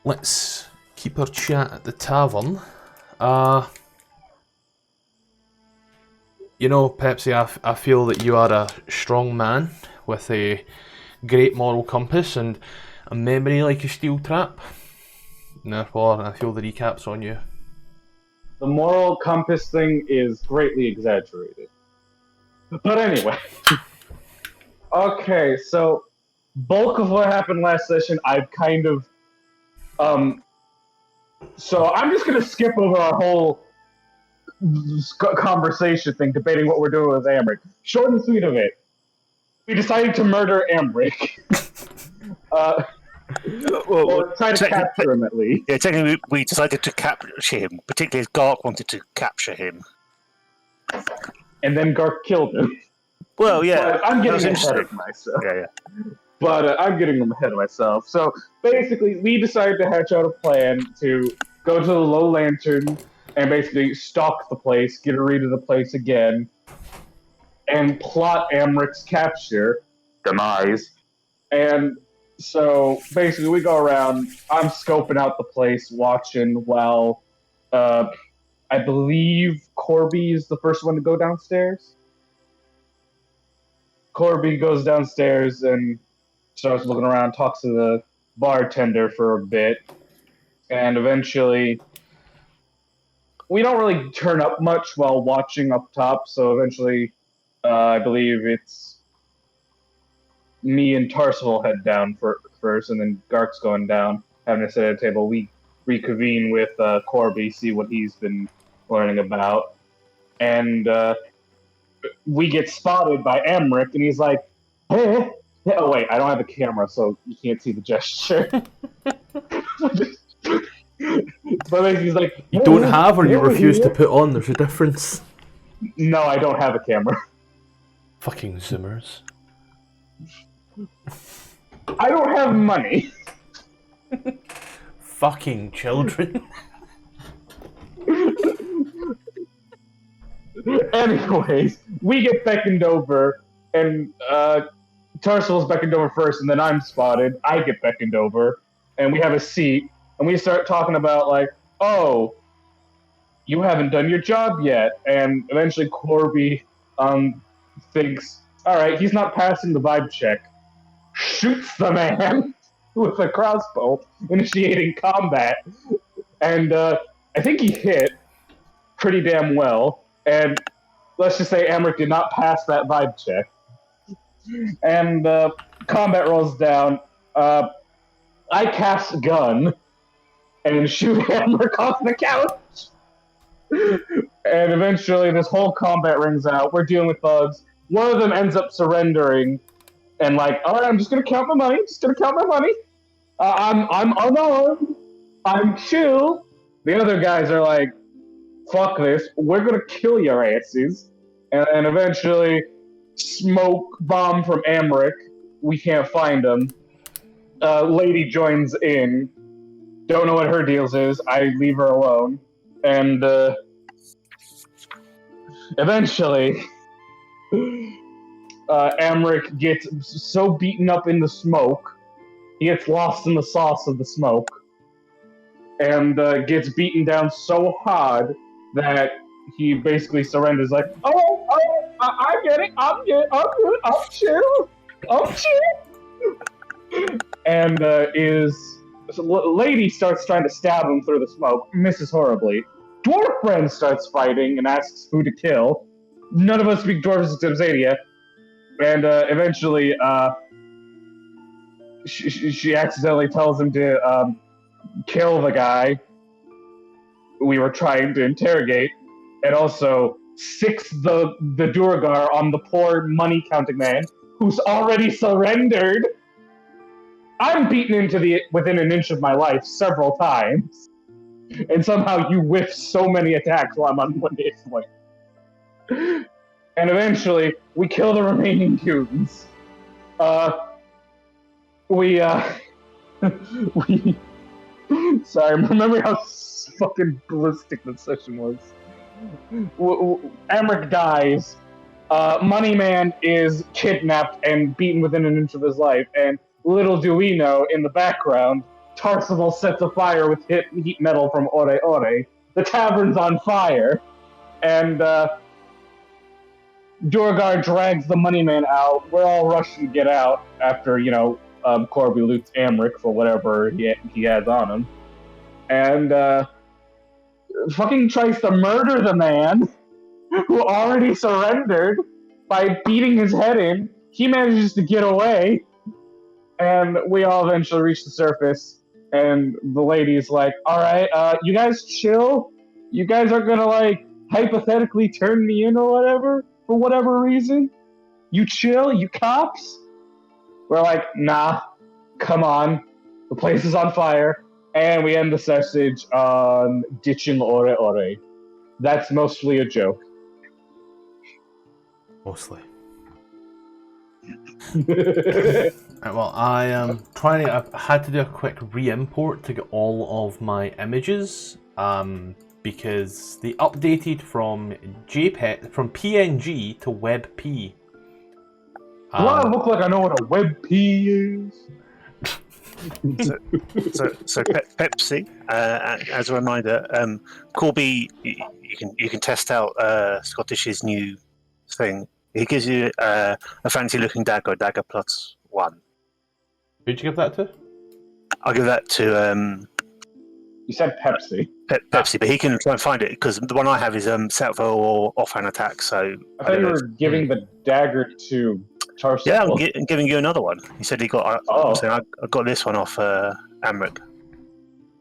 let's keep our chat at the tavern. Pepsi, I feel that you are a strong man with a great moral compass and a memory like a steel trap. Therefore, I feel the recap's on you. The moral compass thing is greatly exaggerated. But anyway. Okay, so bulk of what happened last session, I've kind of... So I'm just going to skip over our whole conversation thing, debating what we're doing with Amrik. Short and sweet of it. We decided to murder Amrik. Or try to capture him, at least. Yeah, technically we decided to capture him, particularly as Gark wanted to capture him. And then Gark killed him. Well, yeah. But I'm getting ahead of myself. Yeah. But I'm getting ahead of myself. So basically, we decided to hatch out a plan to go to the Low Lantern and basically stalk the place, get a read of the place again, and plot Amrik's capture, demise. And so basically, we go around. I'm scoping out the place, watching while I believe Corby is the first one to go downstairs. Corby goes downstairs and starts looking around, talks to the bartender for a bit, and eventually we don't really turn up much while watching up top, so eventually I believe it's me and Tfarcevol head down first, and then Gark's going down, having to sit at a table. We reconvene with Corby, see what he's been learning about, and we get spotted by Amrik, and he's like, hey. Oh, wait, I don't have a camera, so you can't see the gesture. But he's like, You don't have or you refuse to put on, there's a difference. No, I don't have a camera. Fucking Zoomers. I don't have money. Fucking children. Anyways, we get beckoned over, and Tfarcevol's beckoned over first, and then I'm spotted. I get beckoned over, and we have a seat, and we start talking about, like, oh, you haven't done your job yet. And eventually Corby thinks, alright, he's not passing the vibe check. Shoots the man with a crossbow, initiating combat. And I think he hit pretty damn well. And let's just say Amrik did not pass that vibe check. And combat rolls down. I cast gun and shoot Amrik off the couch. And eventually this whole combat rings out. We're dealing with thugs. One of them ends up surrendering and like, alright, I'm just gonna count my money. I'm unarmed. I'm chill. The other guys are like, fuck this. We're gonna kill your asses. And eventually smoke bomb from Amrik. We can't find him. Lady joins in. Don't know what her deals is. I leave her alone. And eventually Amrik gets so beaten up in the smoke, he gets lost in the sauce of the smoke, and gets beaten down so hard that he basically surrenders, like, I get it, I'm good, I'm chill. And Lady starts trying to stab him through the smoke, misses horribly. Dwarf friend starts fighting and asks who to kill. None of us speak dwarves except Zedia. And eventually, she accidentally tells him to kill the guy we were trying to interrogate, and also six the Durgar on the poor money-counting man who's already surrendered. I'm beaten within an inch of my life several times, and somehow you whiff so many attacks while I'm on one hit point. And eventually, we kill the remaining goons. We sorry, remember how fucking ballistic this session was. Amrik dies. Moneyman is kidnapped and beaten within an inch of his life, and little do we know, in the background, Tfarcevol sets a fire with heat metal from Ore Ore. The tavern's on fire, and Durgar drags the money man out. We're all rushing to get out after, Corby loots Amrik for whatever he has on him. And fucking tries to murder the man who already surrendered by beating his head in. He manages to get away, and we all eventually reach the surface, and the lady's like, alright, you guys chill? You guys are gonna, hypothetically turn me in or whatever? For whatever reason? You chill? You cops? We're like, nah, come on. The place is on fire. And we end the message on ditching Ore Ore. That's mostly a joke. Mostly. Well, I am I've had to do a quick re-import to get all of my images, because they updated from JPEG, from PNG to WebP. Do I look like I know what a WebP is? So Pepsi, as a reminder, Corby, you can test out Scottish's new thing. He gives you a fancy-looking dagger +1. Who'd you give that to? I'll give that to You said Pepsi. Pepsi, but he can try and find it because the one I have is set for or offhand attack. So I thought you were giving the dagger to Tfarcevol. Yeah, I'm giving you another one. He said he got. So I got this one off Amrik.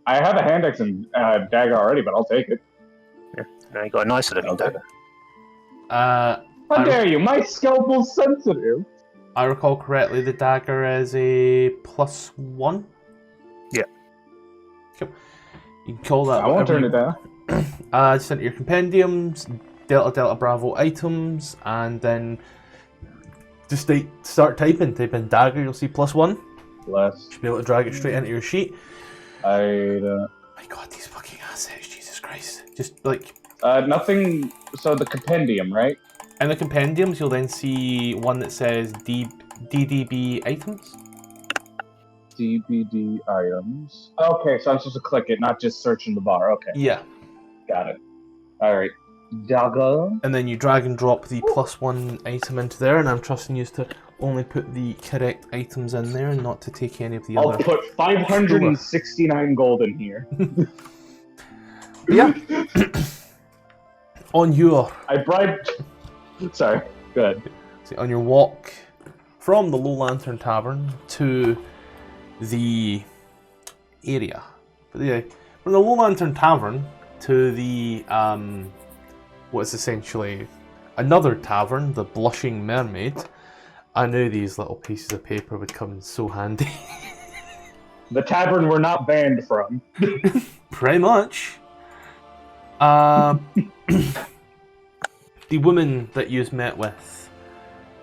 I have a hand axe and dagger already, but I'll take it. Yeah, now you got a nicer looking dagger. How dare you? My scalpel's sensitive. I recall correctly, the dagger is a +1. Yeah. Cool. You can call that. I won't turn it down. Just enter your compendiums, Delta Bravo items, and then just start typing. Type in dagger, you'll see +1. Bless. Should be able to drag it straight into your sheet. My God, these fucking assets, Jesus Christ. Just nothing. So the compendium, right? in the compendiums, you'll then see one that says DDB items. DBD items. Okay, so I'm supposed to click it, not just search in the bar. Okay. Yeah. Got it. Alright. Dagger. And then you drag and drop the +1 item into there, and I'm trusting you to only put the correct items in there and not to take any of the other. I'll put 569 gold in here. Yeah. On your... I bribed... Sorry, go ahead. See, on your walk from the Low Lantern Tavern to the area. From the Low Lantern Tavern to the, what's essentially another tavern, the Blushing Mermaid. I knew these little pieces of paper would come in so handy. The tavern we're not banned from. Pretty much. The woman that you've met with,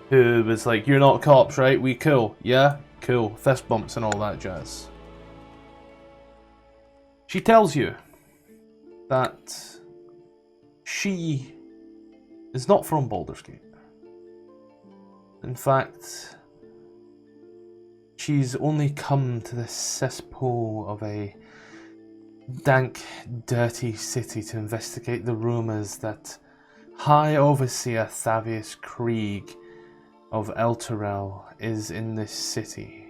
who was like, you're not cops, right? We cool. Yeah? Cool. Fist bumps and all that jazz. She tells you that she is not from Baldur's Gate. In fact, she's only come to this cesspool of a dank, dirty city to investigate the rumours that High Overseer Thavius Krieg of Elturel is in this city.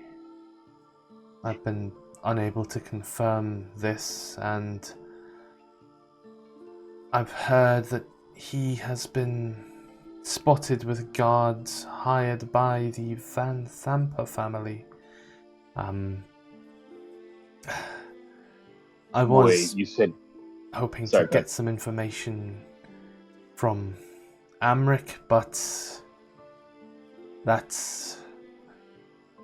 I've been unable to confirm this, and I've heard that he has been spotted with guards hired by the Vanthampur family. I was Wait, you said... hoping to get some information from Amrik, but that's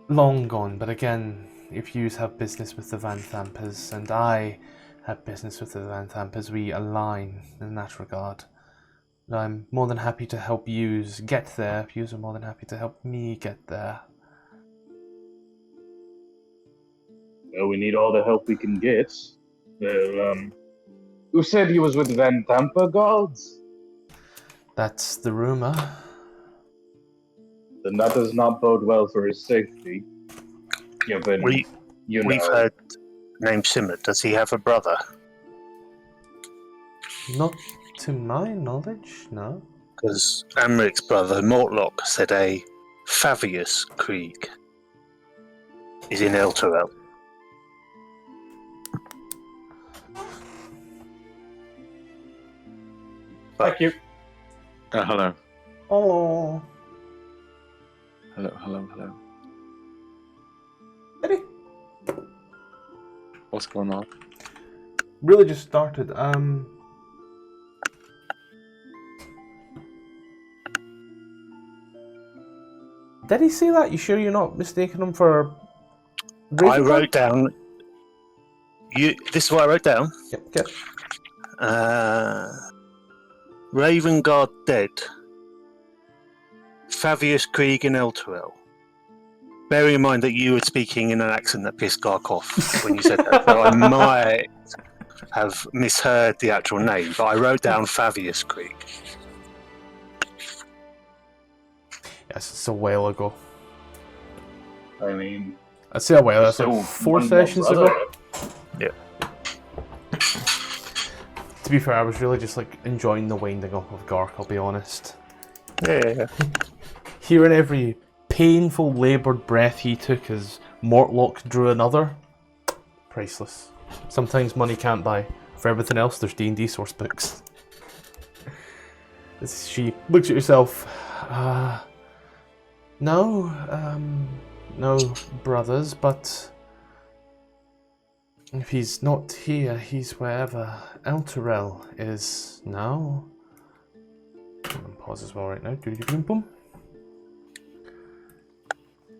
long gone. But again, if you have business with the Vanthampurs and I have business with the Vanthampurs, we align in that regard. I'm more than happy to help yous get there. Yous are more than happy to help me get there. Well, we need all the help we can get. Who said he was with Vanthampur guards? That's the rumor. Then that does not bode well for his safety. Given We've heard named Simmet, does he have a brother? Not to my knowledge, no. Because Amrik's brother, Mortlock, said a Favius Krieg is in Elturel. Thank you. Hello. Oh. Hello. Eddie. What's going on? Really just started. Did he say that? You sure you're not mistaking him for I Raven? wrote down. This is what I wrote down. Yep, okay. Ravengard dead. Favius Krieg in Elturel. Bearing in mind that you were speaking in an accent that pissed Gark off when you said that, so I might have misheard the actual name, but I wrote down Favius Krieg. Yes, it's a while ago. I mean, I'd say a while. That's so like 4 one sessions brother. ago. Yeah. To be fair, I was really just like enjoying the winding up of Gark, I'll be honest. Yeah. Hearing every painful, laboured breath he took as Mortlock drew another. Priceless. Sometimes money can't buy. For everything else, there's D&D source books. As she looks at herself. No brothers, but if he's not here, he's wherever Elturel is now. I'm gonna pause as well right now. Boom boom.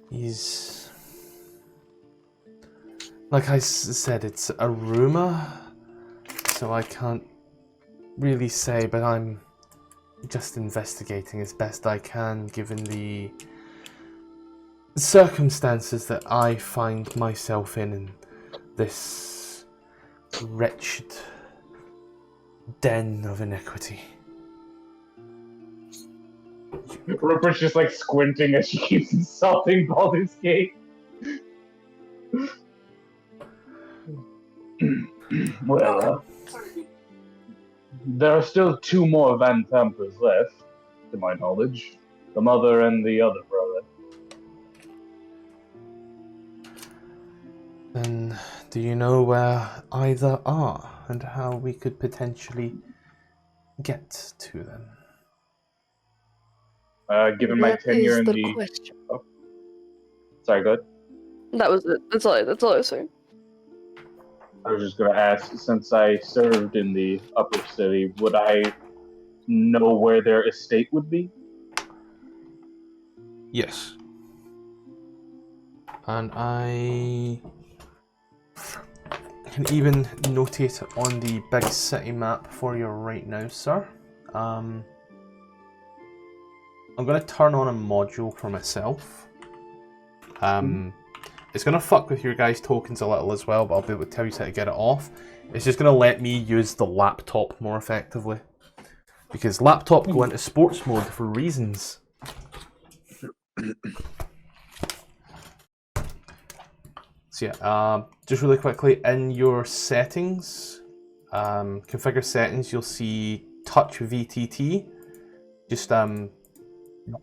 He's... Like I said, it's a rumour, so I can't really say, but I'm just investigating as best I can given the circumstances that I find myself in this wretched den of iniquity. Rupert's just like squinting as she keeps insulting Baldur's Gate. Well, there are still 2 more Vanthampurs left, to my knowledge. The mother and the other brother. Then, do you know where either are and how we could potentially get to them? Given my tenure in the the... question. Oh. Sorry, go ahead. That was it. That's all I was saying. I was just going to ask, since I served in the upper city, would I know where their estate would be? Yes. And I can even notate it on the big city map for you right now, sir. I'm going to turn on a module for myself. It's going to fuck with your guys' tokens a little as well, but I'll be able to tell you how to get it off. It's just going to let me use the laptop more effectively. Because laptop go into sports mode for reasons. So yeah, just really quickly, in your settings, configure settings, you'll see touch VTT. Just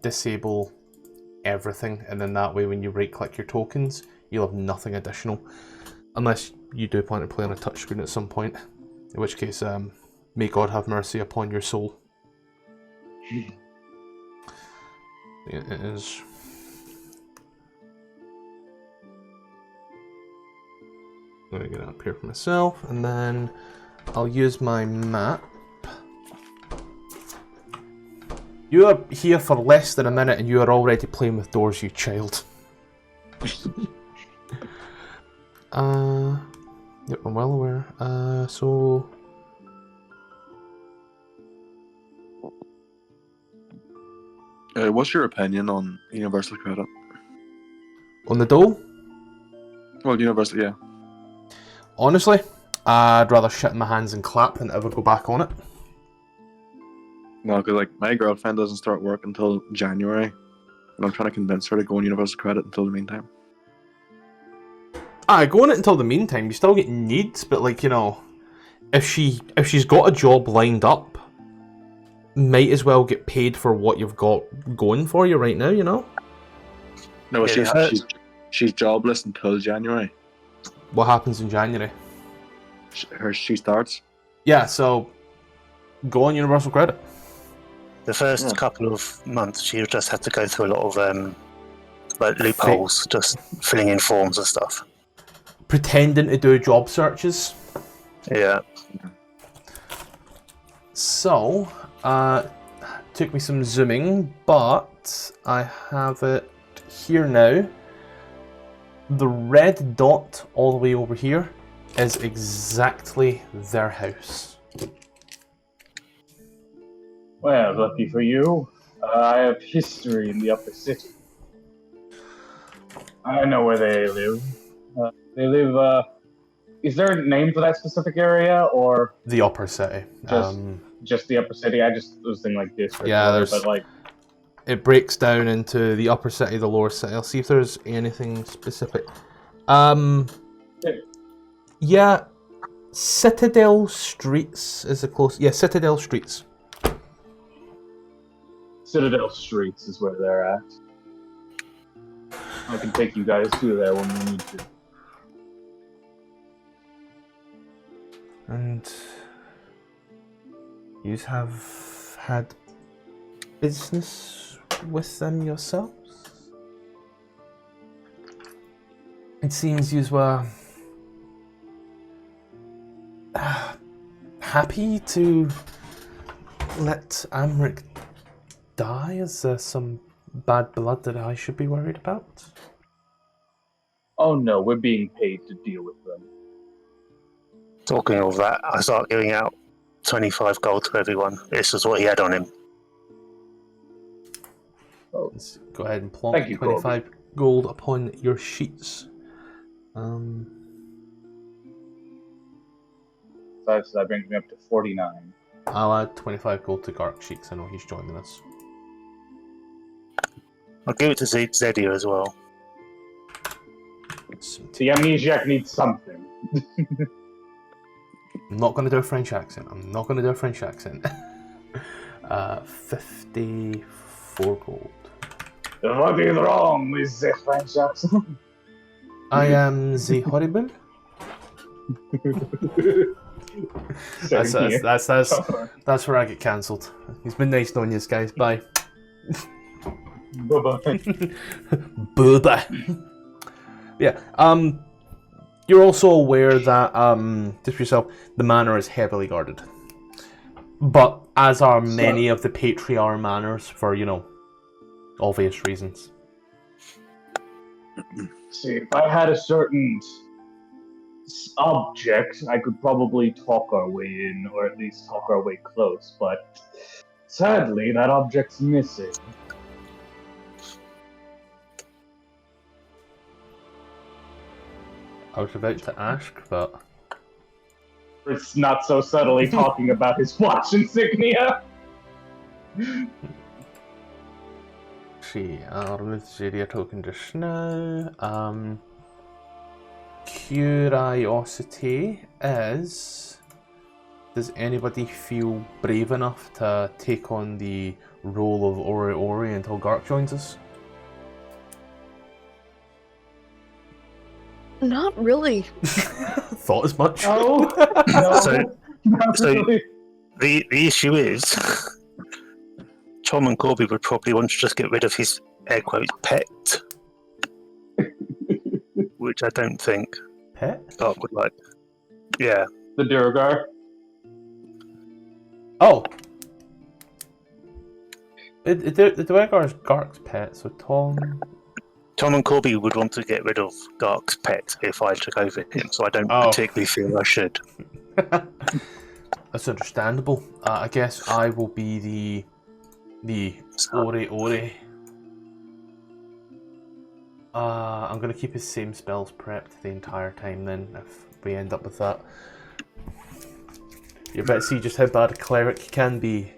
disable everything, and then that way when you right click your tokens, you'll have nothing additional. Unless you do plan to play on a touchscreen at some point. In which case, may God have mercy upon your soul. It is... I'm going to get it up here for myself, and then I'll use my map. You are here for less than a minute and you are already playing with doors, you child. Yep, I'm well aware. So... What's your opinion on universal credit? On the dole? Well, universal, yeah. Honestly, I'd rather shit in my hands and clap than ever go back on it. No, because like my girlfriend doesn't start work until January, and I'm trying to convince her to go on universal credit until the meantime. go on it until the meantime. You still get needs, but like, you know, if she's got a job lined up, might as well get paid for what you've got going for you right now, you know? No, Yeah, she's jobless until January. What happens in January? She starts. Yeah, so go on Universal Credit. The first couple of months, she'll just have to go through a lot of like loopholes, just filling in forms and stuff. Pretending to do job searches. Yeah. So, took me some zooming, but I have it here now. The red dot all the way over here is exactly their house. Well, lucky for you, I have history in the upper city. I know where they live. They live, is there a name for that specific area, or The upper city. just the upper city? I just was thinking like district. Yeah, there's... but like... It breaks down into the upper city, the lower city. I'll see if there's anything specific. Yeah, Citadel Streets is the close... Yeah, Citadel Streets. Citadel Streets is where they're at. I can take you guys to there when we need to. And you have had business with them yourselves? It seems you were happy to let Amrik die. Is there some bad blood that I should be worried about? Oh no, we're being paid to deal with them. Talking of that, I start giving out 25 gold to everyone. This is what he had on him. Oh. Let's go ahead and plonk Thank you, 25 gold upon your sheets. So that brings me up to 49. I'll add 25 gold to Gark's sheets. I know he's joining us. I'll give it to Zedia as well. The amnesiac needs something. I'm not going to do a French accent. 54 gold. What is wrong with the French accent? I am the horrible. That's where I get cancelled. It's been nice knowing you guys. Bye. Bye-bye. Bye. Yeah. You're also aware that just for yourself, the manor is heavily guarded. But as are many of the patriarch manors for, you know, obvious reasons. See, if I had a certain object, I could probably talk our way in, or at least talk our way close, but sadly, that object's missing. I was about to ask, but... It's not so subtly talking about his watch insignia. See, I'll remove the Zedia token just now. Curiosity is... Does anybody feel brave enough to take on the role of Ori until Gark joins us? Not really. Thought as much. No, So really. the issue is, Tom and Corby would probably want to just get rid of his air quotes pet, which I don't think Pet? Gark would like. Yeah, The Durgar. Oh! The Dwergar is Gark's pet, so Tom... Tom and Corby would want to get rid of Gark's pet if I took over him, so I don't particularly feel I should. That's understandable. I guess I will be the Ori. I'm going to keep his same spells prepped the entire time then, if we end up with that. You're about to see just how bad a cleric can be.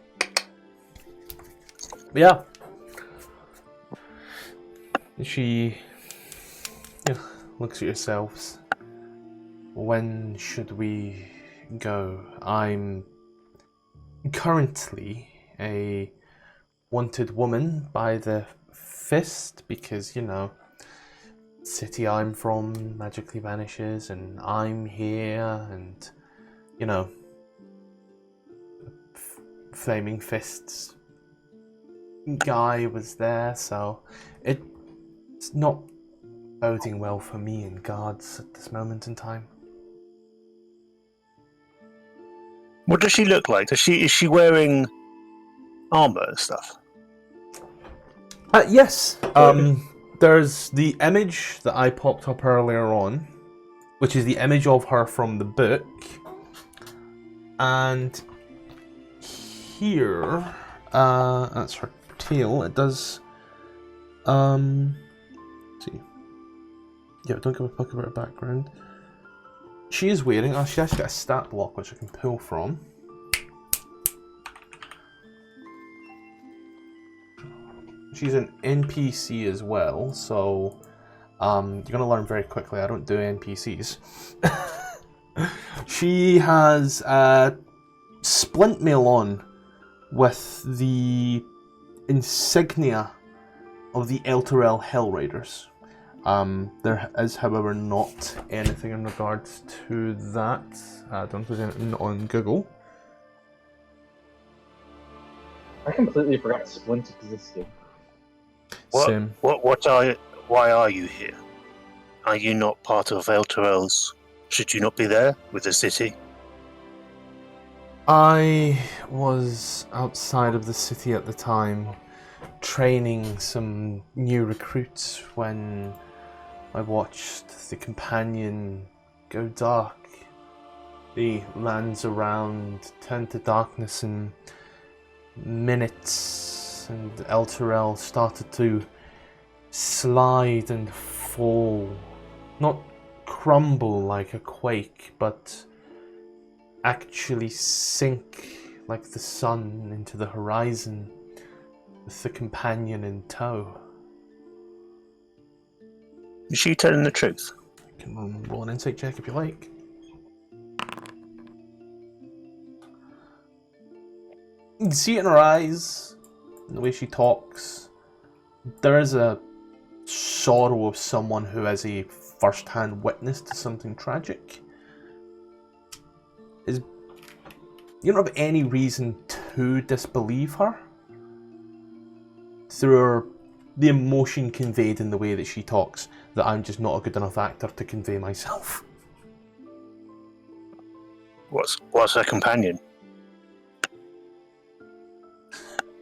But yeah. She looks at yourselves. when should we go? I'm currently a wanted woman by the fist because, you know, city I'm from magically vanishes and I'm here and, you know, Flaming Fists guy was there, so it's not boding well for me and guards at this moment in time. What does she look like? Is she wearing armor and stuff? Yes. There's the image that I popped up earlier on, which is the image of her from the book, and here, that's her tail. It does. See. Yeah, don't give a fuck about her background. She is wearing. Oh, she actually got a stat block which I can pull from. She's an NPC as well, so you're gonna learn very quickly. I don't do NPCs. She has splint mail on with the insignia of the Elturel Hell Raiders. There is, however, not anything in regards to that. I don't think there's anything on Google. I completely forgot Splint existed. Same. Why are you here? Are you not part of Elturel's? Should you not be there with the city? I was outside of the city at the time, training some new recruits when I watched the companion go dark. The lands around turned to darkness in minutes, and Elturel started to slide and fall. Not crumble like a quake, but actually sink like the sun into the horizon with the companion in tow. Is she telling the truth? You can roll an insight check if you like. You can see it in her eyes, in the way she talks. There is a sorrow of someone who is a first-hand witness to something tragic. You don't have any reason to disbelieve her through the emotion conveyed in the way that she talks, that I'm just not a good enough actor to convey myself. What's her companion?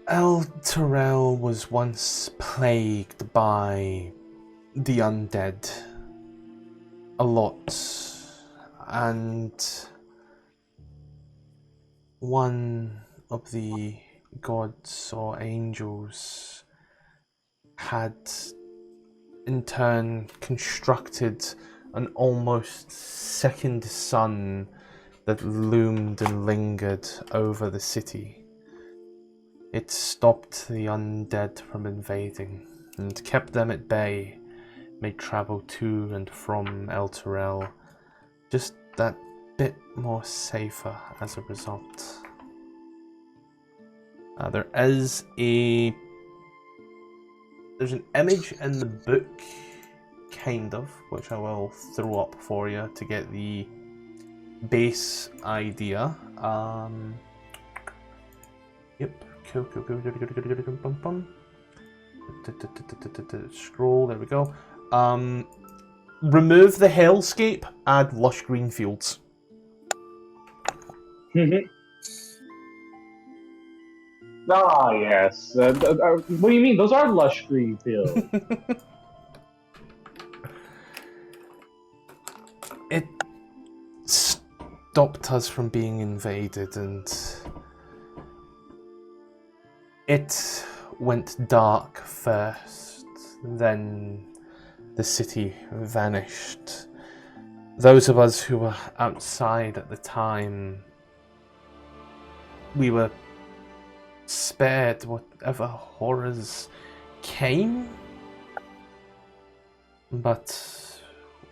Elturel was once plagued by the undead a lot, and one of the gods or angels had in turn constructed an almost second sun that loomed and lingered over the city. It stopped the undead from invading and kept them at bay, made travel to and from Elturel just that bit more safer as a result. There's an image in the book, kind of, which I will throw up for you to get the base idea. Yep, cool. Scroll, there we go. Remove the hellscape, add lush green fields. Ah, yes. What do you mean? Those are lush green fields. It stopped us from being invaded, and it went dark first, then the city vanished. Those of us who were outside at the time, we were spared whatever horrors came, but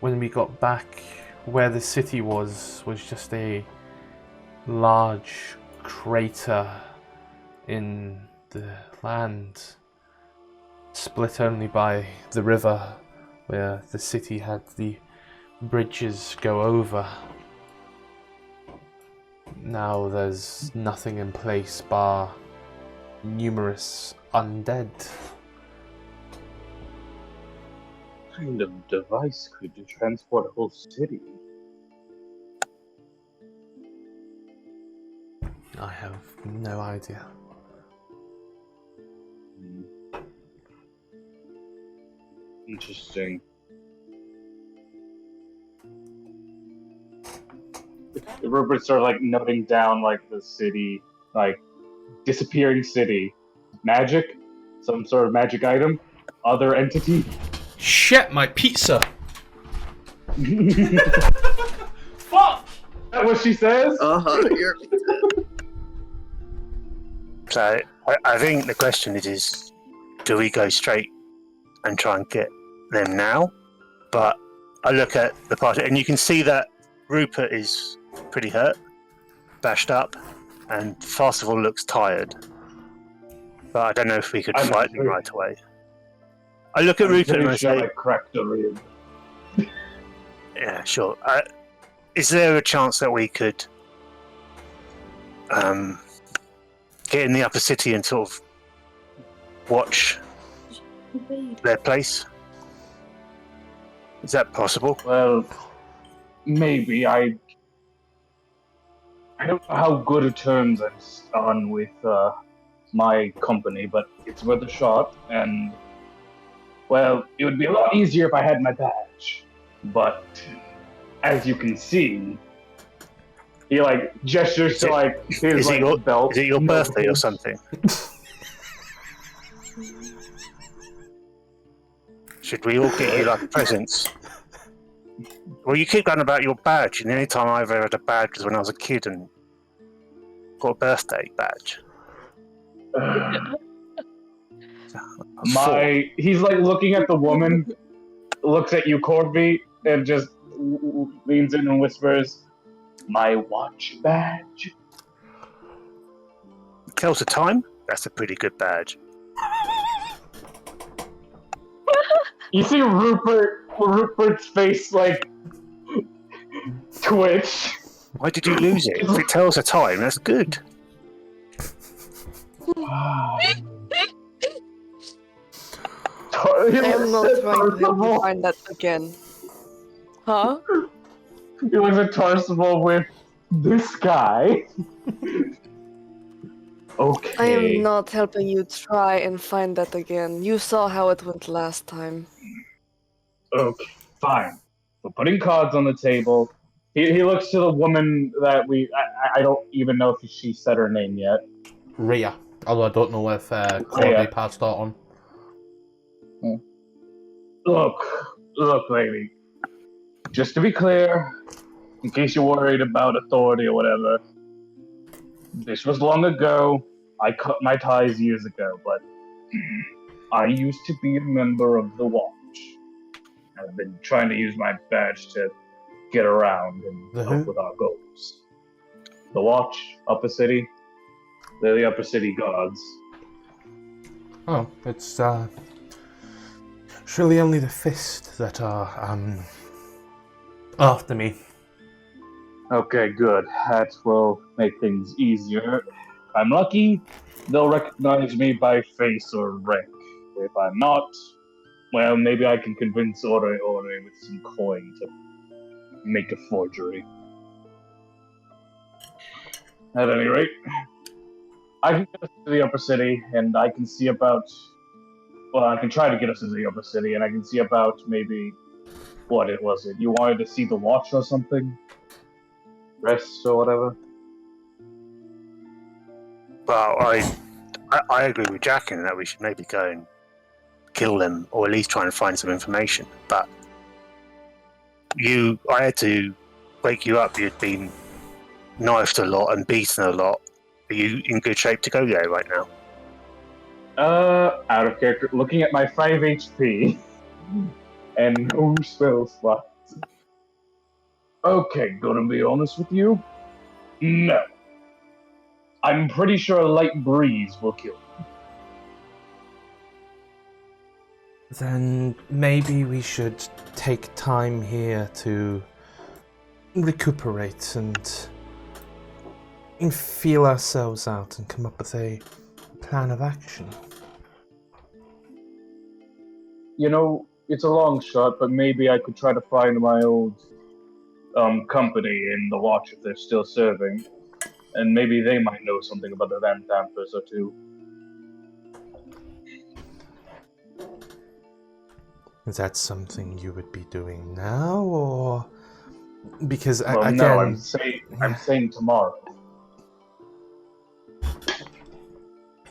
when we got back, where the city was just a large crater in the land, split only by the river where the city had the bridges go over. Now there's nothing in place bar numerous undead. What kind of device could transport a whole city? I have no idea. Interesting. Rupert's sort of like noting down like the city, like disappearing city. Magic? Some sort of magic item? Other entity? Shit, my pizza! Fuck! Is that what she says? You're... So I think the question is do we go straight and try and get them now? But I look at the party and you can see that Rupert is pretty hurt, bashed up, and Tfarcevol looks tired. But I don't know if we could fight them right away. I look at Rupert and I say, I cracked a rib. yeah, sure. Is there a chance that we could get in the upper city and sort of watch their place? Is that possible? Well, maybe. I don't know how good a terms I'm on with my company, but it's worth a shot. And well, it would be a lot easier if I had my badge. But as you can see, he like gestures to like his like belt. Is it your birthday or something? Should we all get you like presents? Well, you keep going about your badge, and the only time I ever had a badge was when I was a kid and got a birthday badge. He's like looking at the woman, looks at you, Corby, and just leans in and whispers, "My watch badge." Tells the time? That's a pretty good badge. You see Rupert's face like twitch. Why did you lose it? If it tells the time, that's good. I am not trying to help you find that again. Huh? He looks at Tfarcevol with this guy. Okay. I am not helping you try and find that again. You saw how it went last time. Okay, fine. We're putting cards on the table. He looks to the woman that I don't even know if she said her name yet. Rhea. Although I don't know if Corby passed that on. Look, lady. Just to be clear, in case you're worried about authority or whatever, this was long ago. I cut my ties years ago, but I used to be a member of the Watch. I've been trying to use my badge to get around and help with our goals. The Watch, Upper City, they're the Upper City gods. Oh, it's surely only the Fist that are after me. Okay, good. That will make things easier. If I'm lucky, they'll recognize me by face or rank. If I'm not, well, maybe I can convince Ore with some coin to make a forgery. At any rate, I can get us to the Upper City, and I can see about... Well, I can try to get us to the Upper City, and I can see about maybe... What it was it? You wanted to see the Watch or something? Rest or whatever? Well, I agree with Jack in that we should maybe go and kill them, or at least try and find some information. But I had to wake you up. You'd been knifed a lot and beaten a lot. Are you in good shape to go there right now? Out of character. Looking at my 5 HP and no spell slots. Okay, gonna be honest with you. No. I'm pretty sure a light breeze will kill me. Then maybe we should take time here to recuperate and feel ourselves out and come up with a plan of action. You know, it's a long shot, but maybe I could try to find my old company in the Watch if they're still serving. And maybe they might know something about the Vanthampurs or two. Is that something you would be doing now, or because Well, again? no, I'm saying tomorrow.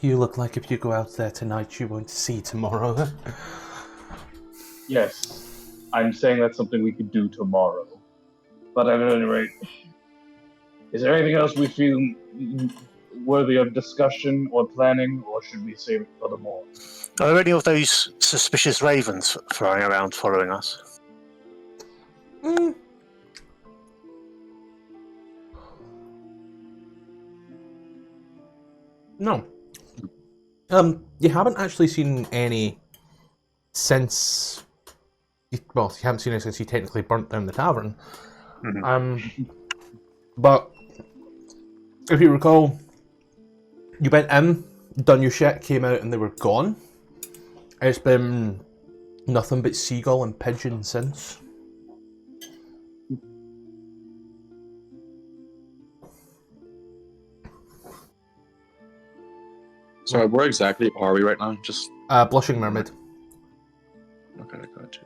You look like if you go out there tonight, you won't see tomorrow. Yes, I'm saying that's something we could do tomorrow. But at any rate, is there anything else we feel worthy of discussion or planning, or should we save it for the morning? Are there any of those suspicious ravens flying around following us? No. You haven't actually seen any since. Well, you haven't seen it since you technically burnt down the tavern. Mm-hmm. But if you recall, you went in, done your shit, came out, and they were gone. It's been nothing but seagull and pigeon since. So where exactly are we right now? Just Blushing Mermaid. okay, I got you.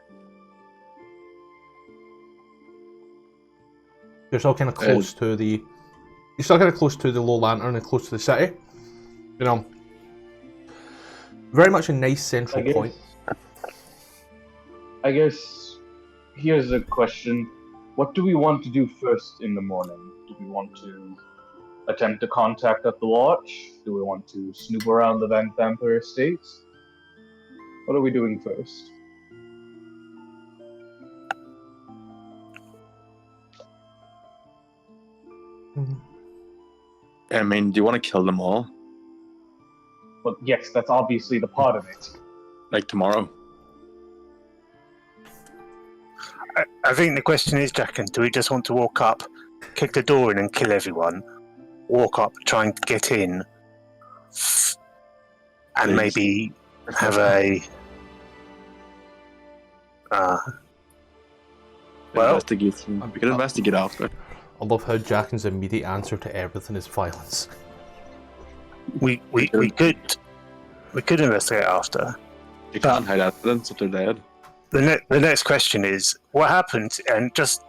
You're still kind of close to the. You're still kind of close to the Low Lantern and close to the city. You know, very much a nice central point. I guess here's a question: what do we want to do first in the morning? Do we want to attempt to contact at the Watch? Do we want to snoop around the Vanthampur estates? What are we doing first? I mean, do you want to kill them all? Well, yes, that's obviously the part of it. Like tomorrow? I think the question is, Jacken, do we just want to walk up, kick the door in and kill everyone? Walk up, try and get in, and maybe have a... investigate. We can investigate after. I love how Jacken's immediate answer to everything is violence. We could investigate after. You can't hide evidence if they're dead. The next question is, what happens? And just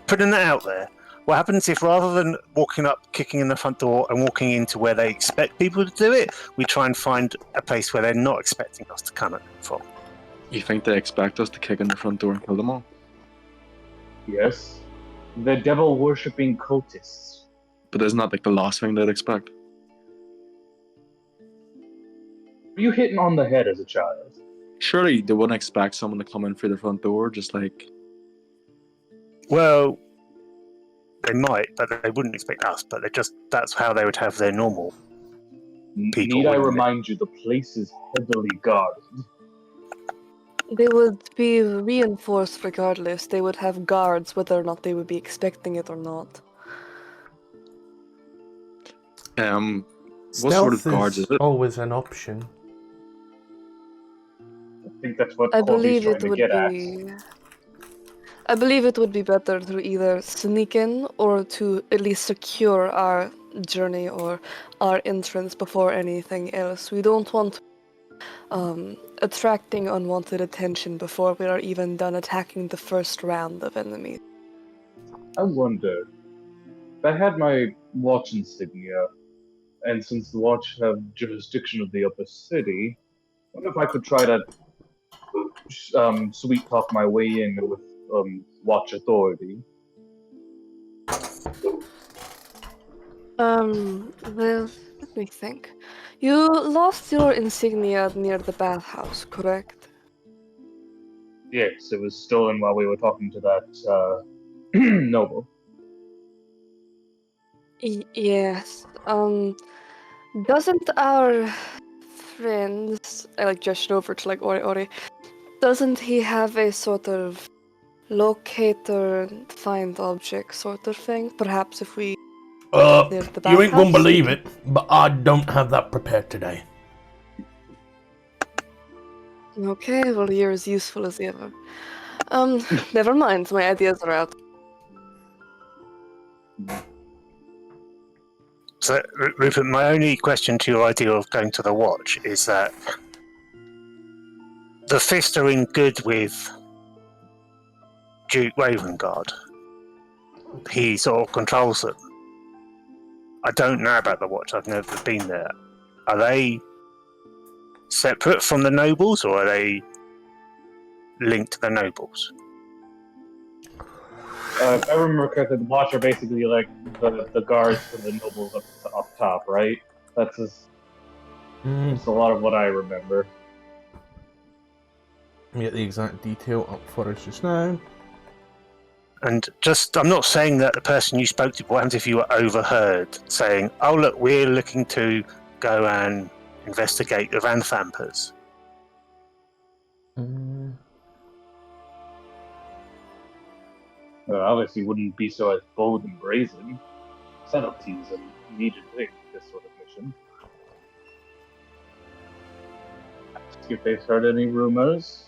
putting that out there, what happens if rather than walking up, kicking in the front door, and walking into where they expect people to do it, we try and find a place where they're not expecting us to come at them from? You think they expect us to kick in the front door and kill them all? Yes. The devil-worshipping cultists. But isn't that like the last thing they'd expect? Were you hitting on the head as a child? Surely they wouldn't expect someone to come in through the front door, just like... Well, they might, but they wouldn't expect us, but that's how they would have their normal people. Need I wouldn't it? remind you, the place is heavily guarded. They would be reinforced regardless. They would have guards whether or not they would be expecting it or not. What sort of guards is it? Always an option. I think that's what I Corby's believe trying it to would get at. be. I believe it would be better to either sneak in or to at least secure our journey or our entrance before anything else. We don't want attracting unwanted attention before we are even done attacking the first round of enemies. I wonder, if I had my watch insignia, and since the watch have jurisdiction of the upper city, I wonder if I could try to sweet talk my way in with watch authority. Well, let me think. You lost your insignia near the bathhouse, correct? Yes, it was stolen while we were talking to that noble. Yes. Doesn't our friends, I gesture over to Ori Ori, doesn't he have a sort of locator and find object sort of thing? Perhaps if we near the You ain't gonna bathhouse? believe it, but I don't have that prepared today. Okay, well you're as useful as ever. Never mind, my ideas are out. So, Rupert, my only question to your idea of going to the watch is that the Fist are in good with Duke Ravengard. He sort of controls them. I don't know about the watch, I've never been there. Are they separate from the nobles, or are they linked to the nobles? If I remember correctly, the Watch are basically like the guards for the nobles up top, right? That's a lot of what I remember. Let me get the exact detail up for us just now. And just, I'm not saying that the person you spoke to, what happens if you were overheard saying, oh look, we're looking to go and investigate the Vanthampurs. Obviously wouldn't be so as bold and brazen. Subtleties a needed thing for this sort of mission. Ask if they've heard any rumors,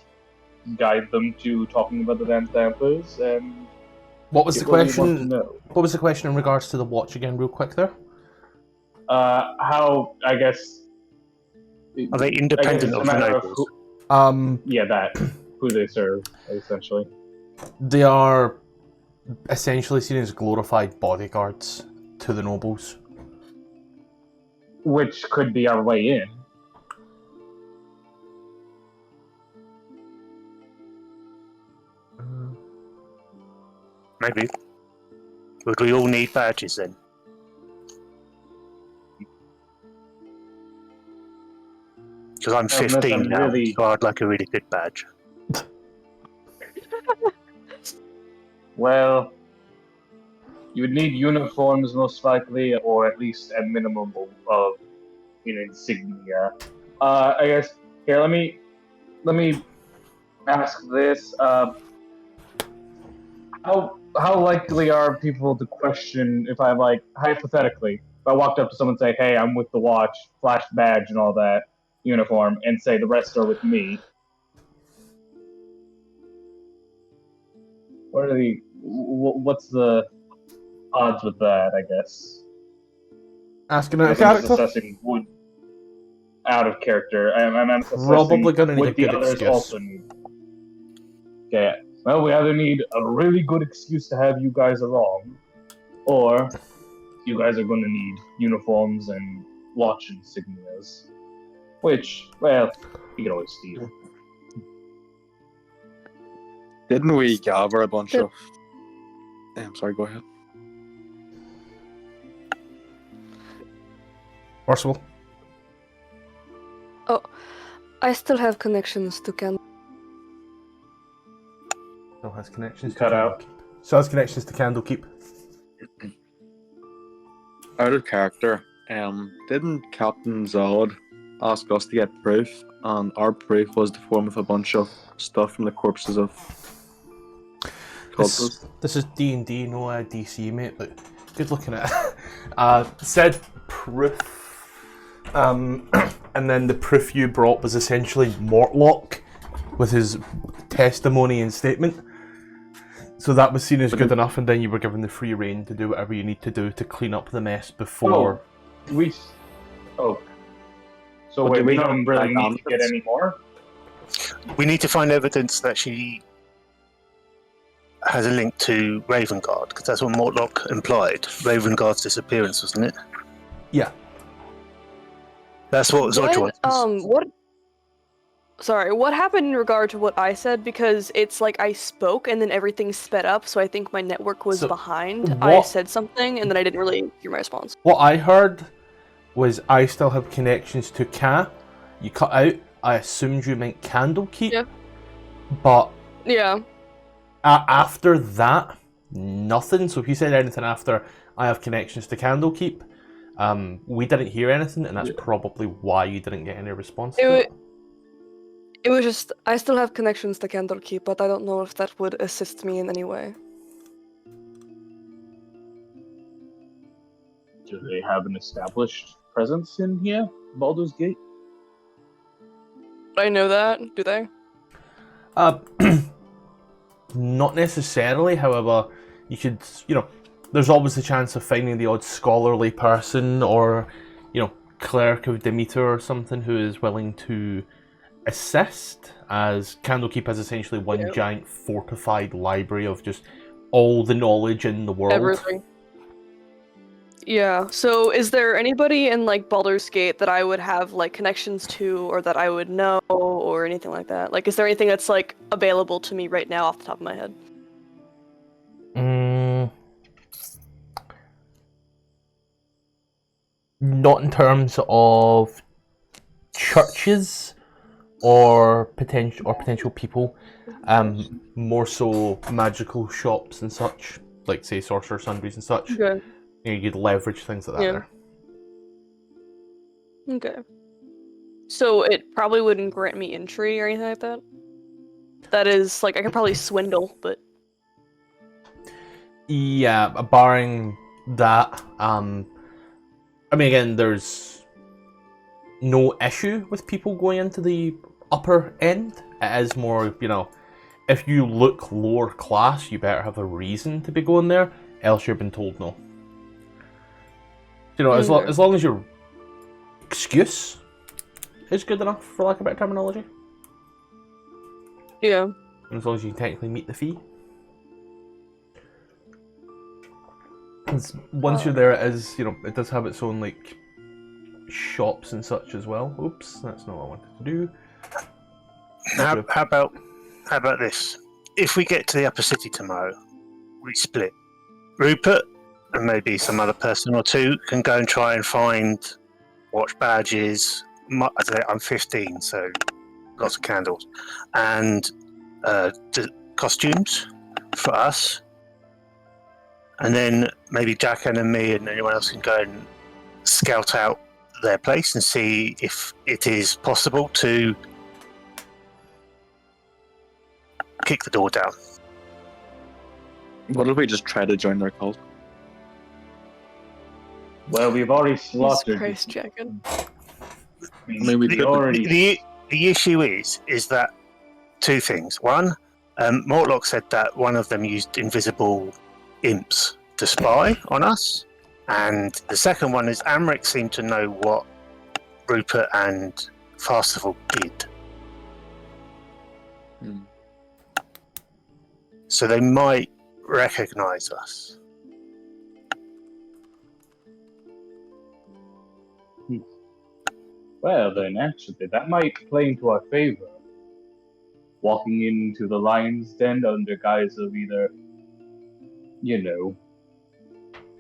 guide them to talking about the Vanthampurs, and What was the get what we want to question? know. What was the question in regards to the watch again, real quick there? How, I guess... Are they independent of the nobles? Yeah, that. Who they serve, essentially. They are essentially seen as glorified bodyguards to the nobles. Which could be our way in. Maybe. Would we all need badges then? Because I'm Unless 15 I'm now, really- so I'd like a really good badge. Well, you would need uniforms most likely, or at least a minimum of insignia. I guess here. Let me ask this. How likely are people to question if I hypothetically, if I walked up to someone and say, "Hey, I'm with the Watch, flash badge and all that uniform," and say the rest are with me? What's the odds with that? I guess. Asking out of I'm just character? assessing would out of character. I'm assessing Probably gonna need would a the good others excuse. also need. Okay. Well, we either need a really good excuse to have you guys along, or you guys are going to need uniforms and watch insignias. Which, well, you can always steal. Didn't we gather a bunch of... I'm sorry, go ahead. Tfarcevol? Oh, I still have connections to Ken. Still has connections to Cut out. Candlekeep. Still has connections to Candlekeep. Out of character, didn't Captain Zodge ask us to get proof? And our proof was the form of a bunch of stuff from the corpses of cultists. This is D&D, no DC, mate, but good looking at it. Said proof. And then the proof you brought was essentially Mortlock with his testimony and statement. So that was seen as good enough, and then you were given the free reign to do whatever you need to do to clean up the mess before. So But wait, do we we don't not really have need to get any more? We need to find evidence that she has a link to Ravengard, because that's what Mortlock implied. Ravengard's disappearance, wasn't it? Yeah. That's what Zodge wants. What happened in regard to what I said? Because it's like I spoke and then everything sped up, so I think my network was behind. I said something and then I didn't really hear my response. What I heard was I still have connections to Ka. You cut out. I assumed you meant Candlekeep. Yeah. But Yeah. after that, nothing. So if you said anything after I have connections to Candlekeep, we didn't hear anything, and that's probably why you didn't get any response to it. It was just, I still have connections to Candlekeep, but I don't know if that would assist me in any way. Do they have an established presence in here, Baldur's Gate? I know that, do they? Not necessarily, however, you could, there's always the chance of finding the odd scholarly person or, cleric of Demeter or something who is willing to assist, as Candlekeep has essentially one giant fortified library of just all the knowledge in the world. Everything. Yeah, so is there anybody in, like, Baldur's Gate that I would have, like, connections to, or that I would know, or anything like that? Like, is there anything that's, like, available to me right now off the top of my head? Not in terms of churches or potential people. More so magical shops and such, like, say, sorcerer sundries and such. Okay. You'd leverage things like that there. Okay. So it probably wouldn't grant me entry or anything like that? That is, like, I could probably swindle, but... Yeah, barring that, I mean, again, there's no issue with people going into the upper end. It is more, if you look lower class, you better have a reason to be going there, else you've been told no. As long as your excuse is good enough, for lack of better terminology. Yeah. And as long as you can technically meet the fee. Once you're there, it does have its own, like, shops and such as well. Oops, that's not what I wanted to do. How about this? If we get to the upper city tomorrow, we split. Rupert and maybe some other person or two can go and try and find watch badges. I'm 15, so lots of candles, and costumes for us. And then maybe Jackan and me and anyone else can go and scout out their place and see if it is possible to kick the door down. What if we just try to join their cult? Well, we've already slaughtered. Jesus Christ, Jackan. The issue is that two things. One, Mortlock said that one of them used invisible imps to spy on us, and the second one is Amrik seemed to know what Rupert and Tfarcevol did. So they might recognize us. Well, then, actually, that might play into our favor. Walking into the lion's den under guise of either,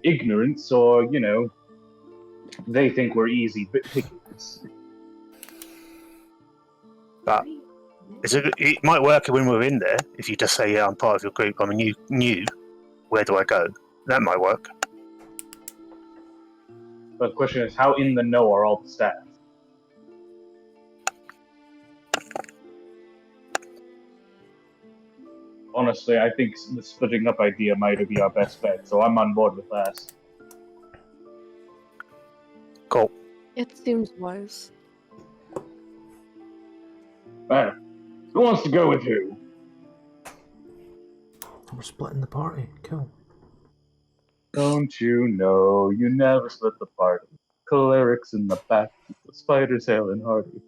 ignorance or, they think we're easy pickings. But it might work when we're in there. If you just say, "Yeah, I'm part of your group. I'm a new. Where do I go?" That might work. But the question is, how in the know are all the staff? Honestly, I think the splitting up idea might be our best bet, so I'm on board with that. Cool. It seems wise. Well, who wants to go with who? We're splitting the party. Cool. Don't you know, you never split the party. Clerics in the back, the spiders hailing hardy.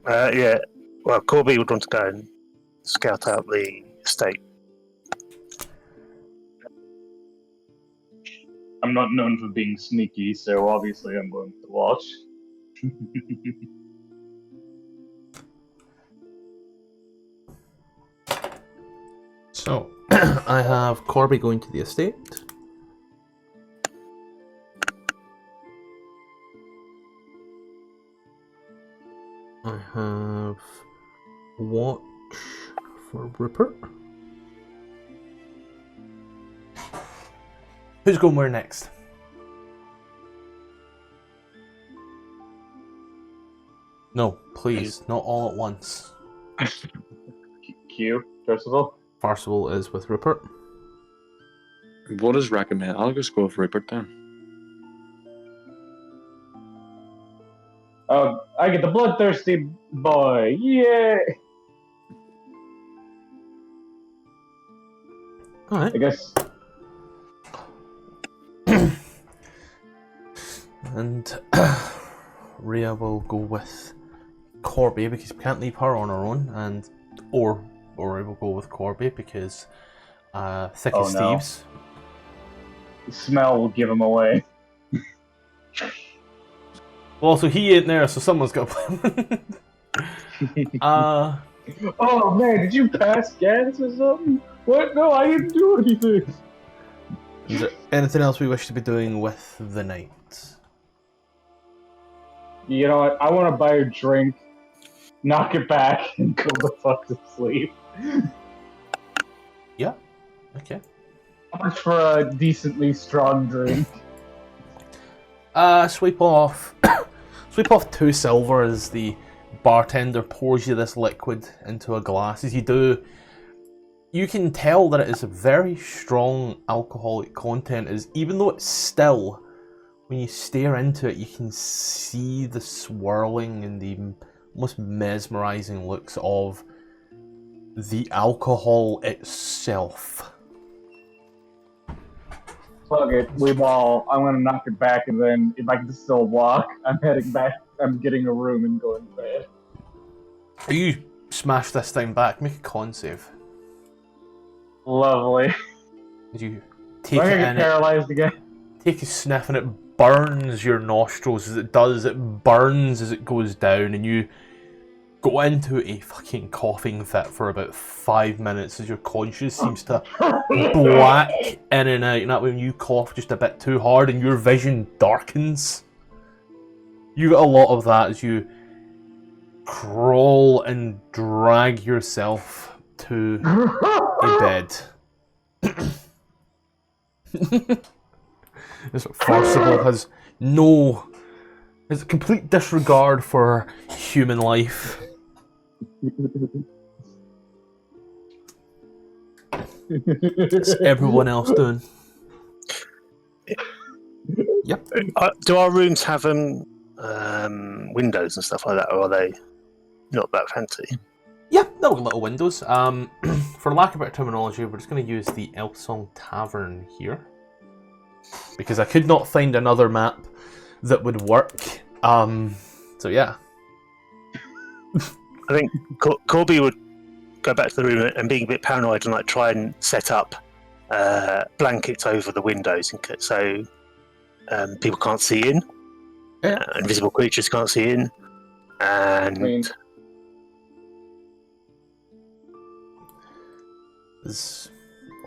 Yeah. Well, Corby would want to go and scout out the estate. I'm not known for being sneaky, so obviously I'm going to watch. So, I have Corby going to the estate. I have watch for Rupert. Who's going where next? No, please, not all at once. Q, Tfarcevol. Tfarcevol is with Rupert. What is recommend? I'll just go with Rupert then. I get the bloodthirsty boy. Yay! Alright. I guess. And Rhea will go with Corby because we can't leave her on her own, and or we will go with Corby because thick as no. thieves. The smell will give him away. Well, so he ain't there, so someone's got to play him. Oh man, did you pass gas or something? What? No, I didn't do anything. Is there anything else we wish to be doing with the night? You know what? I want to buy a drink, knock it back, and go the fuck to sleep. Yeah. Okay. How much for a decently strong drink? Sweep off 2 silver as the bartender pours you this liquid into a glass. As you do, you can tell that it is a very strong alcoholic content, as even though it's still, when you stare into it, you can see the swirling and the almost mesmerizing looks of the alcohol itself. Fuck it, we ball. I'm gonna knock it back, and then if I can still walk, I'm heading back. I'm getting a room and going to bed. You smash this thing back. Make a con save. Lovely. As you take I'm it gonna in, get paralyzed again. take a sniff, and it burns your nostrils as it does. It burns as it goes down, and you go into a fucking coughing fit for about 5 minutes as your conscience seems to black in and out. And that way, when you cough just a bit too hard and your vision darkens, you get a lot of that as you crawl and drag yourself to a bed. This Tfarcevol has a complete disregard for human life. What's everyone else doing? Yep. Do our rooms have windows and stuff like that, or are they not that fancy? Yeah, no little windows. For lack of better terminology, we're just going to use the Elsong Tavern here, because I could not find another map that would work. So yeah. I think Corby would go back to the room and being a bit paranoid and try and set up blankets over the windows so people can't see in. Yeah. Invisible creatures can't see in. And as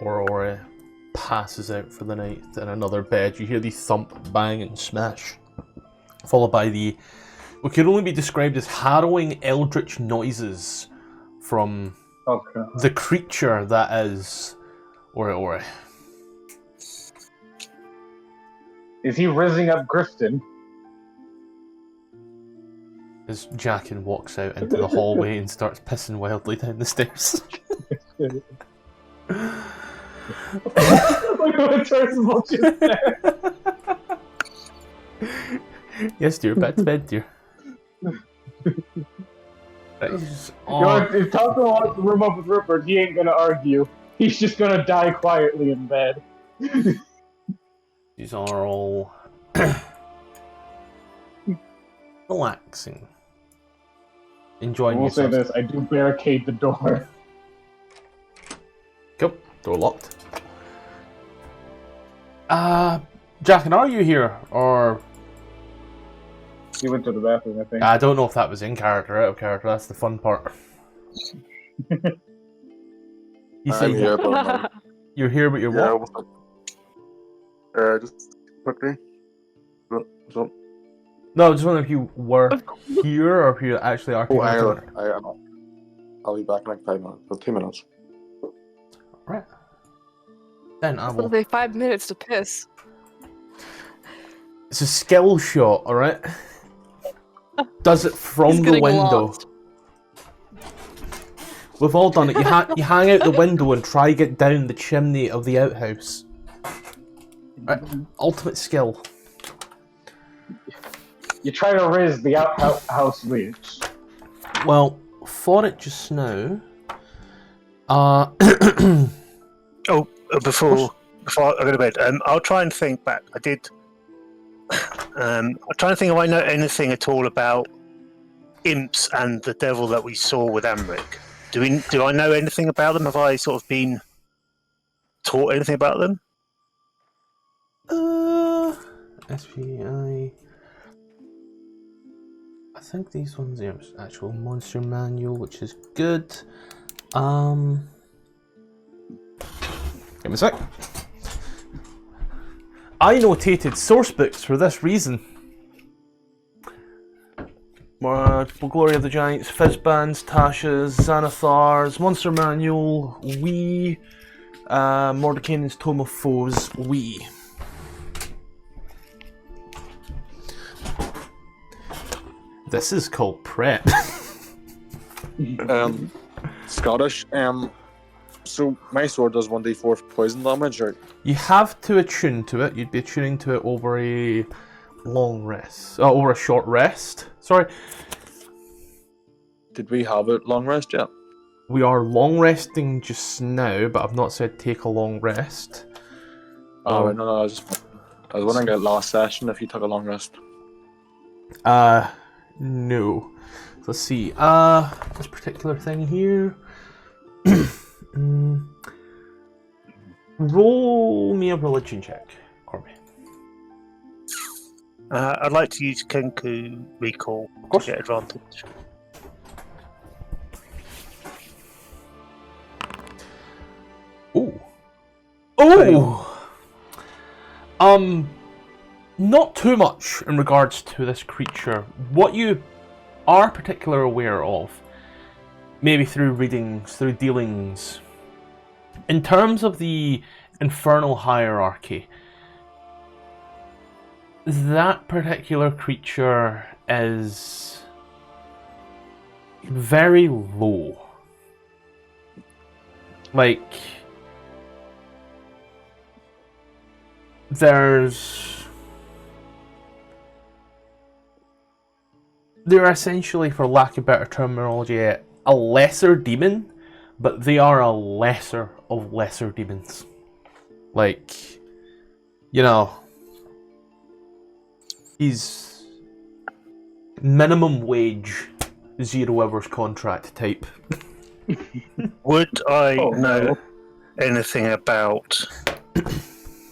Aurora passes out for the night in another bed, you hear the thump, bang, and smash, followed by what could only be described as harrowing eldritch noises from the creature that is Aurora. Is he rizzing up Grifton? As Jackin walks out into the hallway and starts pissing wildly down the stairs. Look what Tfarcevol just said. Yes, dear, back to bed, dear. If Tfarcevol wants to room up with Rupert, he ain't gonna argue. He's just gonna die quietly in bed. These are all relaxing. Enjoying We'll say yourselves. this, I do barricade the door. Cool. Door locked. Jackin, are you here? Or He went to the bathroom, I think. I don't know if that was in character or out of character. That's the fun part. You say I'm here, but you're here, but you're what? what's up? Just quickly. What's up? No, I just wondering if you were here or if you actually are. Oh, I am. I'll be back in like 5 minutes. 2 minutes. Right. Then I It'll will. take 5 minutes to piss. It's a skill shot, alright? Does it from He's the getting window. lost. We've all done it. You hang out the window and try get down the chimney of the outhouse. Right. Ultimate skill. You try to raise the outhouse leech. Well, for it just now. Oh, before I go to bed, I'll try and think back. I did. I'm trying to think if I know anything at all about imps and the devil that we saw with Amrik. Do I know anything about them? Have I sort of been taught anything about them? SPI. I think these ones are actual monster manual, which is good. Give me a sec. I notated source books for this reason. Glory of the Giants, Fizzbands, Tasha's, Xanathar's, Monster Manual, Wii, Mordekainen's Tome of Foes, Wii. This is called prep. Scottish. So my sword does 1d4 poison damage, or You have to attune to it. You'd be attuning to it over a long rest. Over a short rest. Sorry. did we have it long rest yet? We are long resting just now, but I've not said take a long rest. Oh, no, I was wondering at last session if you took a long rest. No. Let's see. This particular thing here. Roll me a religion check, Corby. I'd like to use Kenku Recall to get advantage. Ooh. Oh! Not too much in regards to this creature. What you are particularly aware of, maybe through readings, through dealings, in terms of the infernal hierarchy, that particular creature is very low. Like, they're essentially, for lack of better terminology, a lesser demon, but they are a lesser of lesser demons. Like, you know, he's minimum wage, 0 hours contract type. Would I Oh, know no. anything about?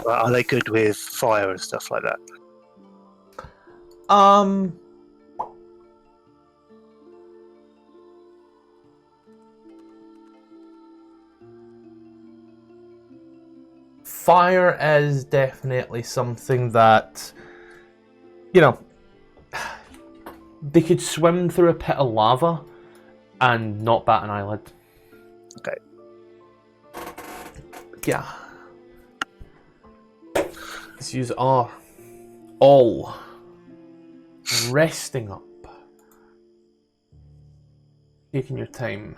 Are they good with fire and stuff like that? Fire is definitely something that, you know, they could swim through a pit of lava and not bat an eyelid. Okay. Yeah. These are all resting up. Taking your time.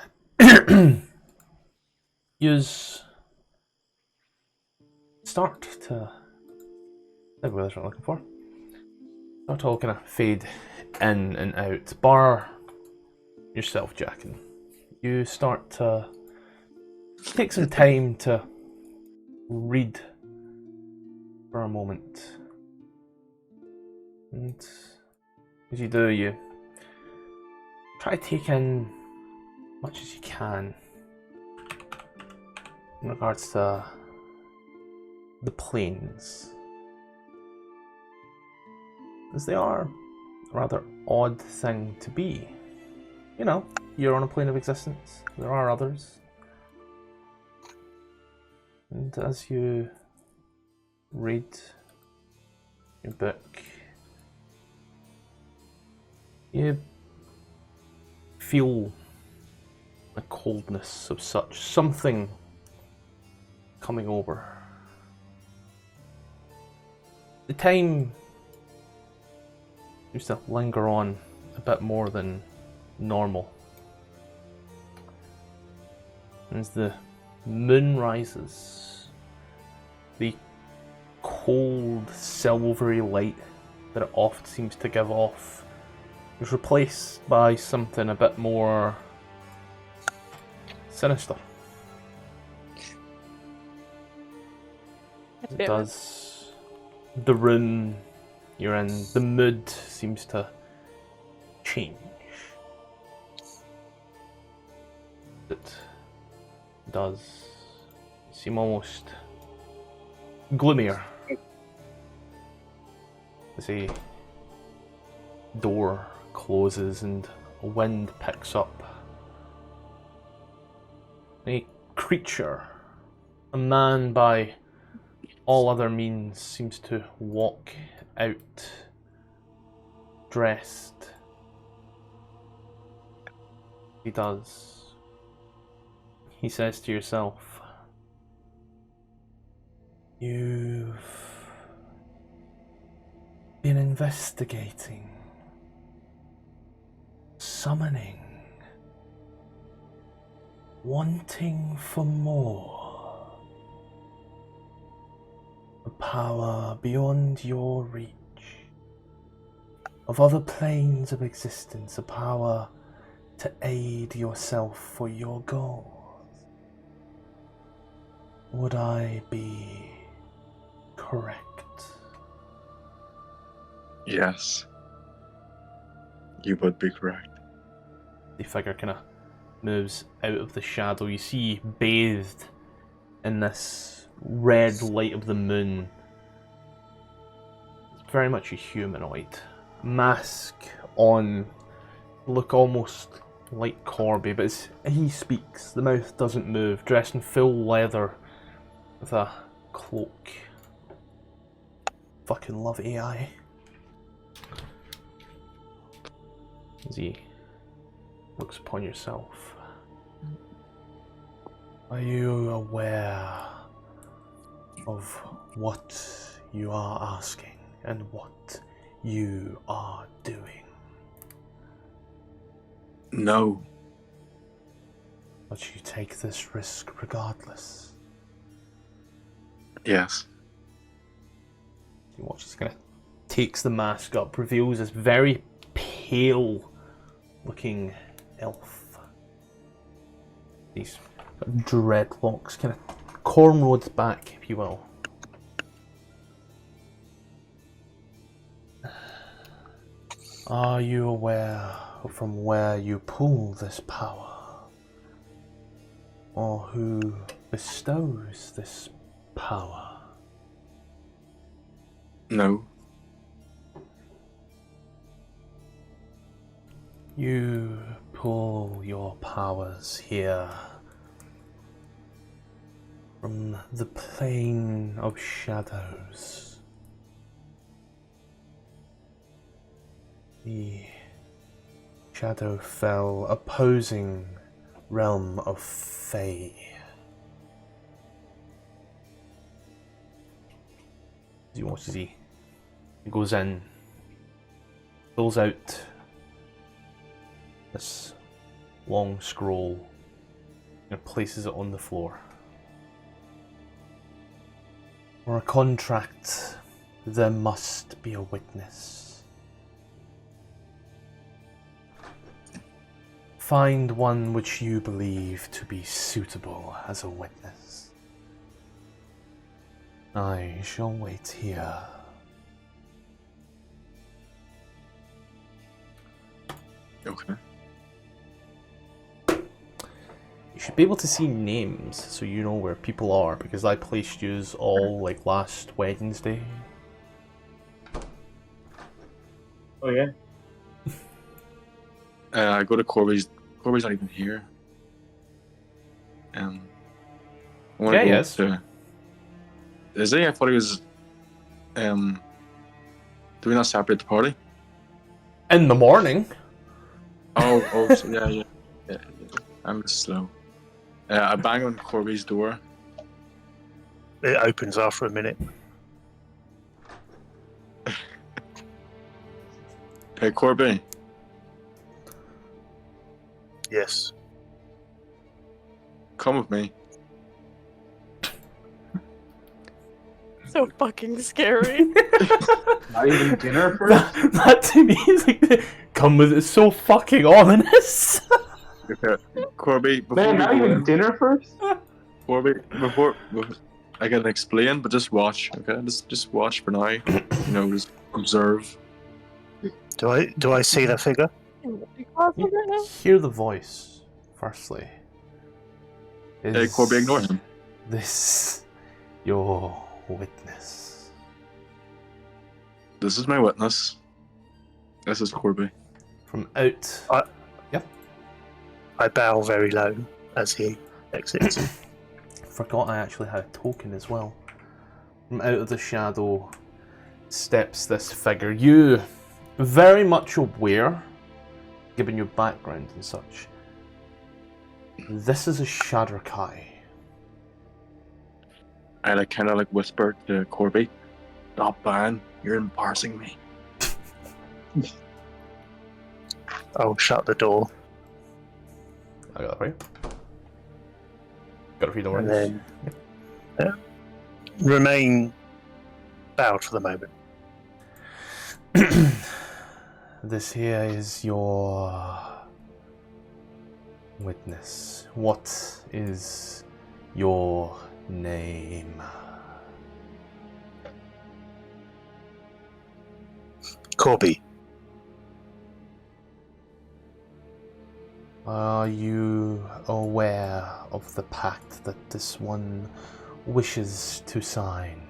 Use start to that's what I'm looking for. Start to all kind of fade in and out. Bar yourself, Jack, and you start to take some time to read for a moment. And as you do, you try to take in as much as you can in regards to the planes, as they are a rather odd thing to be. You know, you're on a plane of existence, there are others. And as you read your book, you feel a coldness of such, something coming over The time seems to linger on a bit more than normal. As the moon rises, the cold, silvery light that it oft seems to give off is replaced by something a bit more sinister. It does. The room you're in, the mood seems to change. It does seem almost gloomier as a door closes and a wind picks up. A creature, a man by all other means, seems to walk out dressed. He does. He says to yourself, "You've been investigating, summoning, wanting for more. A power beyond your reach, of other planes of existence, a power to aid yourself for your goals. Would I be correct?" Yes. You would be correct. The figure kind of moves out of the shadow. You see, bathed in this red light of the moon, it's very much a humanoid. Mask on, look almost like Corby, but as he speaks, the mouth doesn't move, dressed in full leather with a cloak. Fucking love AI. As he looks upon yourself. Are you aware of what you are asking and what you are doing? No. But you take this risk regardless. Yes. He watches, kind of takes the mask up, reveals this very pale looking elf. These dreadlocks, kind of cornrowed back, if you will. Are you aware from where you pull this power? Or who bestows this power? No. You pull your powers here from the plane of shadows. The Shadowfell opposing realm of Fae. As he watches, he goes in, pulls out this long scroll and places it on the floor. For a contract, there must be a witness. Find one which you believe to be suitable as a witness. I shall wait here. Okay. You should be able to see names so you know where people are, because I placed yous all like last Wednesday. Oh yeah. I go to Corby's. Corby's not even here. I wanna Yeah, go yes. to- Is he? I thought he was. Do we not separate the party? In the morning. Oh, so yeah. I'm slow. I bang on Corby's door. It opens after a minute. Hey, Corby. Yes. Come with me. So fucking scary. Not even dinner first? That to me is like, come with it, so fucking ominous. Okay. Corby, before Man, we not go even in, dinner first? Corby, before I can explain, but just watch, okay? Just watch for now. Just observe. Do I see the figure? You hear the voice, firstly. Hey, Corby, ignore him. This your witness? This is my witness. This is Corby. From out... I bow very low as he exits. Forgot I actually had a token as well. From out of the shadow steps this figure. You, very much aware, given your background and such, this is a Shadar-kai. I kind of whisper to Corby, "Stop, man! You're embarrassing me." I'll shut the door I got that for you. Got a few and doors. then remain bowed for the moment. This here is your witness. What is your name? Corby. Are you aware of the pact that this one wishes to sign?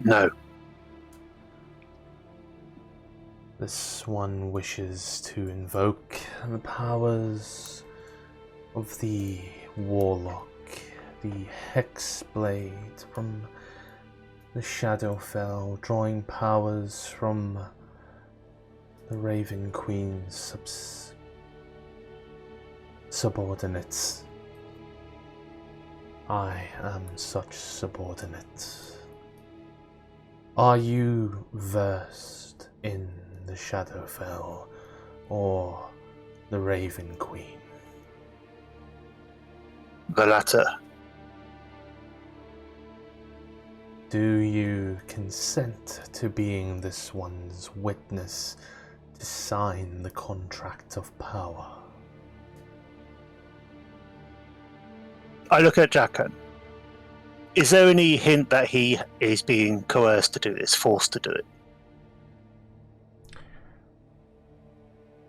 No. This one wishes to invoke the powers of the Warlock, the Hexblade from the Shadowfell, drawing powers from the Raven Queen's subordinates. I am such subordinate. Are you versed in the Shadowfell or the Raven Queen? The latter. Do you consent to being this one's witness to sign the contract of power? I look at Jackan. Is there any hint that he is being coerced to do this, forced to do it?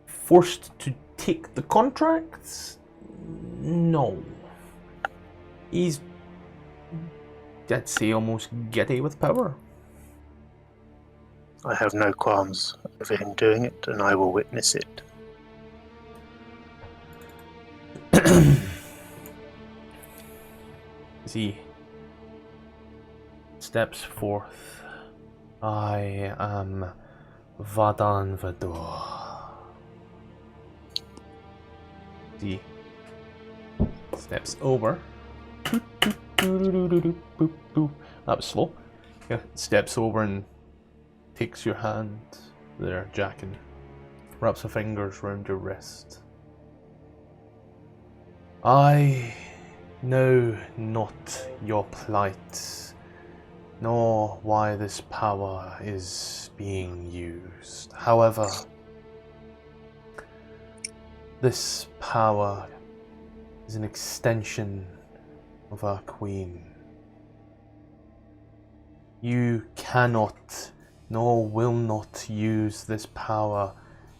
Forced to take the contracts? No. He's, I'd say, almost giddy with power. I have no qualms over him doing it, and I will witness it. As he steps forth, I am Vadanvadur. He steps over. That was slow. Yeah, steps over and takes your hand there, Jack, and wraps her fingers round your wrist. I know not your plight, nor why this power is being used. However, this power is an extension of our Queen. You cannot, nor will not use this power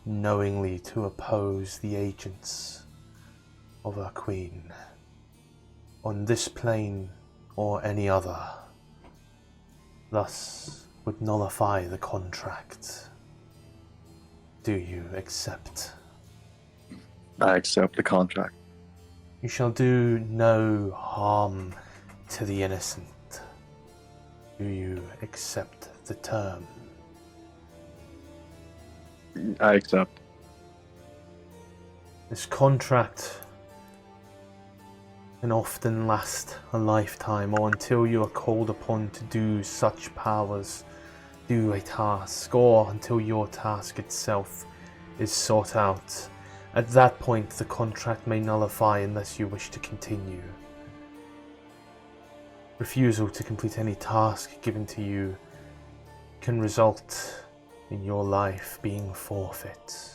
knowingly to oppose the agents of our Queen, on this plane or any other. Thus would nullify the contract. Do you accept? I accept the contract. You shall do no harm to the innocent. Do you accept the term? I accept. This contract can often last a lifetime, or until you are called upon to do such powers. do a task, or until your task itself is sought out. At that point, the contract may nullify unless you wish to continue. Refusal to complete any task given to you can result in your life being forfeit.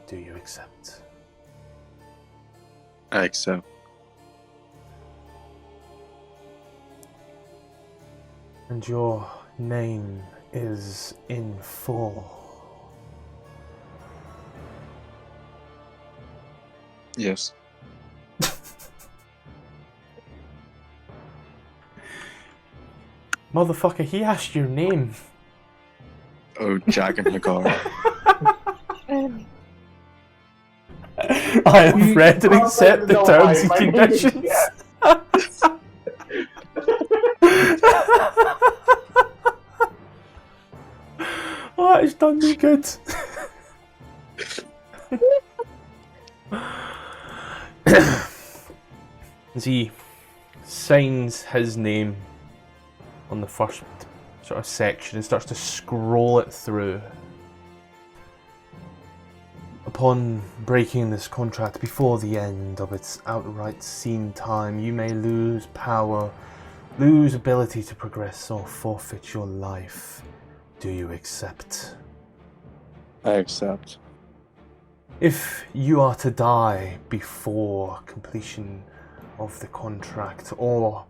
Do you accept? I accept. And your name is in full. Yes. Motherfucker, he asked your name. Oh, Jack and Hagar. I have read and accept the terms and conditions. Oh, it's done me good. As he signs his name on the first sort of section and starts to scroll it through. Upon breaking this contract before the end of its outright scene time, you may lose power, lose ability to progress, or forfeit your life. Do you accept? I accept. If you are to die before completion of the contract or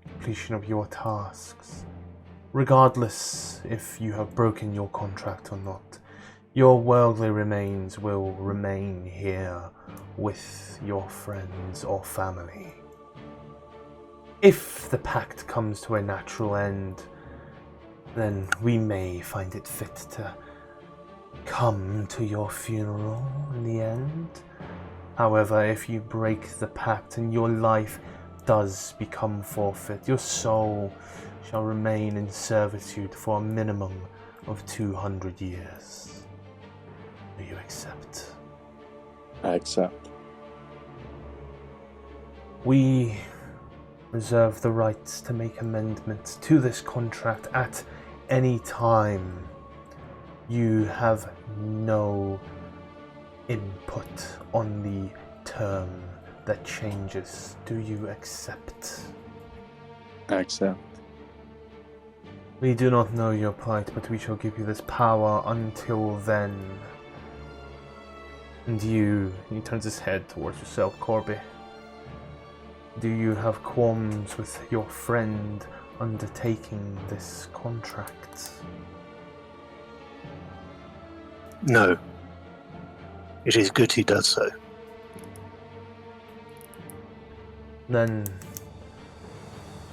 completion of your tasks, regardless if you have broken your contract or not, your worldly remains will remain here with your friends or family. If the pact comes to a natural end, then we may find it fit to come to your funeral in the end. However, if you break the pact and your life does become forfeit, your soul shall remain in servitude for a minimum of 200 years. Do you accept? I accept. We reserve the rights to make amendments to this contract at any time. You have no input on the term that changes. Do you accept? I accept. We do not know your plight, but we shall give you this power until then. And he turns his head towards yourself, Corby. Do you have qualms with your friend undertaking this contract? No. It is good he does so. Then,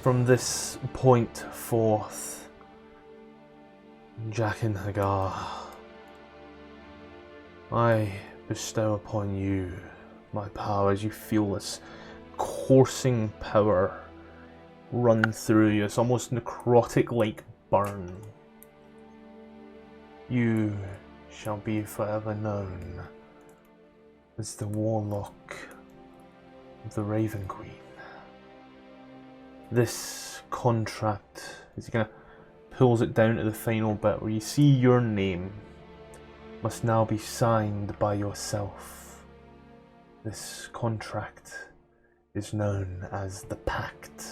from this point forth, Jack and Hagar, I bestow upon you my power as you feel this coursing power run through you. It's almost necrotic-like burn. You shall be forever known as the Warlock of the Raven Queen. This contract, is he gonna pulls it down to the final bit where you see your name, must now be signed by yourself. This contract is known as the Pact.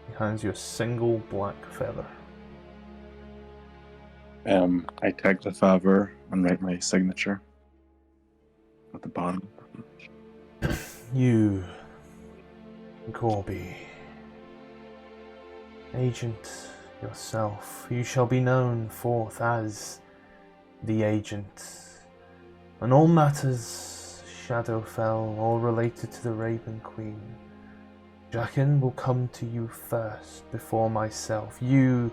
He hands you a single black feather. I take the favor and write my signature at the bottom. You, Corby, agent yourself, you shall be known forth as the agent, and all matters Shadowfell or related to the Raven Queen, Jaqen will come to you first before myself. You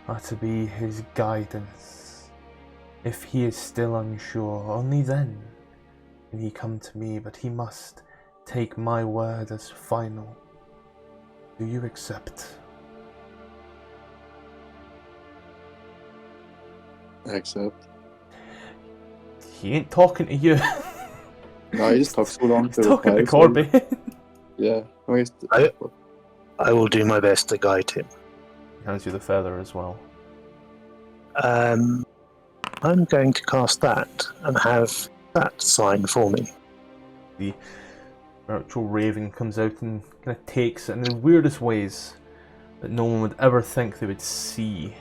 are to be his guidance. If he is still unsure, only then can he come to me, but he must take my word as final. Do you accept? I accept. He ain't talking to you. No, he just took so long He's to talking to reply, so- Corby. Yeah. No, I will do my best to guide him. He hands you the feather as well. I'm going to cast that and have that sign for me. The virtual raven comes out and kind of takes it in the weirdest ways that no one would ever think they would see.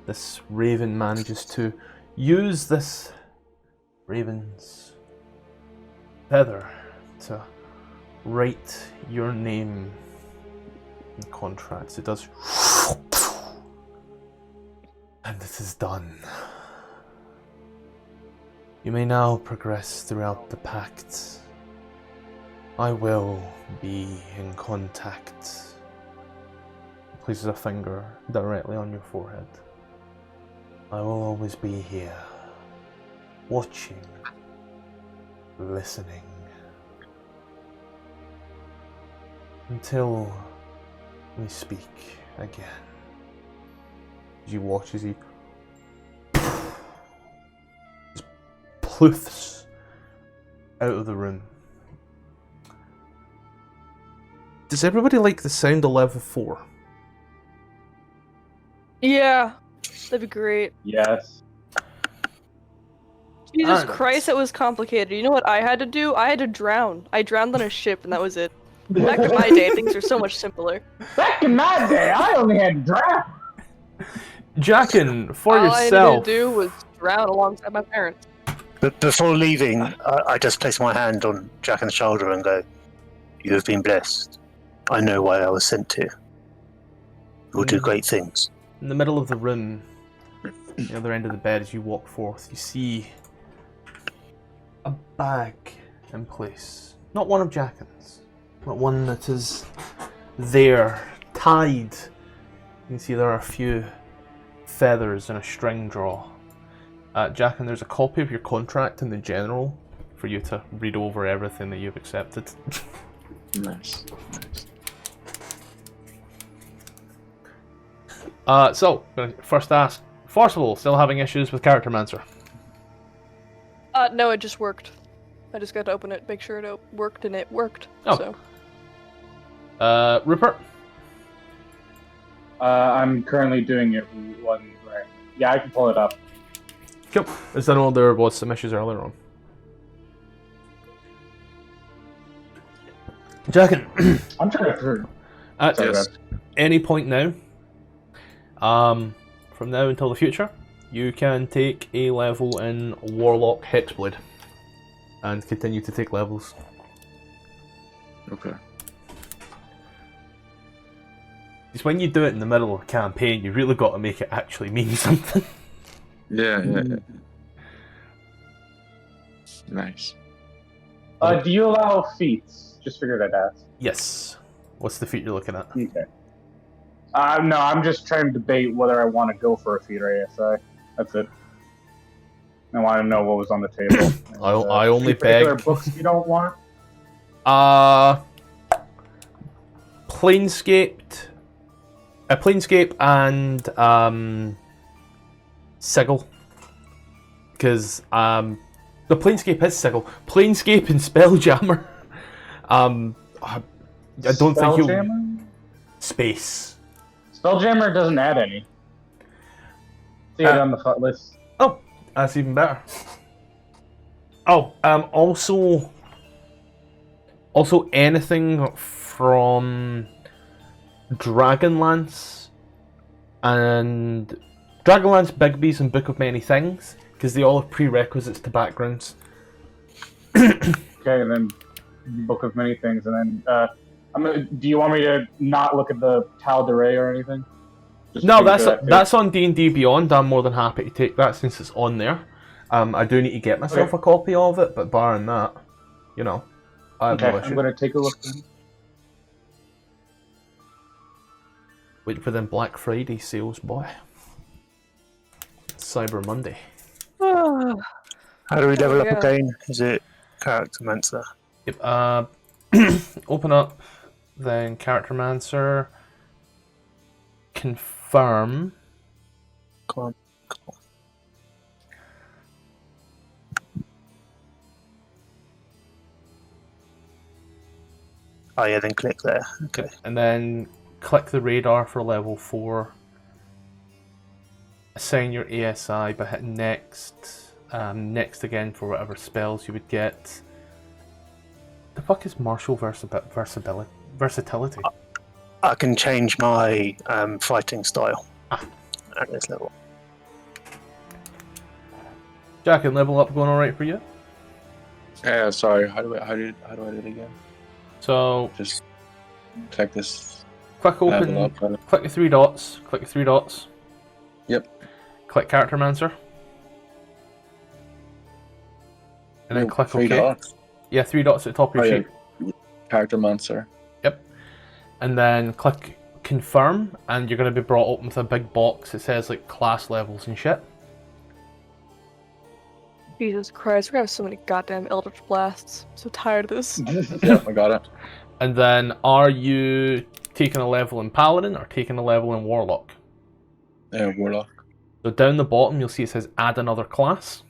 This raven manages to use this raven's feather to write your name in contracts. It does. And it is done. You may now progress throughout the pact. I will be in contact. Places a finger directly on your forehead. I will always be here, watching, listening, until we speak again. You watch as he just ploofs out of the room. Does everybody like the sound of level 4? Yeah, that'd be great. Yes. Jesus And- Christ, that was complicated. You know what I had to do? I had to drown. I drowned on a ship, and that was it. Back in my day, things were so much simpler. Back in my day, I only had draft. Jackin, for All yourself. I needed to do was drown alongside my parents. But before leaving, I just place my hand on Jackin's shoulder and go, "You have been blessed. I know why I was sent here. You will do great things." In the middle of the room, the other end of the bed, as you walk forth, you see a bag in place. Not one of Jackin's, but one that is there, tied. You can see there are a few feathers and a string draw. Jackin, there's a copy of your contract in the general for you to read over everything that you've accepted. Nice. So, gonna first ask, Tfarcevol, still having issues with Character Mancer? No, it just worked. I just got to open it, make sure it worked, and it worked. Oh. So. Rupert? I'm currently doing it one right. Yeah, I can pull it up. Cool. As I know there was some issues earlier on. Jackin, I'm trying to through. at Yes. any point now, from now until the future, you can take a level in Warlock Hexblade and continue to take levels. Okay. Because when you do it in the middle of a campaign, you really got to make it actually mean something. Yeah. Nice. Do you allow feats? Just figured I'd ask. Yes. What's the feat you're looking at? Okay. No, I'm just trying to debate whether I want to go for a feat or ASI. That's it. I want to know what was on the table. And, I only any particular beg. books you don't want. Planescape and Sigil, because the Planescape is Sigil. Planescape and Spelljammer. I don't think you Spelljammer? space. Spelljammer doesn't add any. See it on the list. Oh, that's even better. Oh, also anything from Dragonlance and Dragonlance, Bigby's, and Book of Many Things, because they all have prerequisites to backgrounds. Okay, and then Book of Many Things, and then do you want me to not look at the Tal de Rey or anything? Just No, keep that that's on D&D Beyond. I'm more than happy to take that since it's on there. I do need to get myself a copy of it, but barring that, I have Okay, no issue. I'm gonna take a look. Then. Wait for them Black Friday sales, boy. Cyber Monday. Ah, How do we level up yeah. again? Is it Character Mancer? Yep. Open up, then Character Mancer. Confirm. Come on. Oh yeah, then click there. Okay. And then click the radar for level 4. assign your ASI by hitting next. Next again for whatever spells you would get. The fuck is martial versatility? I can change my fighting style at this level. Jack, and level up going alright for you? Sorry, how do I do it again? So Just click this. click open, level up button. click the three dots, Yep. click Character Mancer. And then click Three OK. dots. Yeah, 3 dots at the top of your sheet. Character Mancer. Yep. And then click Confirm, and you're going to be brought up with a big box that says like class levels and shit. Jesus Christ, we're gonna have so many goddamn Eldritch Blasts. I'm so tired of this. Yep, I got it. And then, are you taking a level in Paladin or taking a level in Warlock? Warlock. So down the bottom, you'll see it says Add Another Class.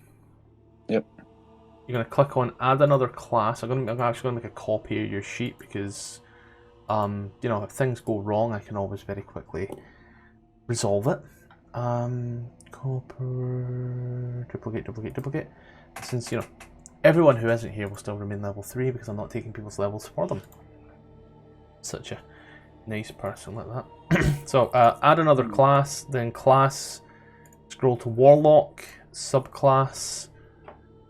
Yep. You're going to click on Add Another Class. I'm actually going to make a copy of your sheet because, if things go wrong, I can always very quickly resolve it. Duplicate. Since, everyone who isn't here will still remain level 3 because I'm not taking people's levels for them. Such a nice person like that. So, add another class, then class, scroll to Warlock, subclass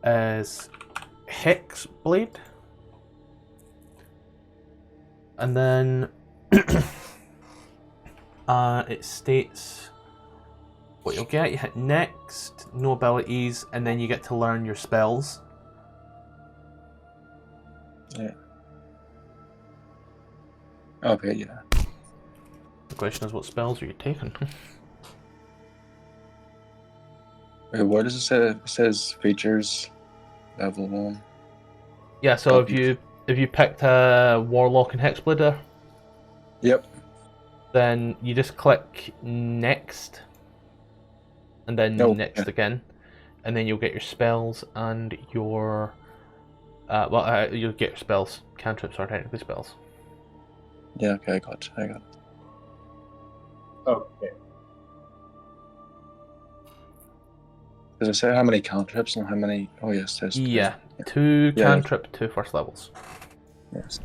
is Hexblade. And then it states what you'll get. You hit next, no abilities, and then you get to learn your spells. Yeah. Okay, yeah. The question is, what spells are you taking? Wait, what does it say? It says features level 1. Yeah, so if you picked a Warlock and Hexblade there, Yep. then you just click next, and then next again, and then you'll get your spells and your you'll get your spells. Cantrips are technically spells. Yeah, okay, I got it. Okay. Does it say how many cantrips and how many? Oh yes, there's Yeah, 2 cantrip, 2 first levels. Yes.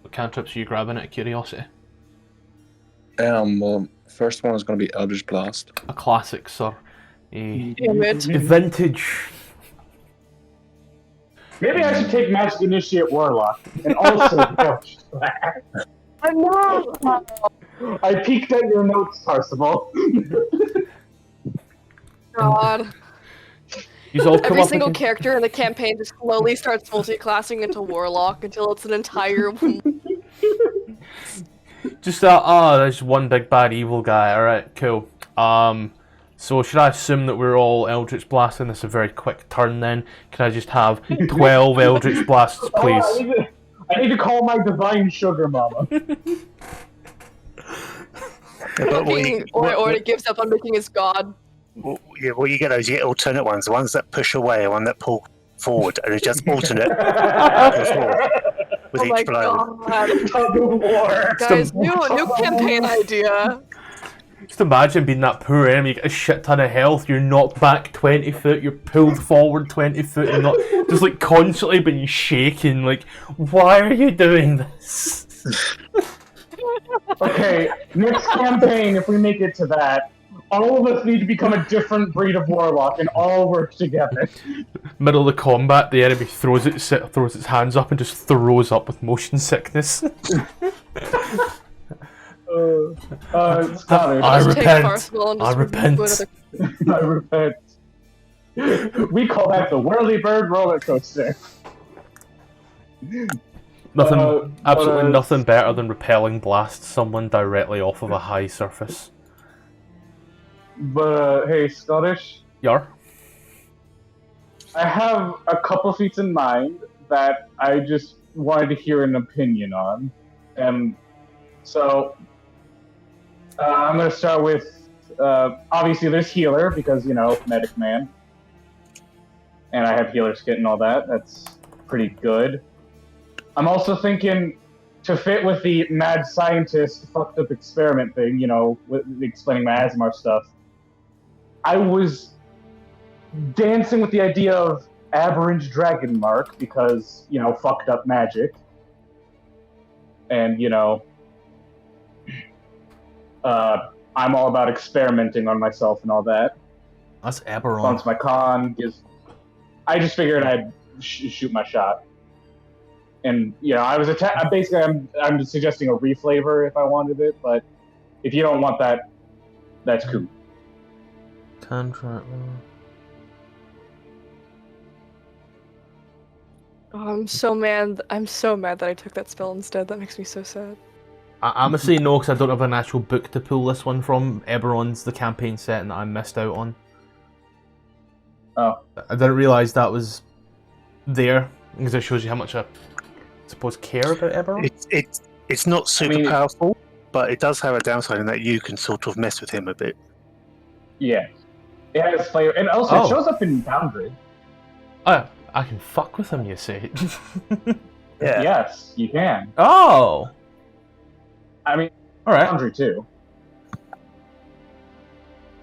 What cantrips are you grabbing out of curiosity? Well, first one is going to be Eldritch Blast. A classic, sir. A Damn it. vintage. Maybe I should take Magic Initiate Warlock and also Eldritch Blast. No! I peeked at your notes, Tfarcevol. God. You've all come Every up single against... character in the campaign just slowly starts multi-classing into Warlock until it's an entire... Just there's one big bad evil guy. Alright, cool. So should I assume that we're all Eldritch Blasting this a very quick turn then? Can I just have 12 Eldritch Blasts, please? Oh, I need to call my divine sugar mama. or it gives up on making his god. Well, yeah, well, you get those. You get alternate ones. The ones that push away, and one that pull forward, and it's just alternate with each blow. Tug of war. Guys, new campaign idea. Just imagine being that poor enemy, you get a shit ton of health, you're knocked back 20 foot, you're pulled forward 20 foot, and not just like constantly being shaking. Like, why are you doing this? Okay, next campaign, if we make it to that, all of us need to become a different breed of warlock and all work together. Middle of the combat, the enemy throws its hands up and just throws up with motion sickness. Scottish. I repent. I repent. I repent. We call that the whirly bird roller coaster. Absolutely nothing better than repelling blast someone directly off of a high surface. But hey, Scottish. Yar. I have a couple feats in mind that I just wanted to hear an opinion on. So I'm going to start with, obviously there's healer, because, medic man. And I have healer skit and all that. That's pretty good. I'm also thinking to fit with the mad scientist fucked up experiment thing, with explaining my Asmar stuff, I was dancing with the idea of aberrant dragon mark because, fucked up magic. And, I'm all about experimenting on myself and all that. That's Eberron. Once my con gives... I just figured I'd shoot my shot. And, I was basically, I'm just suggesting a reflavor if I wanted it, but if you don't want that, that's cool. Contract. Oh, I'm so mad that I took that spell instead. That makes me so sad. I'm gonna say no because I don't have an actual book to pull this one from. Eberron's the campaign setting that I missed out on. Oh. I didn't realise that was there because it shows you how much I suppose care about Eberron. It's not super powerful, but it does have a downside in that you can sort of mess with him a bit. Yeah. It has flavor. And also, it shows up in Boundary. Oh, I can fuck with him, you say? Yeah. Yes, you can. Oh! I mean, alright. Boundary too.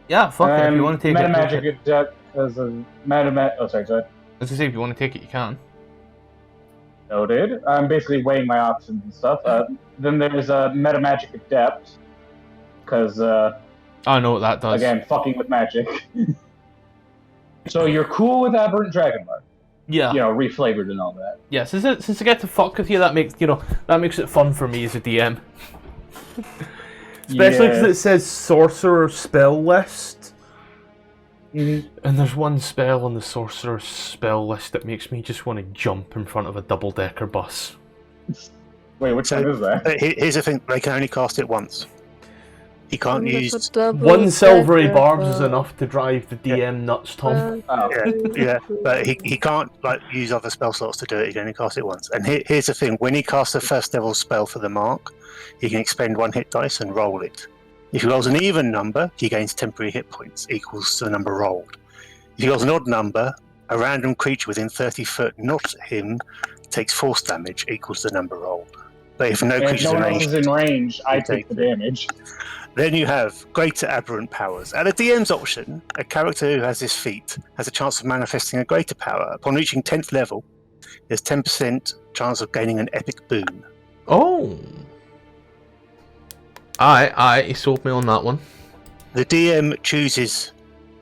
Yeah, fuck it. If you want to take meta it. Magic at depth as a meta. Oh, sorry, go ahead. I was gonna say, if you want to take it, you can. Noted. I'm basically weighing my options and stuff. Then there's meta magic at depth, because I know what that does. Again, fucking with magic. So you're cool with Aberrant Dragonmark? Yeah. Reflavored and all that. Yeah. Since I get to fuck with you, that makes it fun for me as a DM. Especially because it says sorcerer spell list. Mm-hmm. And there's one spell on the sorcerer spell list that makes me just want to jump in front of a double-decker bus. Wait, which one is that? Here's the thing, they can only cast it once. He can't use... One silvery barbs is enough to drive the DM nuts, Tom. Yeah, but he can't use other spell slots to do it, he can only cast it once. And here's the thing, when he casts a first level spell for the mark, he can expend 1 hit dice and roll it. If he rolls an even number, he gains temporary hit points, equals to the number rolled. If he rolls an odd number, a random creature within 30 foot, not him, takes force damage, equals the number rolled. But if no creature is in range, I take the damage. Then you have greater aberrant powers. At a DM's option, a character who has this feat has a chance of manifesting a greater power. Upon reaching 10th level, there's 10% chance of gaining an epic boon. Oh! Aye, he sold me on that one. The DM chooses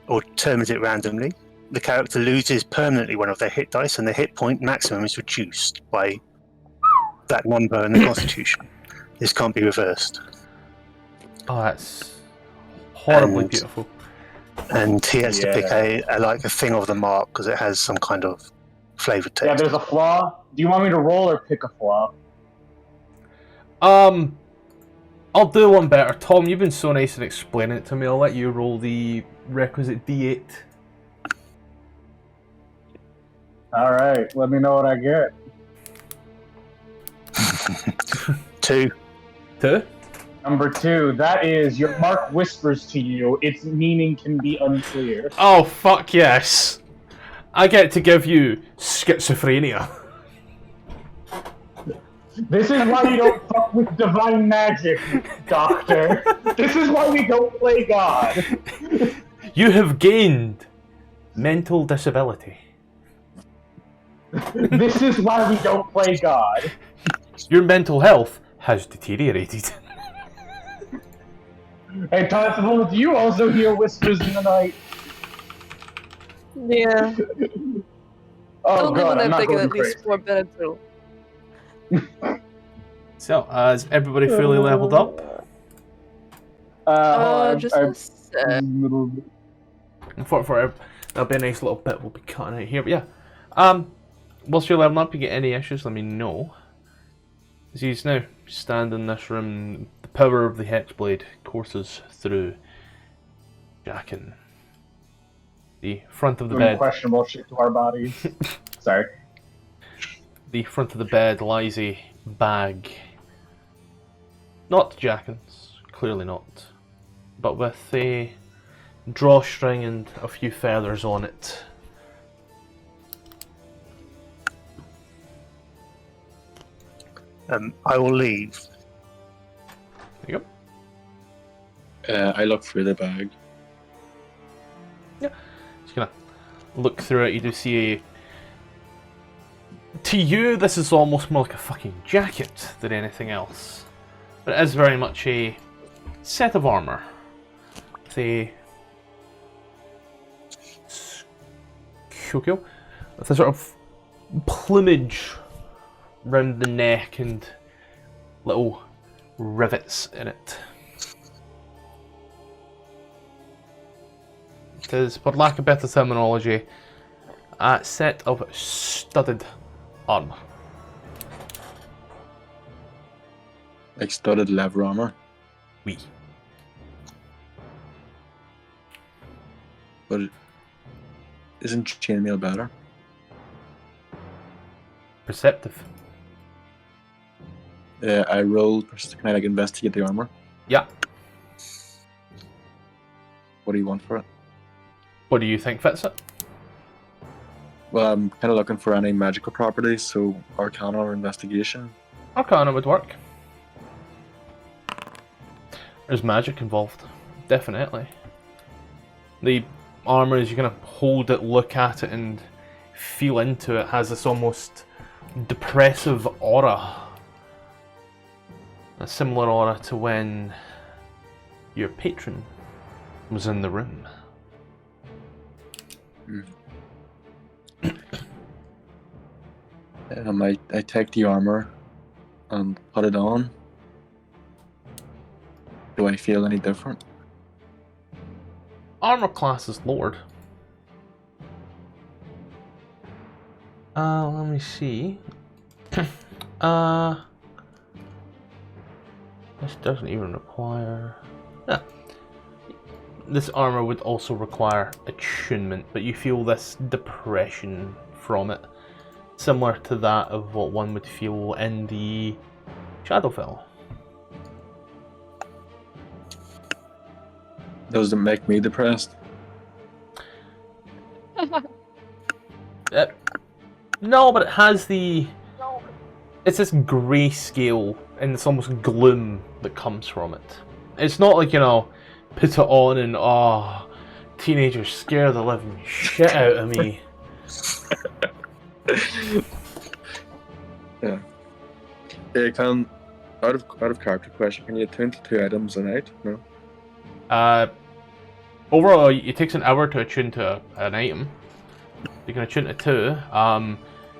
or determines it randomly. The character loses permanently one of their hit dice, and the hit point maximum is reduced by that number in the Constitution. This can't be reversed. Oh, that's horribly beautiful. And he has to pick a thing of the mark because it has some kind of flavoured taste. Yeah, there's a flaw. Do you want me to roll or pick a flaw? I'll do one better. Tom, you've been so nice in explaining it to me. I'll let you roll the requisite D8. Alright, let me know what I get. 2. 2? Number 2, that is, your mark whispers to you, its meaning can be unclear. Oh, fuck yes. I get to give you schizophrenia. This is why you don't fuck with divine magic, Doctor. This is why we don't play God. You have gained mental disability. This is why we don't play God. Your mental health has deteriorated. Hey, Tfarcevol, do you also hear whispers in the night? Yeah. Oh god, I'm not taken going at least 4 minutes. So, is everybody fully leveled up? Just a sec. For that'll be a nice little bit we'll be cutting out here. But yeah, whilst you're leveling up, you get any issues, let me know. As you now stand in this room, the power of the Hexblade courses through Jackin. The front of the bed. Questionable shit to our bodies. Sorry. The front of the bed lies a bag. Not Jackin's, clearly not. But with a drawstring and a few feathers on it. I will leave. There you go. I look through the bag. Just gonna look through it. You do see a. To you, this is almost more like a fucking jacket than anything else. But it is very much a set of armor. With a. With a sort of plumage round the neck and little rivets in it. It is, for lack of better terminology, a set of studded armor. Like studded leather armor. Oui. But isn't chainmail better? Perceptive. I roll. Can I like investigate the armor? Yeah. What do you want for it? What do you think fits it? Well, I'm kind of looking for any magical properties, so Arcana or Investigation. Arcana would work. There's magic involved. Definitely. The armor, as you kind of hold it, look at it, and feel into it, has this almost depressive aura. A similar aura to when your patron was in the room. I take the armor and put it on. Do I feel any different? Armor class is lowered. Let me see. This doesn't even require. Yeah. This armor would also require attunement, but you feel this depression from it, similar to that of what one would feel in the Shadowfell. Does it make me depressed? No, but it has the. It's this grayscale and it's almost gloom that comes from it. It's not like, put it on and teenagers scare the living shit out of me. Yeah. Can out of character question, can you attune to 2 items a night? No. Overall, it takes an hour to attune to an item. You can attune to 2.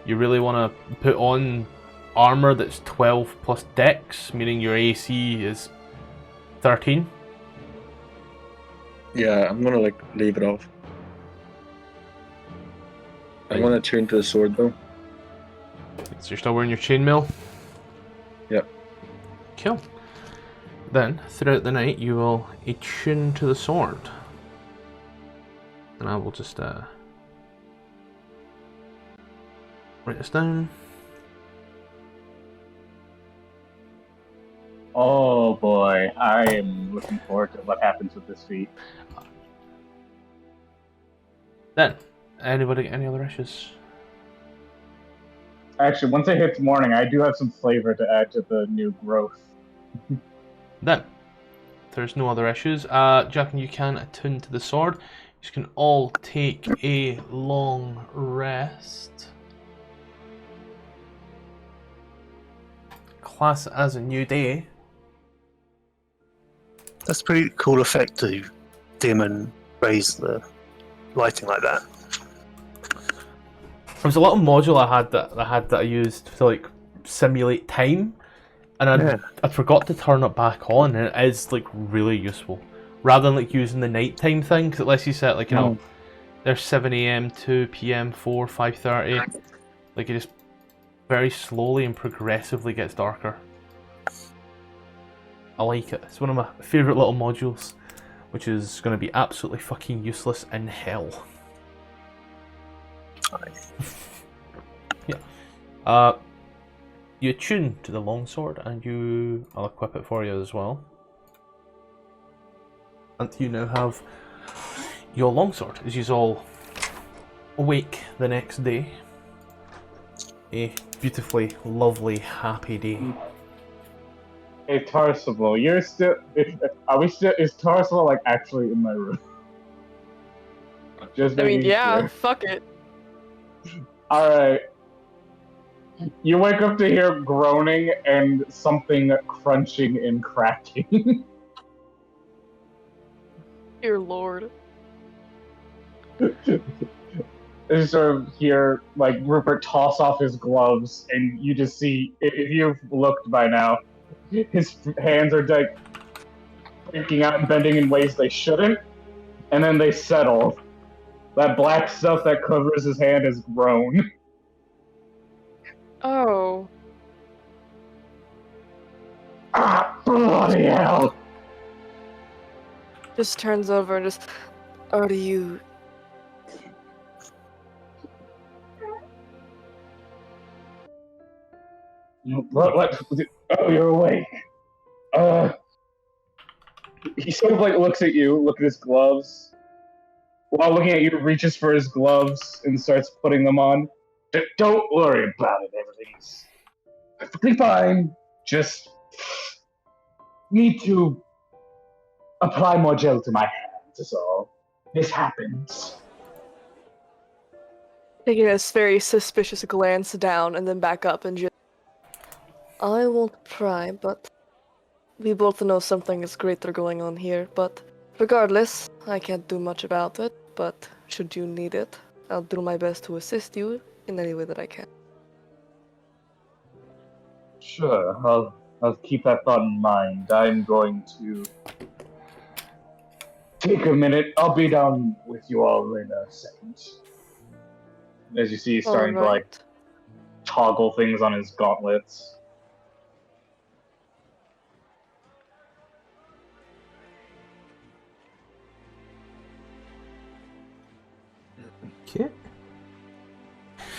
You really want to put on armor that's 12 plus dex, meaning your AC is 13. Yeah, I'm gonna leave it off. I'm gonna attune to the sword though. So you're still wearing your chainmail? Yep. Cool. Then, throughout the night, you will attune to the sword. And I will just write this down. Oh boy, I am looking forward to what happens with this feat. Then, anybody get any other issues? Actually, once it hits morning, I do have some flavor to add to the new growth. Then, there's no other issues. Jack, and you can attune to the sword. You can all take a long rest. Class it as a new day. That's a pretty cool effect to dim and raise the lighting like that. There was a little module I had that I used to simulate time, and I forgot to turn it back on, and it is really useful. Rather than using the nighttime thing, because it lets you set there's 7 AM, 2 PM, 4, 5:30. It just very slowly and progressively gets darker. I like it. It's one of my favourite little modules, which is going to be absolutely fucking useless in hell. Yeah. You attune to the longsword, and I'll equip it for you as well. And you now have your longsword as you all awake the next day. a beautifully lovely, happy day. Hey, Tfarcevol, you're still. Are we still? Is Tfarcevol like actually in my room? Just I mean, making yeah, sure. fuck it. All right. You wake up to hear groaning and something crunching and cracking. Dear lord. You sort of hear like Rupert toss off his gloves, and you just see, if you've looked by now, his hands are like freaking out and bending in ways they shouldn't, and then they settle. That black stuff that covers his hand has grown. Oh. Ah, bloody hell! Just turns over and just, are you... What? Oh, you're awake. He sort of like looks at you, look at his gloves. While looking at you, reaches for his gloves and starts putting them on. Don't worry about it, everything's perfectly fine. Just need to apply more gel to my hands, is all. This happens. Taking this very suspicious glance down and then back up and just... I won't pry, but... We both know something is greater going on here, but... Regardless, I can't do much about it, but should you need it, I'll do my best to assist you in any way that I can. Sure, I'll keep that thought in mind. I'm going to take a minute. I'll be down with you all in a second. As you see, he's starting to like toggle things on his gauntlets. Okay.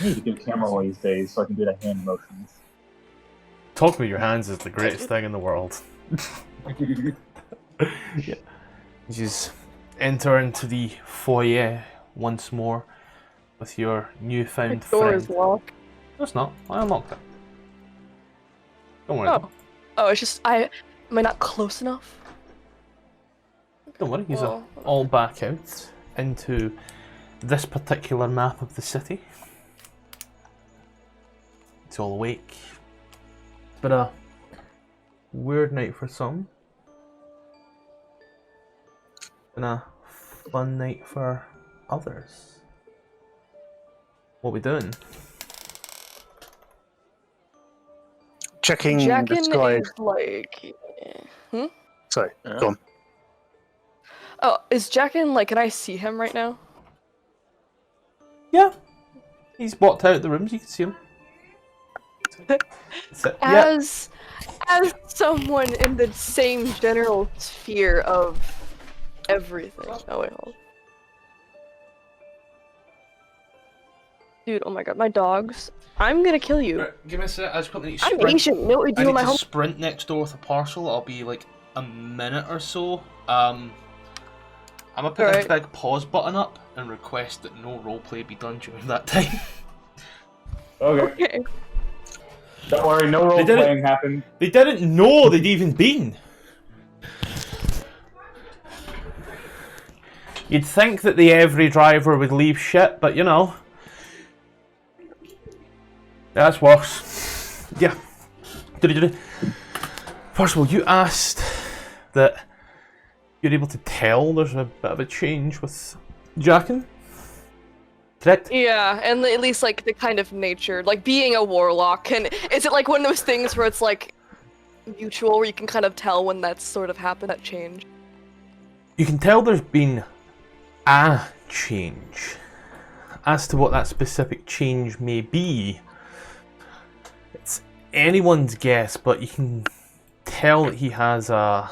I need to get a camera one of these days so I can do the hand motions. Talking with your hands is the greatest thing in the world. Yeah. You just enter into the foyer once more with your newfound The door friend. is locked. No, it's not. I unlocked it. Don't worry. Oh. Oh, it's just, am I not close enough? Don't worry. He's Well, all back out into this particular map of the city. It's all awake. But a weird night for some. And a fun night for others. What we doing? Checking the Jackin sky. is like... Sorry, go on. Oh, is Jackin, like, can I see him right now? He's walked out the rooms, you can see him. So, As someone in the same general sphere of everything. Oh wait, hold. Dude, oh my god, my dogs. I'm gonna kill you. Right, give me a sec, I just quickly need to I'm sprint. Asian. No, we I do need my to home. sprint next door with a parcel. I'll be like a minute or so. I'm gonna put this big pause button up and request that no roleplay be done during that time. Okay. Okay. Don't worry, no role playing happened. They didn't know they'd even been. You'd think that the every driver would leave shit, but you know. That's worse. Yeah. First of all, you asked that you're able to tell there's a bit of a change with Jackin. Correct? Yeah, and at least like the kind of nature, like being a warlock, and is it like one of those things where it's like mutual, where you can kind of tell when that's sort of happened, that change? You can tell there's been a change. As to what that specific change may be, it's anyone's guess, but you can tell that he has a...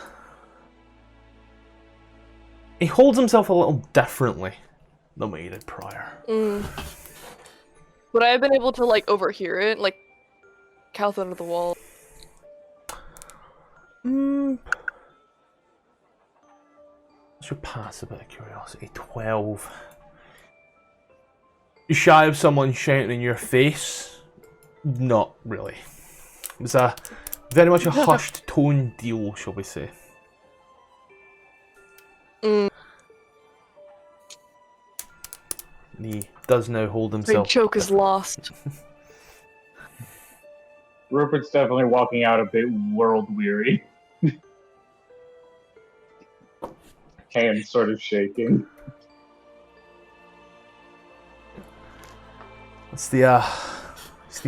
He holds himself a little differently than what he did prior. Would I have been able to like overhear it, like Calth under the wall? What's your passive out of curiosity? 12. You're shy of someone shouting in your face, Not really. It was a very much a hushed tone deal, shall we say. Mm, He does now hold the himself. joke is lost. Rupert's definitely walking out a bit world weary. Hands sort of shaking. What's the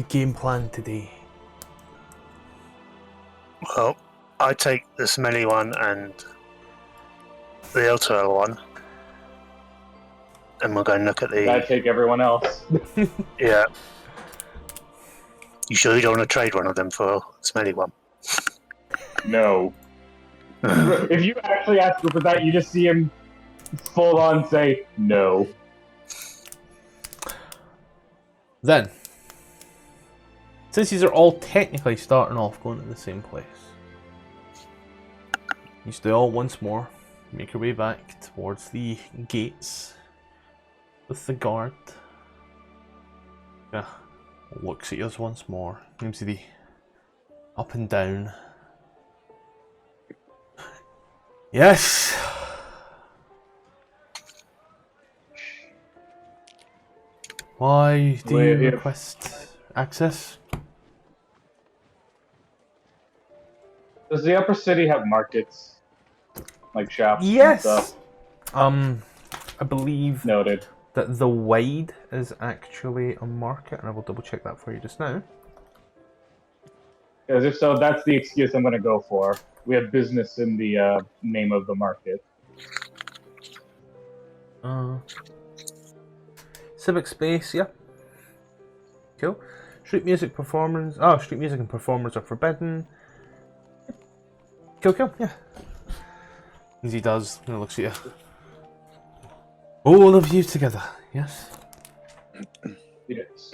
game plan today? Well, I take the smelly one and the Eltwell one, and we'll go and look at Gotta the. take everyone else. Yeah. You sure you don't want to trade one of them for a smelly one? No. If you actually ask Rupert that, you just see him full on say no. Then, since these are all technically starting off going to the same place, you stay all once more, make your way back towards the gates with the guard. Yeah, looks at you once more. You see the up and down. Yes. Why do you request access? Does the upper city have markets? Like shops? And Yes. stuff? I believe Noted. that the Wide is actually a market, and I will double check that for you just now. Because if so, that's the excuse I'm going to go for. We have business in the name of the market. Civic space, yeah. Cool. Street music performers. Oh, street music and performers are forbidden. Cool, yeah. As he does, and he looks at you. All of you together, yes? Yes.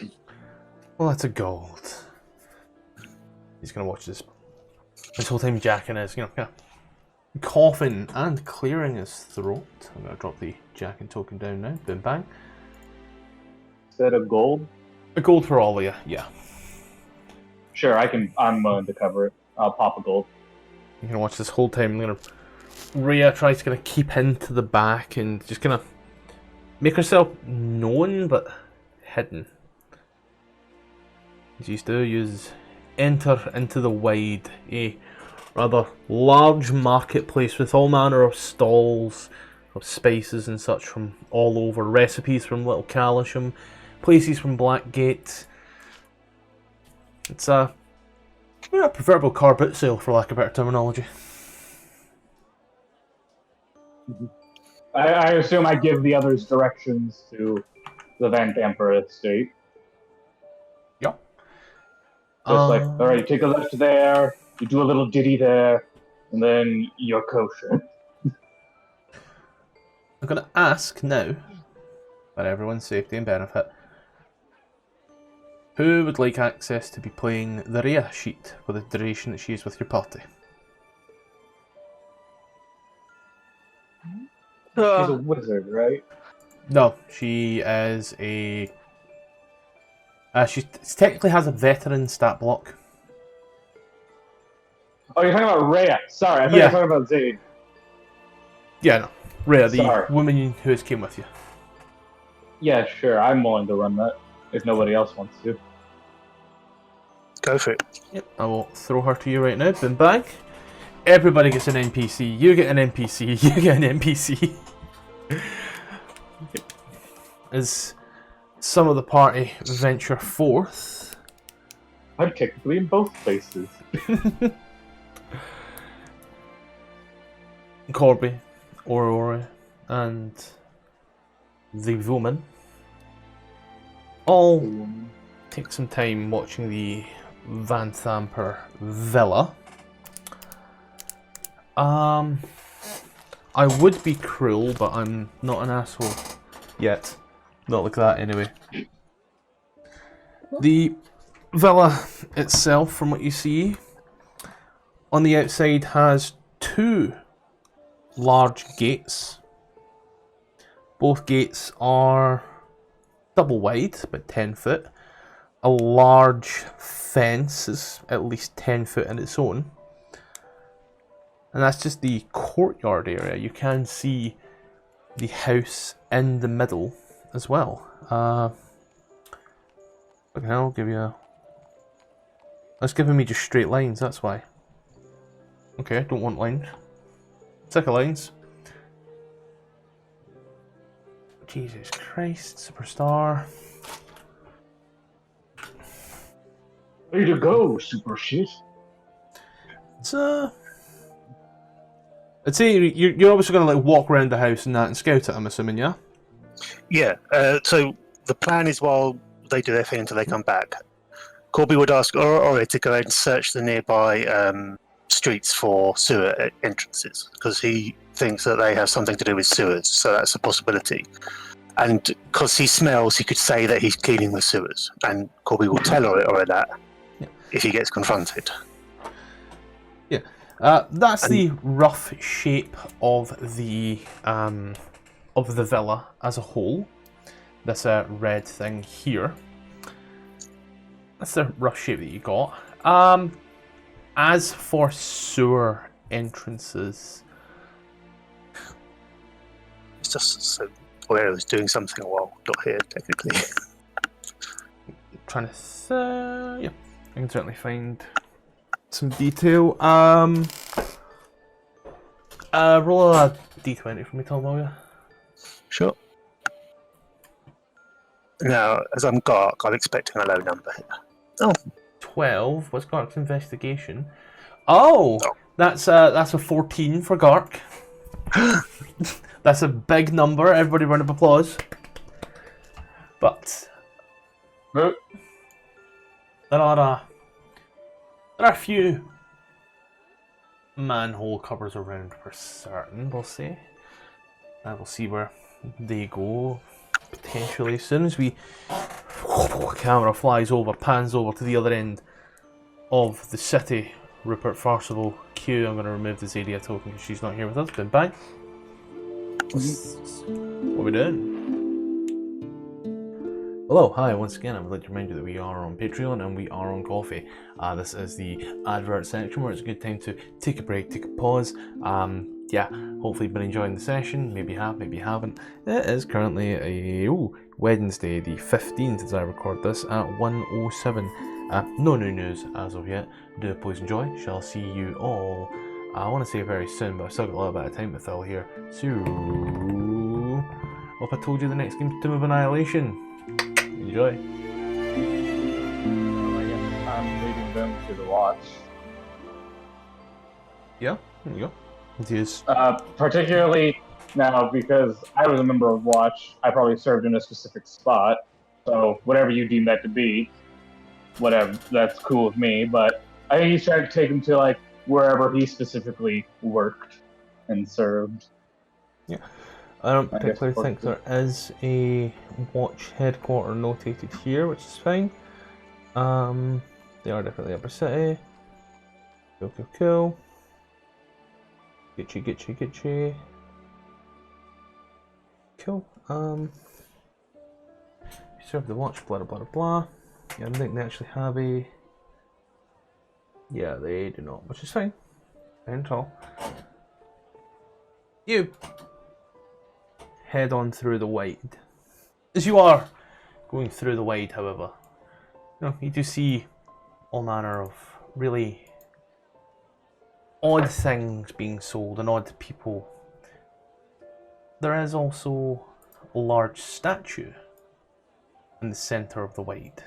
Well, that's a gold. He's gonna watch this whole time jacking his, coughing and clearing his throat. I'm gonna drop the jacking token down now. Boom bang. Is that a gold? A gold for all of you, yeah. Sure, I'm willing to cover it. I'll pop a gold. You're gonna watch this whole time. Rhea tries to keep into the back and just make herself known but hidden. As you do, use enter into the Wide, a rather large marketplace with all manner of stalls of spices and such from all over, recipes from Little Calisham, places from Blackgate. It's a proverbial car boot sale, for lack of better terminology. I assume I give the others directions to the Vanthampur estate. Yep. Just like, alright, you take a left there, you do a little ditty there, and then you're kosher. I'm going to ask now, for everyone's safety and benefit, who would like access to be playing the Rhea sheet for the duration that she is with your party? She's a wizard, right? No, she is a... she technically has a veteran stat block. Oh, you're talking about Rhea. Sorry, I thought you were talking about Zade. Yeah, no. Rhea, the Sorry. woman who has came with you. Yeah, sure, I'm willing to run that, if nobody else wants to. Go for it. Yep, I will throw her to you right now. Boom bang. Everybody gets an NPC. You get an NPC. You get an NPC. As some of the party venture forth. I'm technically in both places. Corby, Aurora, and the woman all take some time watching the Vanthampur villa. I would be cruel, but I'm not an asshole yet. Not like that, anyway. The villa itself, from what you see, on the outside has two large gates. Both gates are double wide, about 10 foot. a large fence. It's at least 10 foot in its own. And that's just the courtyard area. You can see the house in the middle as well. Okay, I'll give you a... It's giving me just straight lines, that's why. Okay, don't want lines. Sick of lines. Jesus Christ, superstar. Way to go, super shit. It's I'd say you're obviously going to like walk around the house and that and scout it, I'm assuming, yeah? Yeah, so the plan is while they do their thing until they come back, Corby would ask Ori to go out and search the nearby streets for sewer entrances, because he thinks that they have something to do with sewers, so that's a possibility. And because he smells, he could say that he's cleaning the sewers, and Corby will tell Ori that if he gets confronted. Yeah. That's the rough shape of the villa as a whole. This red thing here. That's the rough shape that you got. As for sewer entrances, It's just so Ori was doing something while not here, technically. trying to yeah, I can certainly find some detail. Roll a d20 for me, Tom, will you? Sure. Now, as I'm Gark, I'm expecting a low number here. Oh, 12. What's Gark's investigation? Oh, that's a 14 for Gark. That's a big number. Everybody round of applause. But there are a few manhole covers around for certain, we'll say. We'll see where they go potentially as soon as we camera flies over, pans over to the other end of the city. Rupert, Tfarcevol, Q. I'm going to remove the Zedia token because she's not here with us. Goodbye. What are we doing? Hello, hi, once again, I would like to remind you that we are on Patreon and we are on Coffee. This is the advert section where it's a good time to take a break, take a pause. Yeah, hopefully you've been enjoying the session. Maybe you have, maybe you haven't. It is currently a Wednesday, the 15th as I record this at 1:07. No new news as of yet. Do please enjoy. Shall see you all, I want to say very soon, but I've still got a little bit of time to fill here. So, hope I told you the next game's Tomb of Annihilation. Enjoy. I'm leading them to the watch. Yeah, there you go. It is. Particularly now, because I was a member of Watch, I probably served in a specific spot. So whatever you deem that to be, whatever, that's cool with me. But I think he's trying to take him to like wherever he specifically worked and served. Yeah. I don't particularly think there is a watch headquarter notated here, which is fine. They are definitely upper city. Cool. Get you. Cool. Serve the watch, blah blah blah. Yeah, I don't think they actually have a. Yeah, they do not, which is fine. And all. You head on through the Wide. As you are going through the Wide, however, you do see all manner of really odd things being sold and odd people. There is also a large statue in the center of the Wide.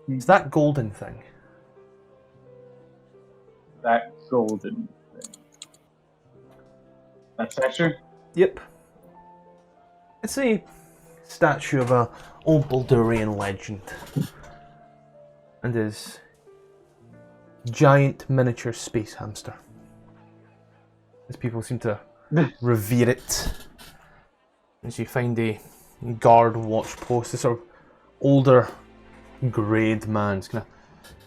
It's that golden thing. That golden thing. That statue? Yep. It's a statue of a old Baldurian legend. And his giant miniature space hamster. As people seem to revere it. As you find a guard watch post, this sort of older greyed man's kind of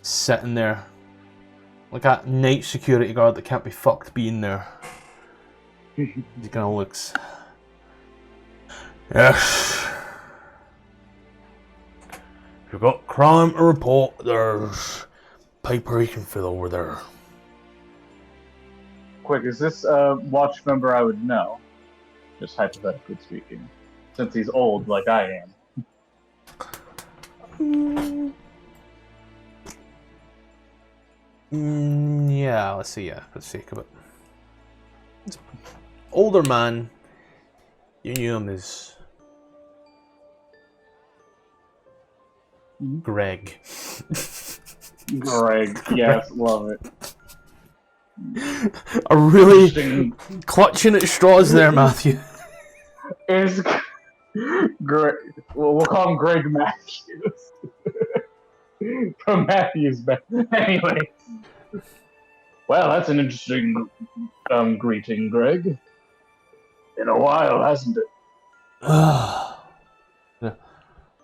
sitting there like a night security guard that can't be fucked being there. He kind of looks Yes. If you've got crime to report, there's paper you can fill over there. Quick, is this a watch member I would know? Just hypothetically speaking. Since he's old like I am. Yeah, let's see, for the sake of it. Older man, you knew him as Greg. Greg, yes, love it. A really clutching at straws there, Matthew. Is Greg? Well, we'll call him Greg Matthews from Matthews. Anyway, well, that's an interesting greeting, Greg. In a while, hasn't it? Yeah.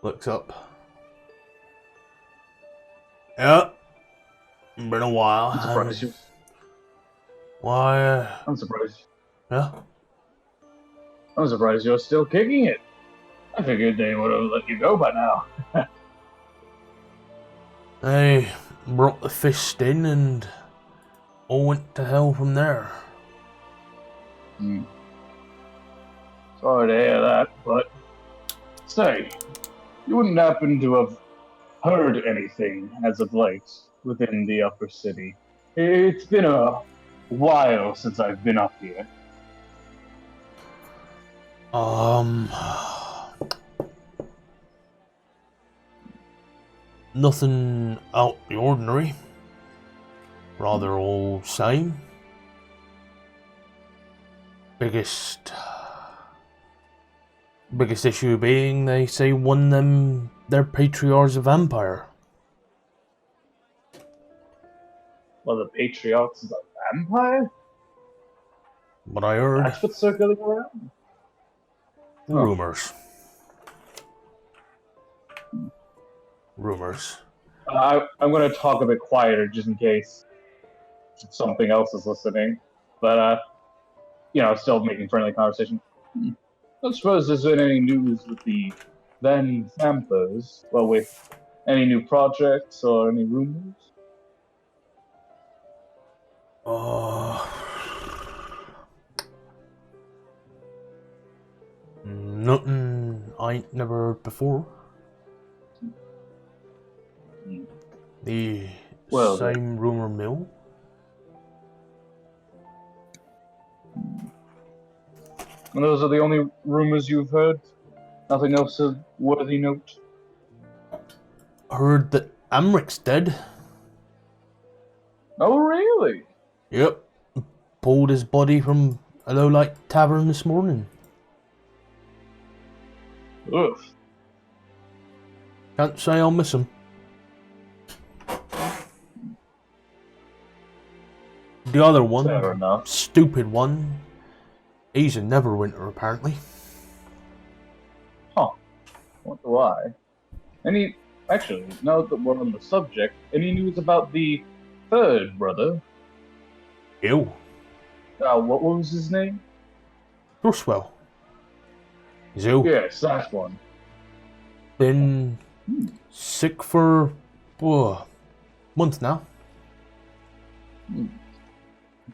Looks up. Yeah. Been a while. I'm surprised you. Why? I'm surprised. Yeah. I'm surprised you're still kicking it. I figured they would have let you go by now. They brought the fist in and all went to hell from there. Sorry to hear that, but say, you wouldn't happen to have heard anything as of late within the upper city. It's been a while since I've been up here. Nothing out the ordinary. Rather all same. Biggest issue being they say one them their patriarch's a vampire. Well, the Patriarchs is a vampire? But I heard That's what's circling around? rumors. Rumors. I'm going to talk a bit quieter just in case something else is listening. But, still making friendly conversation. I don't suppose there's been any news with the Vanthampurs? Well, with any new projects or any rumors? Nothing I ain't never heard before. The same rumor mill. And those are the only rumors you've heard? Nothing else of worthy note? Heard that Amrik's dead. Oh, really? Yep. Pulled his body from a low-light tavern this morning. Ugh. Can't say I'll miss him. The other one, Fair enough. stupid one, he's a Neverwinter apparently. Huh. Wonder why. Actually, now that we're on the subject, any news about the third brother? Ew. What was his name? Tfarcevol. He's ill. Yes, that one. Been sick for months now.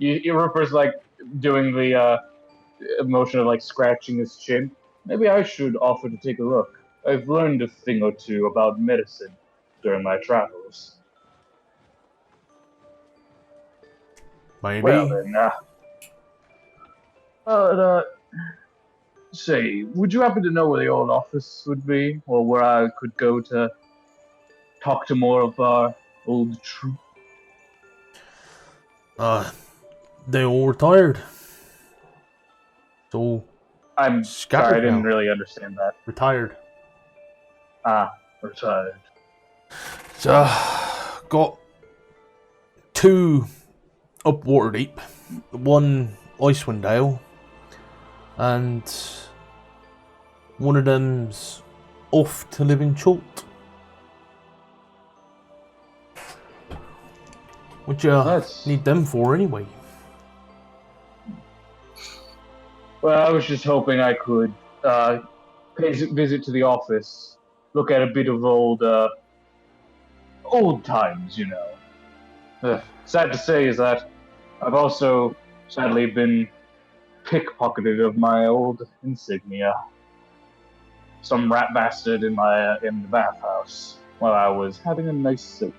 Rupert's like doing the motion of like scratching his chin. Maybe I should offer to take a look. I've learned a thing or two about medicine during my travels. Maybe. Well then, say, would you happen to know where the old office would be, or where I could go to talk to more of our old troop? They all retired. So I'm scattered sorry, I didn't now. really understand that. Retired. Retired. So got two up Waterdeep, one Icewind Dale, and one of them's off to live in Chult. What you need them for anyway? Well, I was just hoping I could visit to the office, look at a bit of old times, you know. Sad to say is that I've also sadly been pickpocketed of my old insignia. Some rat bastard in the bathhouse while I was having a nice soak.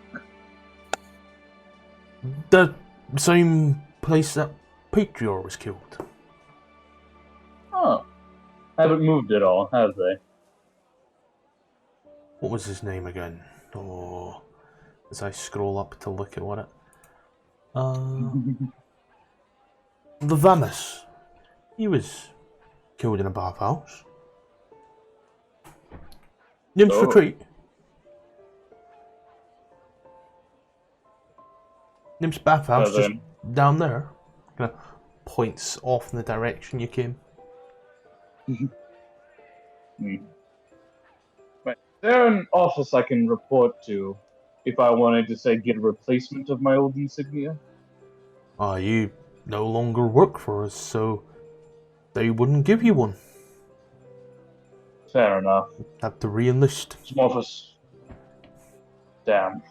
The same place that Patrior was killed. Oh, haven't moved at all, have they? What was his name again? Oh, as I scroll up to look at what it. The Avernus. He was killed in a bathhouse. Nymph's Oh. Retreat. Nymph's bathhouse Well, just down there. Kind of points off in the direction you came. Right. Is there an office I can report to if I wanted to, say, get a replacement of my old insignia? You no longer work for us, so they wouldn't give you one. Fair enough. Have to re-enlist. Some office. Damn.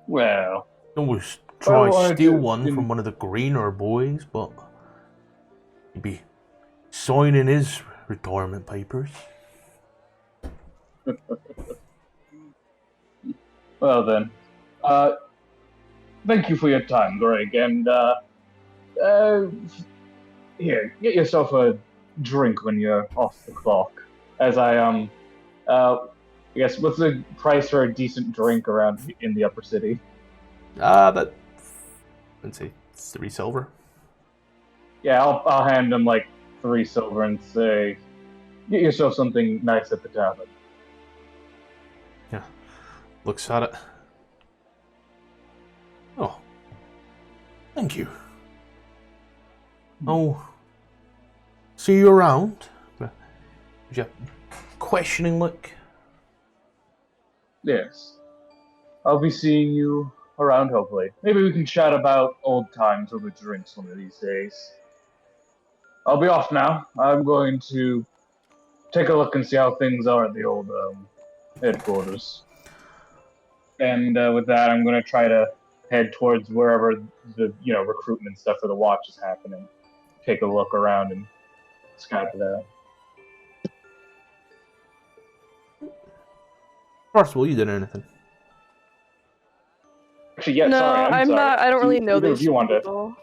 Well, Always try Well, I steal did- one from one of the greener boys, but he'd be signing his retirement papers. well then. Thank you for your time, Greg, and here, get yourself a drink when you're off the clock. As I guess what's the price for a decent drink around in the upper city? But let's see, 3 silver. Yeah, I'll hand him like 3 silver and say, get yourself something nice at the tavern. Yeah, looks at it. Oh, thank you. Oh, see you around. Did you questioning look? Yes, I'll be seeing you around. Hopefully, maybe we can chat about old times over drinks one of these days. I'll be off now. I'm going to take a look and see how things are at the old headquarters. And with that, I'm going to try to head towards wherever the recruitment stuff for the watch is happening. Take a look around and scout it out. First of all, you did anything. Actually, yeah, no, sorry. I'm sorry. not. I don't really know Either of these you want to- people.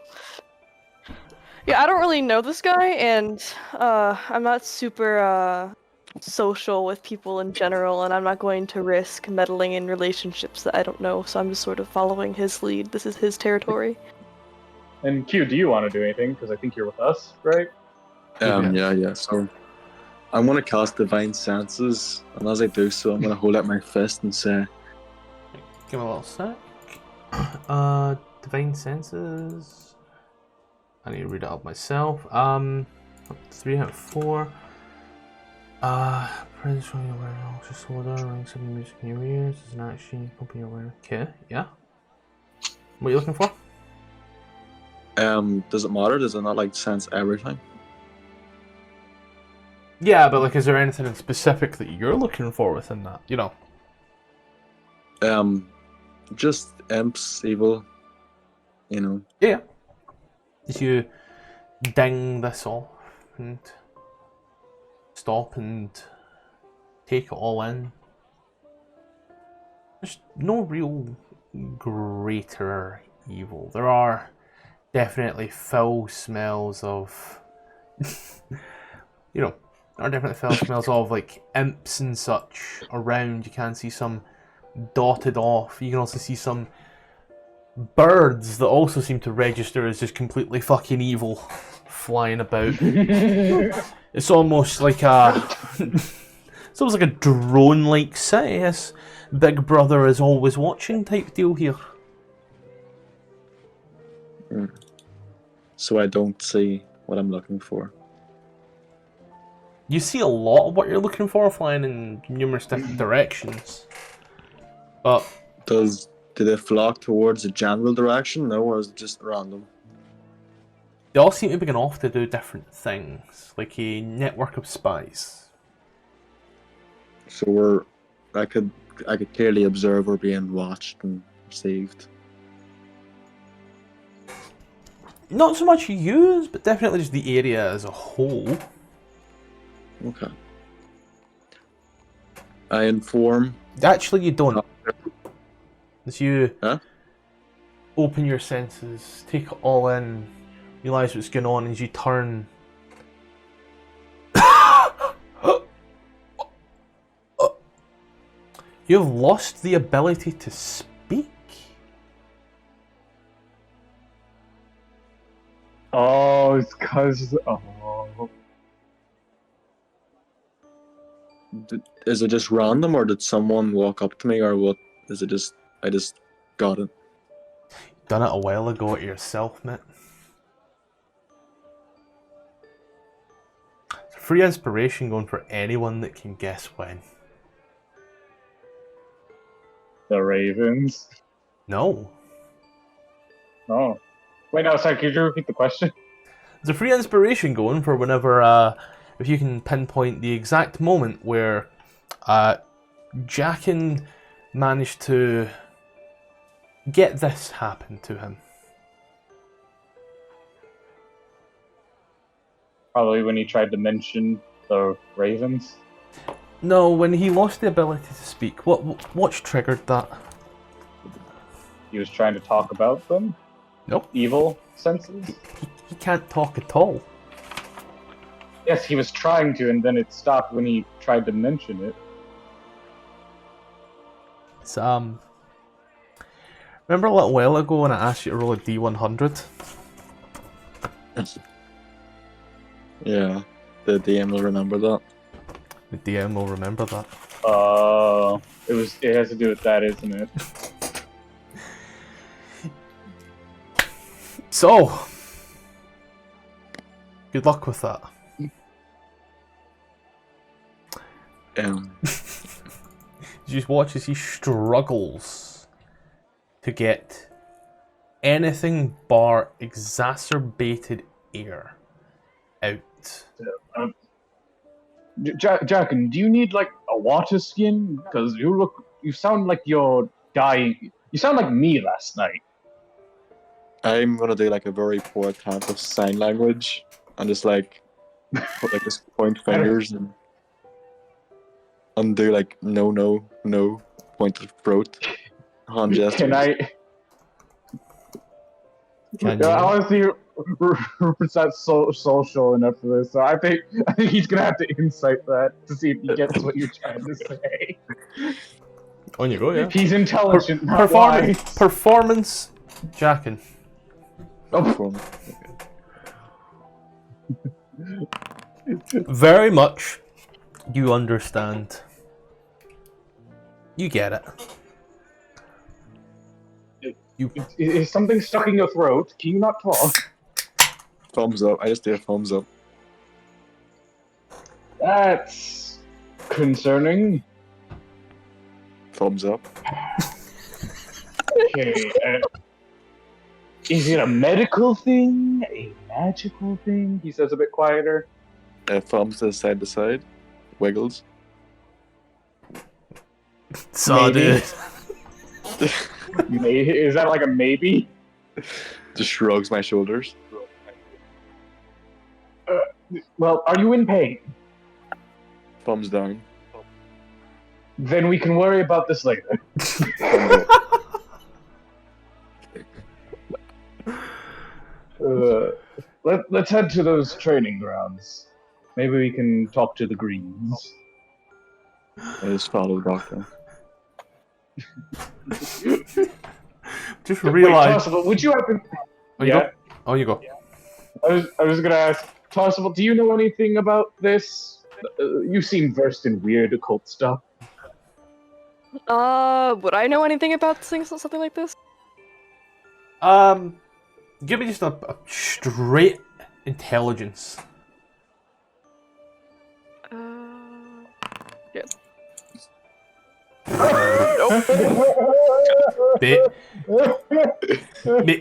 Yeah, I don't really know this guy, and I'm not super social with people in general, and I'm not going to risk meddling in relationships that I don't know. So I'm just sort of following his lead. This is his territory. And Q, do you want to do anything? Because I think you're with us, right? Yeah. So I'm gonna cast Divine Senses, and as I do so, I'm gonna hold out my fist and say, Give me a little sec. Divine senses. I need to read it out myself. 3 out of 4. Presence from your awareness, just order, ring some music in your ears, as an action, open your awareness. Okay, yeah. What are you looking for? does it matter? Does it not like sense everything? Yeah, but like, is there anything in specific that you're looking for within that? You know. Just imps, evil, you know. Yeah. If you ding this off and stop and take it all in, there's no real greater evil. There are definitely foul smells of, there are definitely foul smells of like imps and such around. You can see some dotted off. You can also see some birds that also seem to register as just completely fucking evil flying about. It's almost like it's almost like a drone-like city. Yes, Big Brother is always watching type deal here. So I don't see what I'm looking for. You see a lot of what you're looking for flying in numerous different directions, but Do they flock towards a general direction? No, or is it just random? They all seem to be going off to do different things, like a network of spies. So I could clearly observe we're being watched and received. Not so much use, but definitely just the area as a whole. Okay. I inform. Actually, you don't. As you open your senses, take it all in, realise what's going on, as you turn. You've lost the ability to speak. Oh, it's because. Oh. Is it just random, or did someone walk up to me, or what? Is it just I just got it? Done it a while ago to yourself, mate. It's a free inspiration going for anyone that can guess when. The Ravens. No. Oh. Wait, no, sorry, could you repeat the question? There's a free inspiration going for whenever, if you can pinpoint the exact moment where Jackin managed to get this happen to him. Probably when he tried to mention the Ravens. No, when he lost the ability to speak. What's triggered that? He was trying to talk about them. Nope. Evil senses. He can't talk at all. Yes, he was trying to, and then it stopped when he tried to mention it. It's, remember a little while ago when I asked you to roll a D100? Yeah, the DM will remember that. The DM will remember that. It has to do with that, isn't it? So, good luck with that. You just watch as he struggles to get anything bar exacerbated air out. Jackin, do you need like a water skin? Because you sound like you're dying. You sound like me last night. I'm gonna do like a very poor attempt of sign language and just like just point fingers and do like no, point to throat, hand gestures. Can I? Can you? Honestly, Rupert's not social enough for this, so I think he's gonna have to insight that to see if he gets what you're trying to say. On you go, yeah. He's intelligent, not wise. Performance, Jackin. Oh. Very much, you understand. You get it. Is something stuck in your throat? Can you not talk? Thumbs up. I just did a thumbs up. That's concerning. Thumbs up. Okay. Is it a medical thing? A magical thing? He says a bit quieter. Thumbs to side to side. Wiggles. So, dude. Is that like a maybe? Just shrugs my shoulders. Well, are you in pain? Thumbs down. Then we can worry about this later. Let's head to those training grounds. Maybe we can talk to the Greens. I just follow the doctor. Just realize. Wait, would you happen? Oh, you go. I was gonna ask, Tfarcevol, do you know anything about this? You seem versed in weird occult stuff. Would I know anything about something like this? Give me just a straight intelligence. Yeah.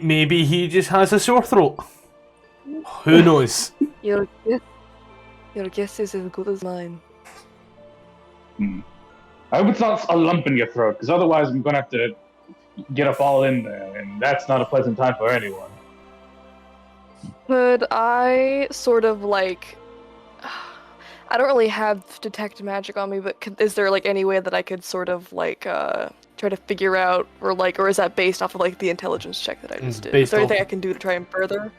Maybe he just has a sore throat. Who knows? Your guess is as good as mine. I hope it's not a lump in your throat, because otherwise I'm going to have to get up all in there, and that's not a pleasant time for anyone. Could I sort of like... I don't really have detect magic on me, but is there like any way that I could sort of like try to figure out, or is that based off of like the intelligence check that I just did? Is there anything I can do to try and further?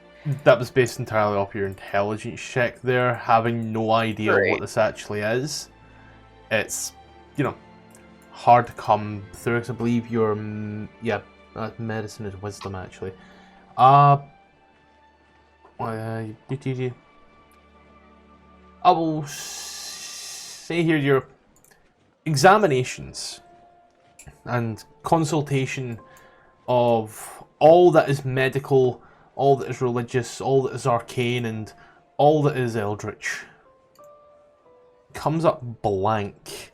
That was based entirely off your intelligence check there, having no idea what this actually is. It's, hard to come through, because I believe your, medicine is wisdom, actually. I will say here your examinations and consultation of all that is medical, all that is religious, all that is arcane, and all that is eldritch comes up blank,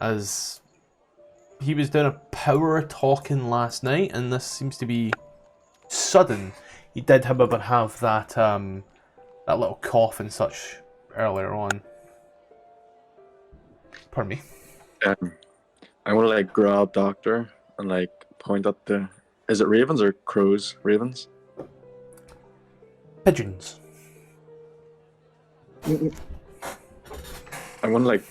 as he was doing a power talking last night, and this seems to be sudden. He did, however, have that that little cough and such earlier on. Pardon me. I want to like grab Doctor and like point at the. Is it ravens or crows? Ravens. Pigeons. I want to like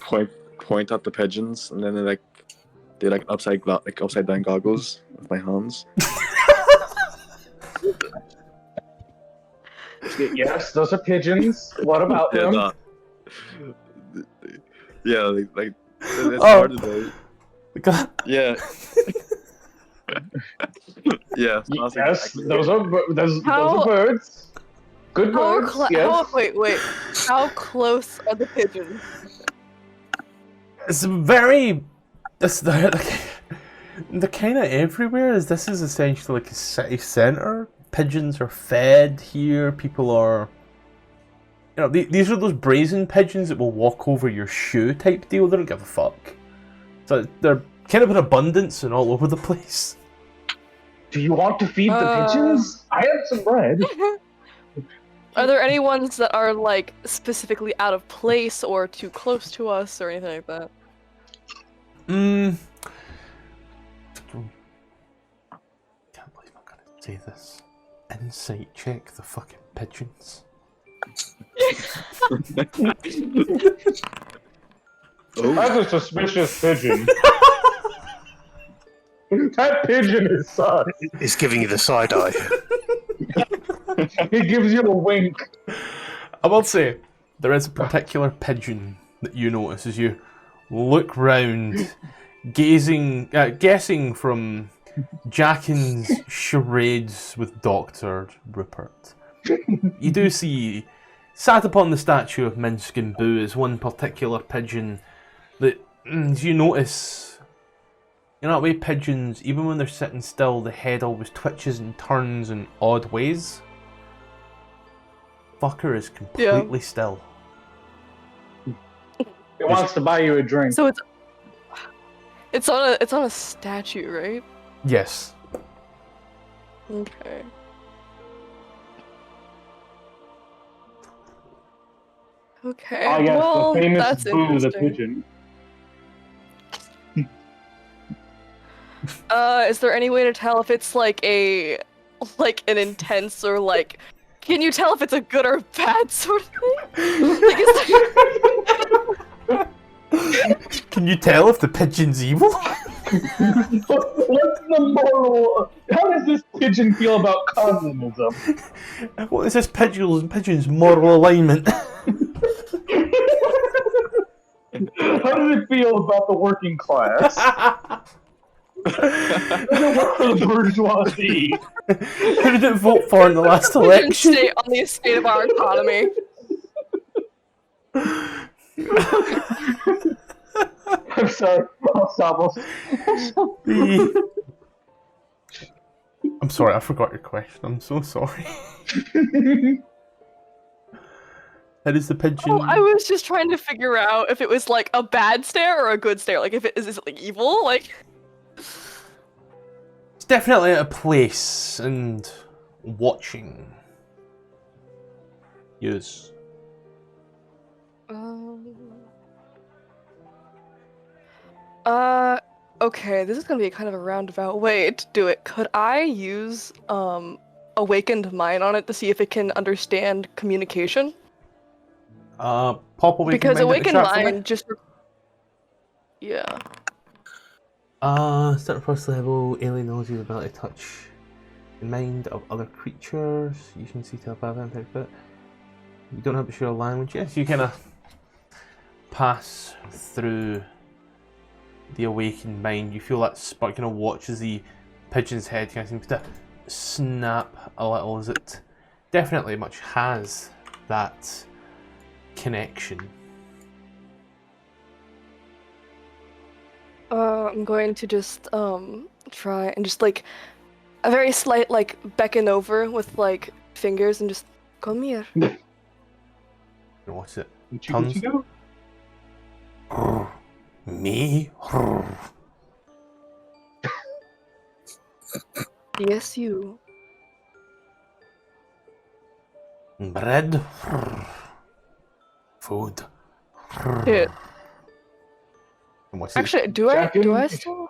point at the pigeons, and then they like upside down goggles with my hands. Yes, those are pigeons. What about them? Like it's hard to do. Yeah. Yeah. Yes, those are birds. Good birds. Yes. Wait. How close are the pigeons? It's very. They're kind of everywhere, as this is essentially like a city centre. Pigeons are fed here. People are. These are those brazen pigeons that will walk over your shoe type deal. They don't give a fuck. So they're kind of in abundance and all over the place. Do you want to feed the pigeons? I have some bread. Are there any ones that are like specifically out of place or too close to us or anything like that? Can't believe I'm gonna say this. Insight check the fucking pigeons. That's a suspicious pigeon. That pigeon is sus. He's giving you the side eye. He gives you a wink. I will say, there is a particular pigeon that you notice as you look round, guessing from Jackin's charades with Dr. Rupert. You do see, sat upon the statue of Minskin Boo, is one particular pigeon that, as you notice, that way pigeons, even when they're sitting still, the head always twitches and turns in odd ways. Fucker is completely still. It wants to buy you a drink. So it's on a statue, right? Yes. Okay. Okay. Ah, yes, well, the famous that's Boo the interesting. pigeon. Is there any way to tell if it's like an intense or like? Can you tell if it's a good or bad sort of thing? Can you tell if the pigeon's evil? What's the moral? How does this pigeon feel about communism? What is this pigeon's moral alignment? How does it feel about the working class? Does it work for the bourgeoisie? Who did it vote for in the last election? Stay on the estate of our economy. I'm sorry. I'll stop. I'm sorry, I forgot your question. I'm so sorry. How does the pigeon... Oh, I was just trying to figure out if it was like a bad stare or a good stare. Like, if it is it like evil? Like, It's definitely at a place and watching. use? Okay, this is gonna be kind of a roundabout way to do it. Could I use awakened mind on it to see if it can understand communication? Pop awakened Because mind at the awakened chat for me. mind just yeah. Start first level, alien knows the ability to touch the mind of other creatures. You can see telepathy, but you don't have to share a language. Yes, you kind of pass through the awakened mind. You feel that spark kind of watches the pigeon's head kind of seems to snap a little as it definitely much has that connection. I'm going to just try and just like a very slight like beckon over with like fingers and just come here. And what's it? Gucci go? Me? Yes, you. Bread? Food? Shit. And what's Actually, it? do I Jackin- still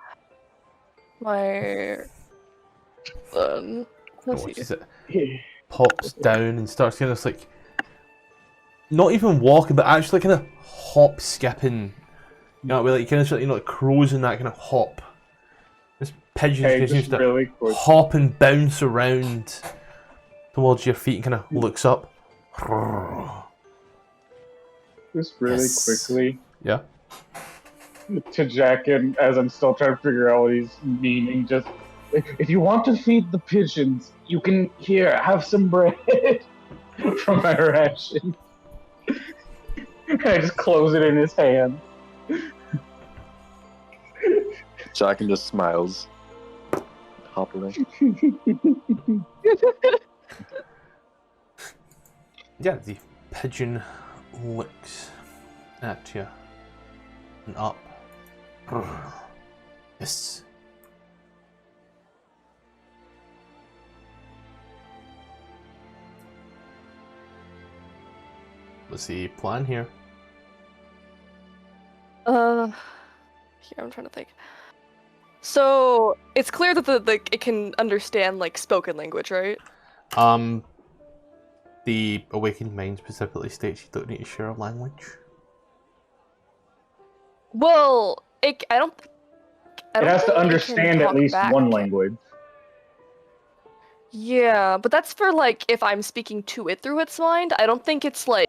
my And let's what's see. it? Pops down and starts kind of like not even walking, but actually kind of hop skipping. You know, like kind of like crows in that kind of hop. This pigeon Hey, just seems just to really quick. hop and bounce around towards your feet and kind of looks up. Just really Yes. quickly Yeah. to Jack, and as I'm still trying to figure out what he's meaning, just if you want to feed the pigeons, you can have some bread from my ration. I just close it in his hand. Jack just smiles happily. Yeah, the pigeon looks at you and up. Yes. What's the plan here? Here I'm trying to think. So it's clear that it can understand like spoken language, right? The awakened mind specifically states you don't need to share a language. Well, I don't It has to think it can understand at talk least back. one language. Yeah, but that's for like if I'm speaking to it through its mind. I don't think it's like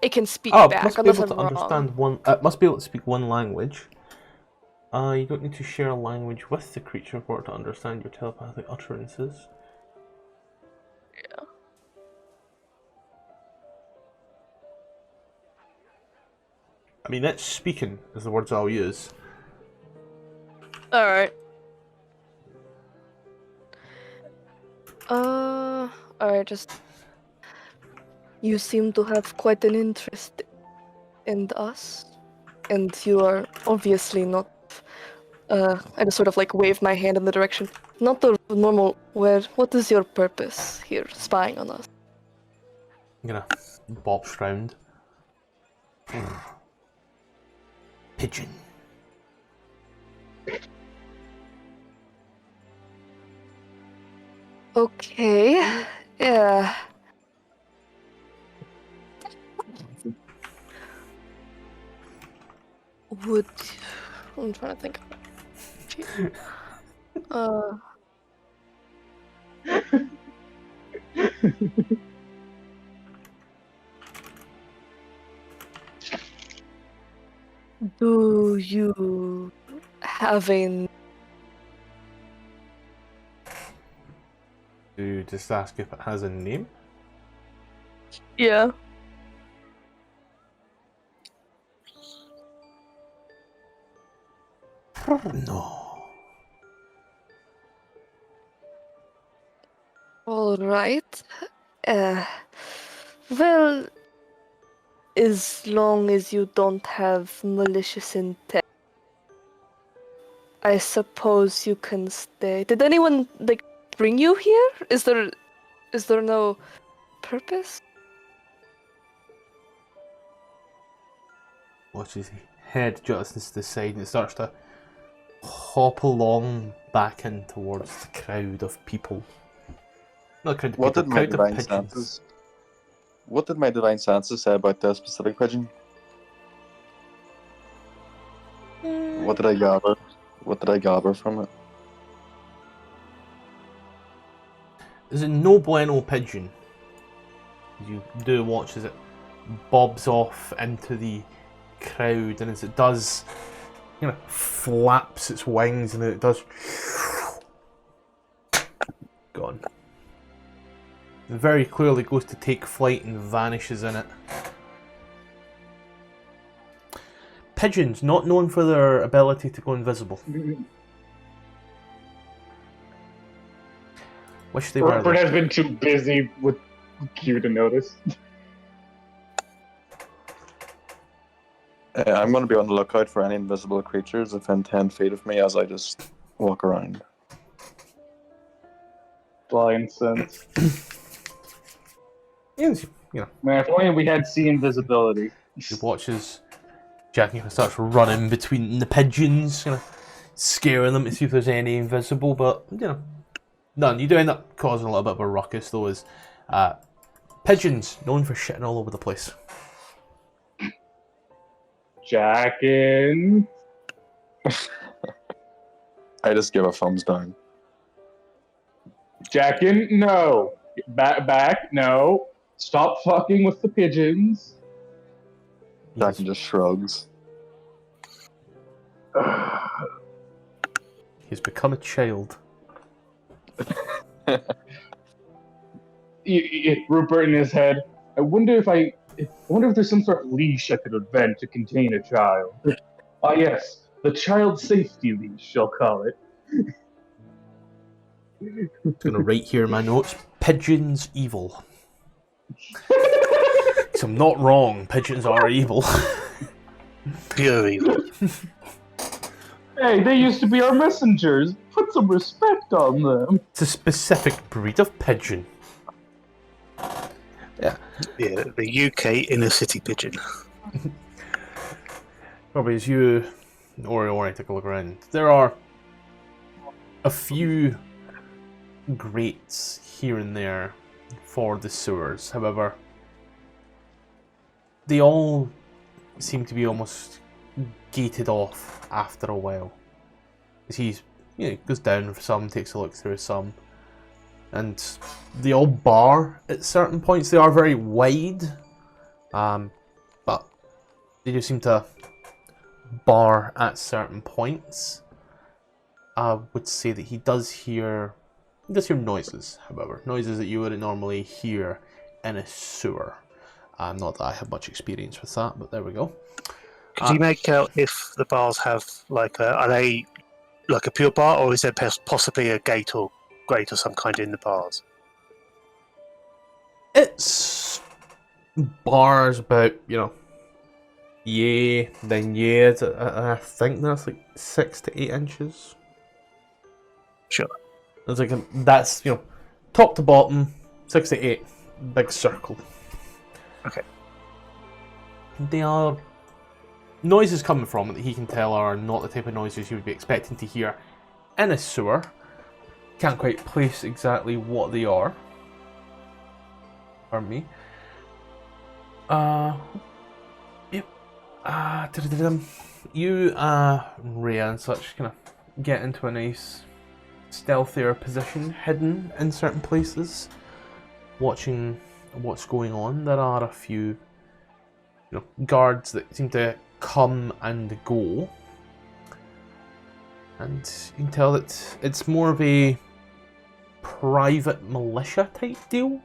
it can speak Oh, it back must be unless able I'm to wrong. understand one. It must be able to speak one language. You don't need to share a language with the creature for it to understand your telepathic utterances. Yeah. I mean, it's speaking is the words I'll use. All right. All right. Just you seem to have quite an interest in us, and you are obviously not. I just sort of like wave my hand in the direction. Not the normal. What is your purpose here, spying on us? I'm gonna bops round. Pigeon. Okay. Yeah. Would I'm trying to think. Do you have a Do you just ask if it has a name? yeah? No. All right. Well, as long as you don't have malicious intent, I suppose you can stay. Did anyone like bring you here? Is there no purpose? watch his head jettons to the side, and it starts to hop along back in towards the crowd of people. Not a crowd of What people, did my crowd of divine pigeons. senses? What did my divine senses say about this specific pigeon? What did I gather? What did I gather from it? There's a no bueno pigeon. You do watch as it bobs off into the crowd, and as it does, flaps its wings, and it does gone. It very clearly goes to take flight and vanishes in it. Pigeons, not known for their ability to go invisible. Wish they were. Rupert has been too busy with Q to notice. I'm going to be on the lookout for any invisible creatures within 10 feet of me as I just walk around. Blind sense. Man, if only we had see invisibility. he watches Jackie starts running between the pigeons, scaring them to see if there's any invisible, but none. You do end up causing a little bit of a ruckus, though, as pigeons known for shitting all over the place. Jackin. I just give a thumbs down. Jackin, no. Back, no. Stop fucking with the pigeons. Jackin just shrugs. He's become a child. Rupert in his head. I wonder if there's some sort of leash I could invent to contain a child. Ah, yes, the child safety leash, I'll call it. I'm gonna write here in my notes: pigeons evil. So I'm not wrong. Pigeons are evil. Pure evil. Hey, they used to be our messengers. Put some respect on them. It's a specific breed of pigeon. Yeah. Yeah, the UK inner city pigeon. Probably as you or take a look around, there are a few grates here and there for the sewers. However, they all seem to be almost gated off after a while. As he's goes down for some, takes a look through some, and they all bar at certain points. They are very wide, but they do seem to bar at certain points. I would say that he does hear noises, however, noises that you wouldn't normally hear in a sewer. Not that I have much experience with that, but there we go. Could you make out if the bars have are they like a pure bar, or is there possibly a gate or grate or some kind in the bars? It's bars about, I think that's like 6 to 8 inches. Sure. It's like that's top to bottom, 6 to 8, big circle. Okay. They are noises coming from it that he can tell are not the type of noises you would be expecting to hear in a sewer. Can't quite place exactly what they are. Pardon me. Yep. You, Rhea and such, kind of get into a nice stealthier position, hidden in certain places, watching what's going on. There are a few, guards that seem to come and go, and you can tell that it's more of a private militia type deal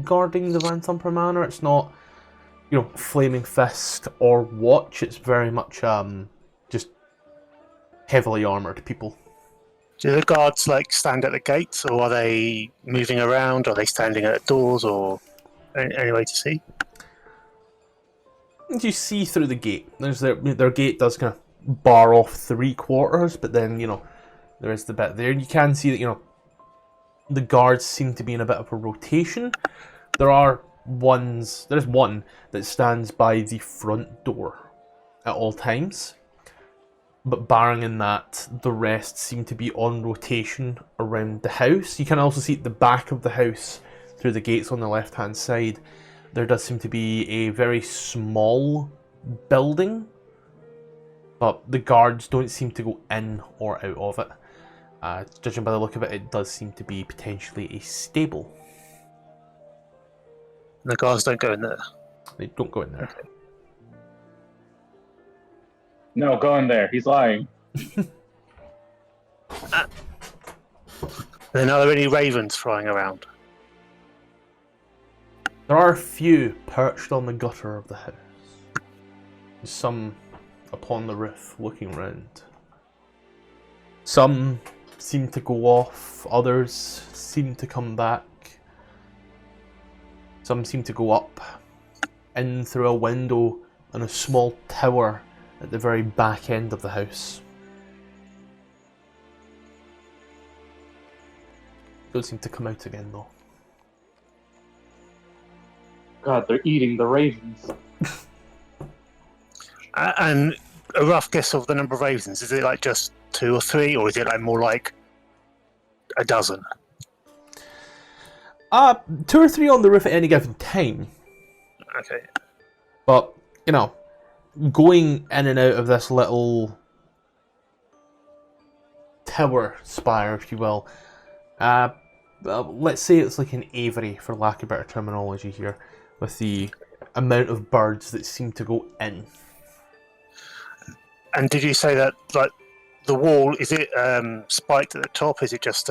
guarding the Vanthampur Manor. It's not, Flaming Fist or Watch. It's very much just heavily armoured people. Do the guards stand at the gates, or are they moving around? Are they standing at the doors, or any way to see? You see through the gate. There's their gate does kind of bar off 3/4, but then there is the bit there. You can see that the guards seem to be in a bit of a rotation. There's one that stands by the front door, at all times. But barring in that, the rest seem to be on rotation around the house. You can also see at the back of the house, through the gates on the left-hand side, there does seem to be a very small building, but the guards don't seem to go in or out of it. Judging by the look of it, it does seem to be potentially a stable. The guards don't go in there. They don't go in there. Okay. No, go in there. He's lying. Then are there any ravens flying around? There are a few perched on the gutter of the house. Some upon the roof looking round. Some seem to go off, others seem to come back. Some seem to go up in through a window on a small tower at the very back end of the house. Don't seem to come out again though. God, they're eating the ravens. And a rough guess of the number of ravens. Is it like just 2 or 3, or is it like more like a dozen? 2 or 3 on the roof at any given time. Okay. But, you know, going in and out of this little tower spire, if you will, let's say it's like an aviary, for lack of better terminology here, with the amount of birds that seem to go in. And did you say that, like, the wall, is it spiked at the top? Is it just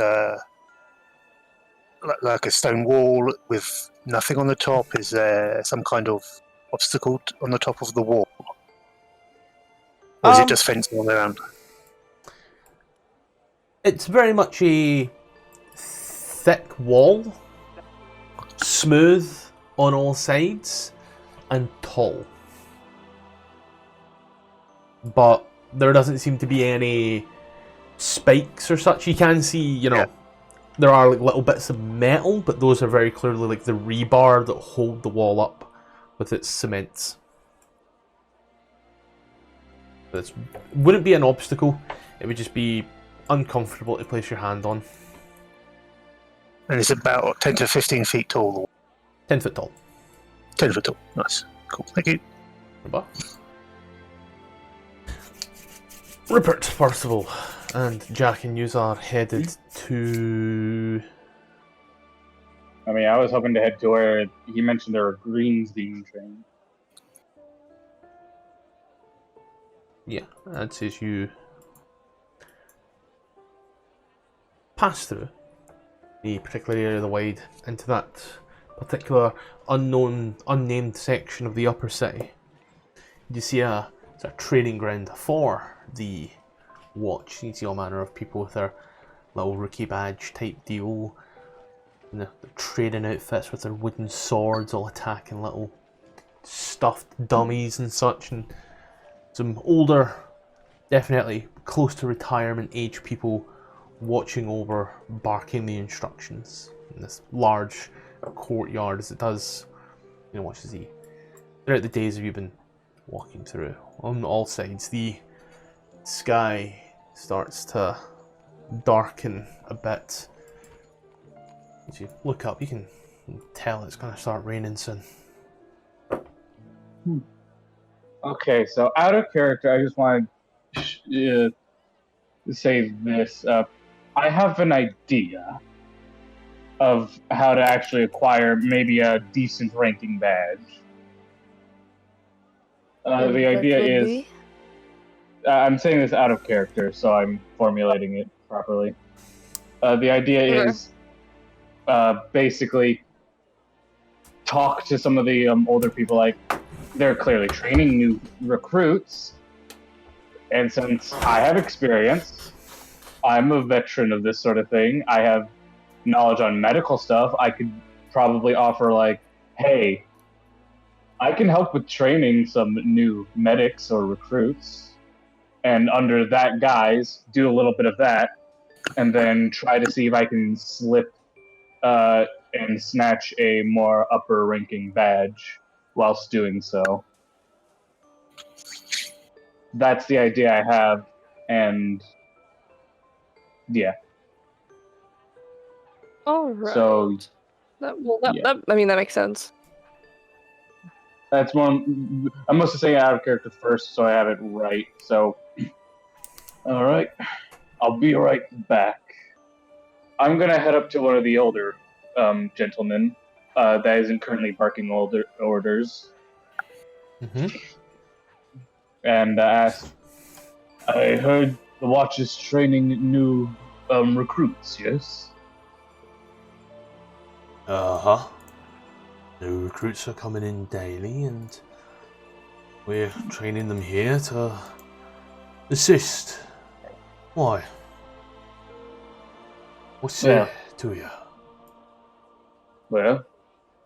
like a stone wall with nothing on the top? Is there some kind of obstacle on the top of the wall? Or is it just fencing all around? It's very much a thick wall, smooth on all sides, and tall. But there doesn't seem to be any spikes or such. You can see, you know, there are like little bits of metal, but those are very clearly like the rebar that hold the wall up with its cement. This wouldn't be an obstacle, it would just be uncomfortable to place your hand on. And it's about 10 to 15 feet tall. 10 foot tall. 10 foot tall. Nice. Cool. Thank you. Remember? Rupert, Tfarcevol, and Jack and Yuz are headed to... I mean, I was hoping to head to where he mentioned there were greens being trained. Yeah, that's as you pass through the particular area of the wide into that particular unnamed section of the upper city. You see a training ground for the watch. You see all manner of people with their little rookie badge type deal, and the training outfits with their wooden swords, all attacking little stuffed dummies and such, and some older, definitely close to retirement age people watching over, barking the instructions in this large courtyard as it does, you know, watch as he, throughout the days you've been walking through, on all sides, the sky starts to darken a bit. As you look up, you can tell it's going to start raining soon. Okay, so out of character, I just want to say this. I have an idea of how to actually acquire maybe a decent ranking badge. The idea is... I'm saying this out of character, so I'm formulating it properly. The idea is basically talk to some of the older people. Like, they're clearly training new recruits, and since I have experience, I'm a veteran of this sort of thing, I have knowledge on medical stuff, I could probably offer, like, hey, I can help with training some new medics or recruits, and under that guise, do a little bit of that, and then try to see if I can slip and snatch a more upper ranking badge whilst doing so. that's the idea I have, and yeah. All right. So That yeah. I mean that makes sense. That's one. I must have said out of character first, so I have it right. So, all right, I'll be right back. I'm gonna head up to one of the older gentlemen that isn't currently barking orders, and ask. I heard the watch is training new recruits. Yes. Uh-huh. New recruits are coming in daily, and we're training them here to assist. Why? What's it to you? Well,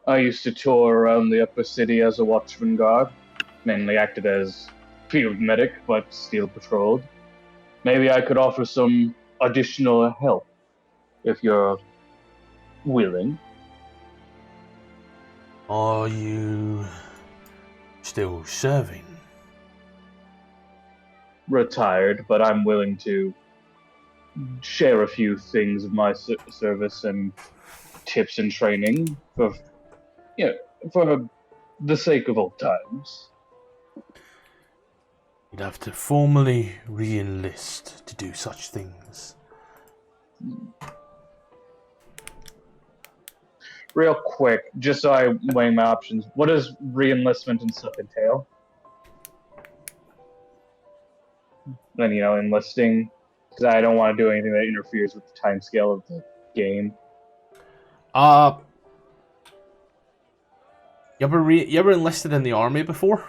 I used to tour around the upper city as a watchman guard, mainly acted as field medic, but still patrolled. Maybe I could offer some additional help, if you're willing. Are you still serving? Retired, but I'm willing to share a few things of my service and tips and training for the sake of old times. You'd have to formally re-enlist to do such things. Real quick, just so I weigh my options, what does re-enlistment and stuff entail? Then, enlisting, because I don't want to do anything that interferes with the time scale of the game. You ever enlisted in the army before?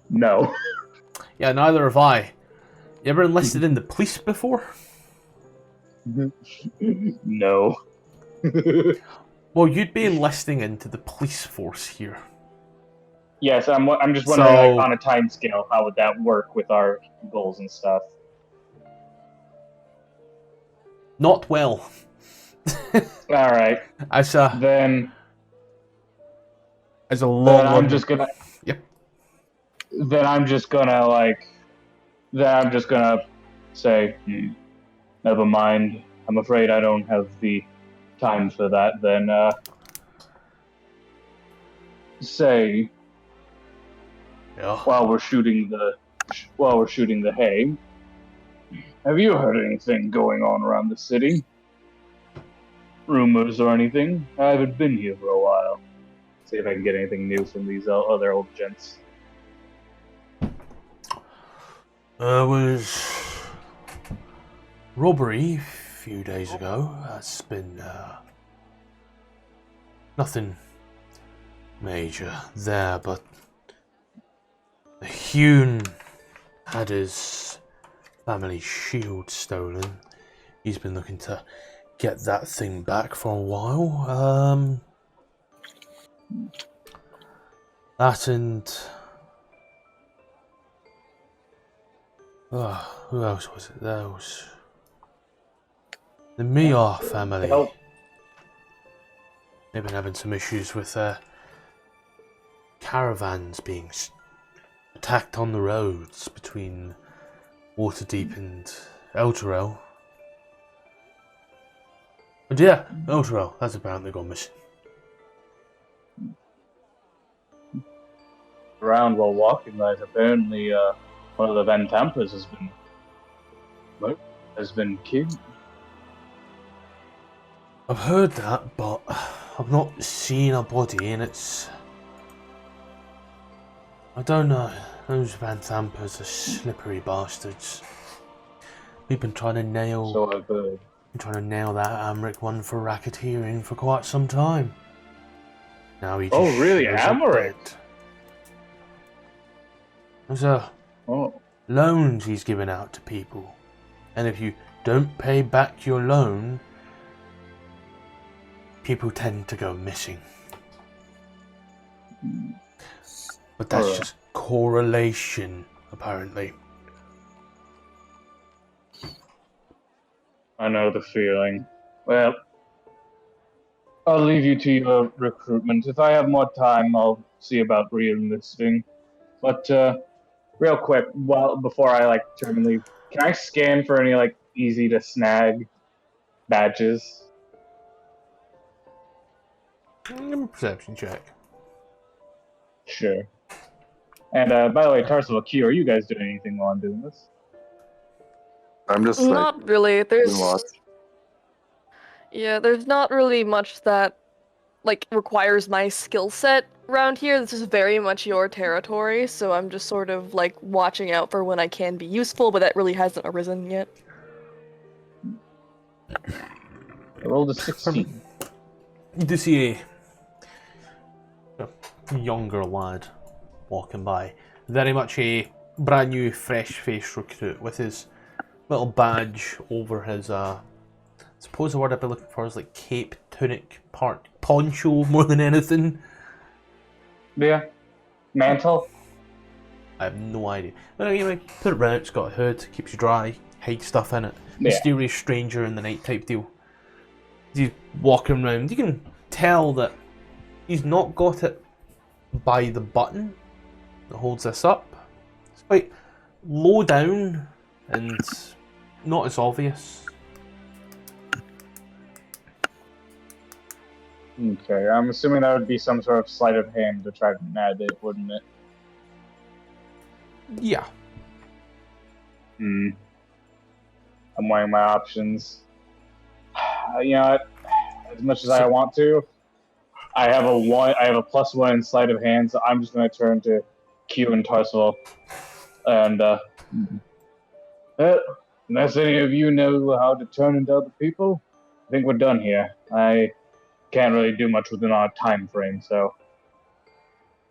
No. Yeah, neither have I. You ever enlisted in the police before? No. Well, you'd be enlisting into the police force here. Yes, I'm just wondering, on a time scale, how would that work with our goals and stuff? Not well. All right. As a long. Then I'm just gonna. Yep. Then I'm just gonna say, never mind. I'm afraid I don't have the time for that. Then say. Yeah. While we're shooting the hay, have you heard anything going on around the city? Rumors or anything? I haven't been here for a while. See if I can get anything new from these other old gents. Was robbery a few days ago. That's been nothing major there, but the Hewn had his family shield stolen. He's been looking to get that thing back for a while. That and who else was it? There was the Mia family. They've been having some issues with caravans being attacked on the roads between Waterdeep and Elturel. And yeah, Elturel, that's apparently gone missing. Around while walking, guys, apparently one of the Vanthampurs has been killed. I've heard that, but I've not seen a body, and it's... I don't know. Those Vanthampurs are slippery bastards. We've been trying to nail... So I've heard. Been trying to nail that Amrik one for racketeering for quite some time. Now he just... Oh, really? Amrik? Those are loans he's giving out to people. And if you don't pay back your loan, people tend to go missing. But that's just correlation, apparently. I know the feeling. Well, I'll leave you to your recruitment. If I have more time, I'll see about re-enlisting. But real quick, before I like turn and leave, can I scan for any like easy to snag badges? Perception check. Sure. And by the way, Tfarcevol, Q, are you guys doing anything while I'm doing this? I'm just like, Not really. There's watch. yeah, there's not really much that like requires my skill set around here. This is very much your territory, so I'm just sort of like watching out for when I can be useful, but that really hasn't arisen yet. I rolled a 16. You do see a younger lad walking by, very much a brand new, fresh-faced recruit with his little badge over his. I suppose the word I'd be looking for is like cape, tunic, part poncho more than anything. Yeah. Mantle? I have no idea. But anyway, put it round, it's got a hood, keeps you dry, hide stuff in it. Yeah. Mysterious stranger in the night type deal. He's walking around, you can tell that he's not got it by the button that holds this up. It's quite low down and not as obvious. Okay, I'm assuming that would be some sort of sleight of hand to try to nab it, wouldn't it? Yeah. I'm weighing my options. You know what? As much as I want to, I have a +1 in sleight of hand, so I'm just going to turn to Q and Tfarcevol. And, unless any of you know how to turn into other people, I think we're done here. I can't really do much within our time frame, so.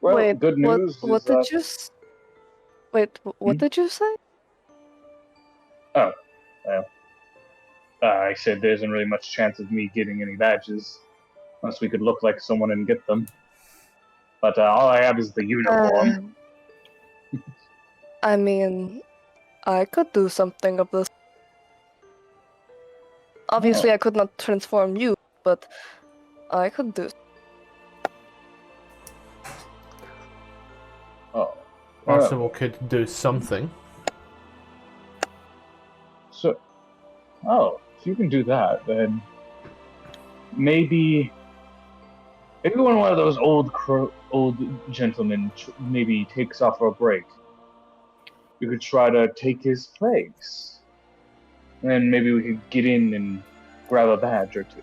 Well, Wait, good news what is did you Wait, what did you say? I said there isn't really much chance of me getting any badges, unless we could look like someone and get them. But all I have is the uniform. I mean, I could do something of this. Obviously, I could not transform you, but I could do. Arsenal could do something. So, if you can do that, then maybe when one of those old gentlemen maybe takes off for a break, you could try to take his place. And then maybe we could get in and grab a badge or two.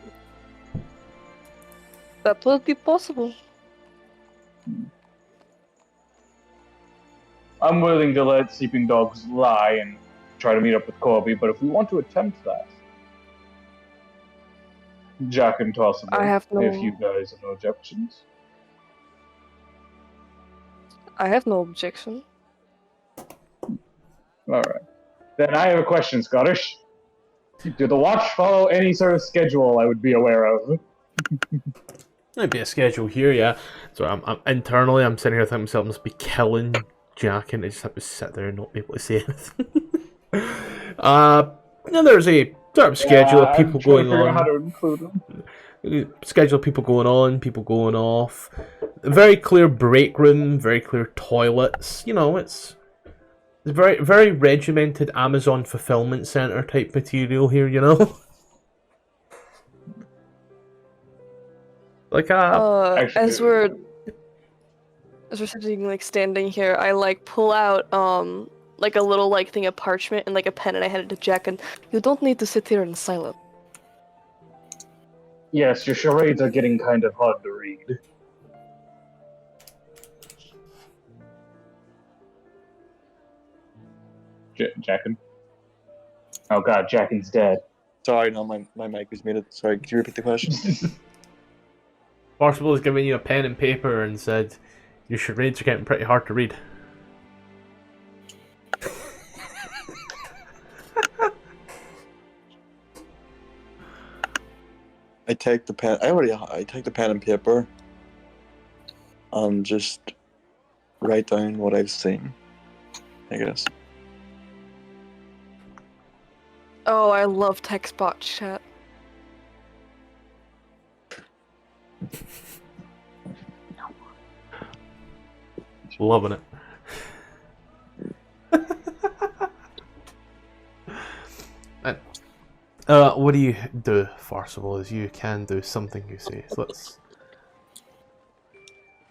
That would be possible. I'm willing to let sleeping dogs lie and try to meet up with Corby, but if we want to attempt that, Jack and Tfarcevol, I have if you guys have no objections. I have no objection. Alright. Then I have a question, Scottish. Do the watch follow any sort of schedule I would be aware of? Might be a schedule here, yeah. So I'm internally, I'm sitting here thinking myself, I must be killing Jack, and I just have to sit there and not be able to say anything. There's a sort of schedule of people going on. How to include them. Schedule of people going on, people going off. A very clear break room, very clear toilets. You know, it's very, very regimented Amazon fulfillment center type material here. You know, like as we're sitting like standing here, I like pull out like a little like thing of parchment and like a pen, and I hand it to Jack. And you don't need to sit here in silence. Yes, your charades are getting kind of hard to read. Jackin? Oh god, Jackin's dead. Sorry, no, my mic was muted. Sorry, could you repeat the question? Tfarcevol has given you a pen and paper and said, your charades are getting pretty hard to read. I take the pen and paper and just write down what I've seen, I guess. Oh, I love text box chat. Loving it. What do you do, Tfarcevol? Is you can do something, you say. So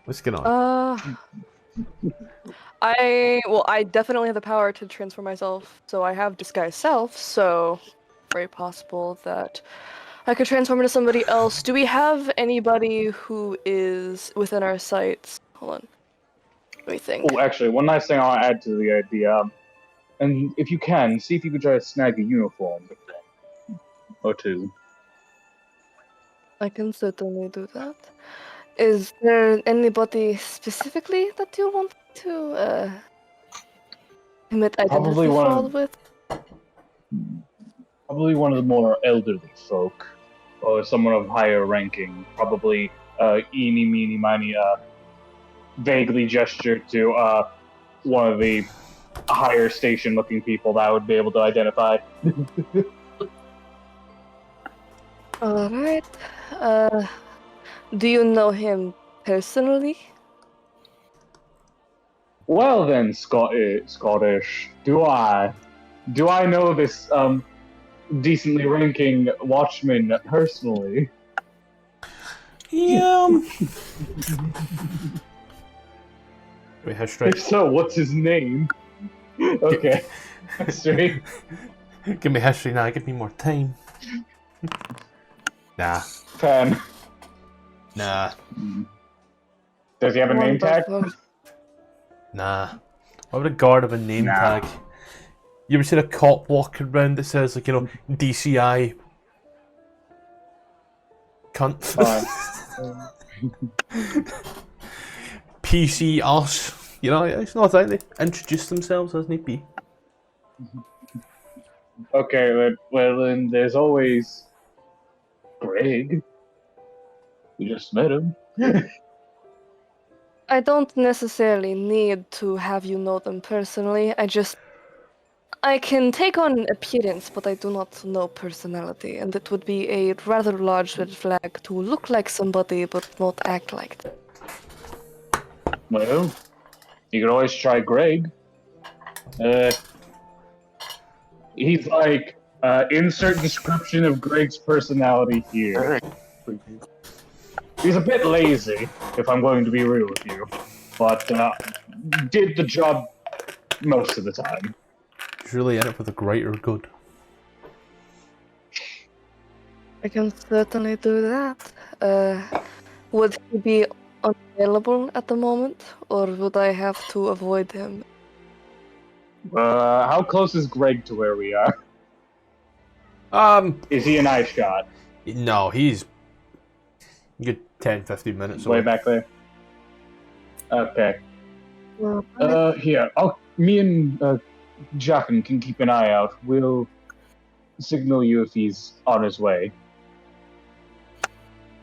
let's get on. I definitely have the power to transform myself, so I have disguise self, so very possible that I could transform into somebody else. Do we have anybody who is within our sights? Hold on. Let me think. Oh, actually, one nice thing I'll add to the idea, and if you can, see if you could try to snag a uniform or two. I can certainly do that. Is there anybody specifically that you want to commit identity fraud with? Probably one of the more elderly folk, or someone of higher ranking. Probably eeny, meeny, miny, vaguely gesture to one of the higher station-looking people that I would be able to identify. All right. Do you know him personally? Well then, Scottish, do I know this decently ranking watchman personally? Yeah. Wait, history. If so, what's his name? Okay, history. Give me history now. Give me more time. Nah. 10. Nah. Does he have a name tag? Nah. Why would a guard have a name tag? You ever seen a cop walking around that says, like, you know, DCI cunt? PC us. You know, it's not like they introduce themselves as need be. Okay, well then there's always Greg. You just met him. I don't necessarily need to have you know them personally. I can take on appearance, but I do not know personality, and it would be a rather large red flag to look like somebody but not act like them. Well, you could always try Greg. He's like, insert description of Greg's personality here. He's a bit lazy, if I'm going to be real with you, but did the job most of the time. He's really in it for the greater good. I can certainly do that. Would he be unavailable at the moment, or would I have to avoid him? How close is Greg to where we are? Um, Is he an eye shot? no, he's a good 10-15 minutes away. Way back there? Okay. Well, Here. Me and Jacken can keep an eye out. We'll signal you if he's on his way.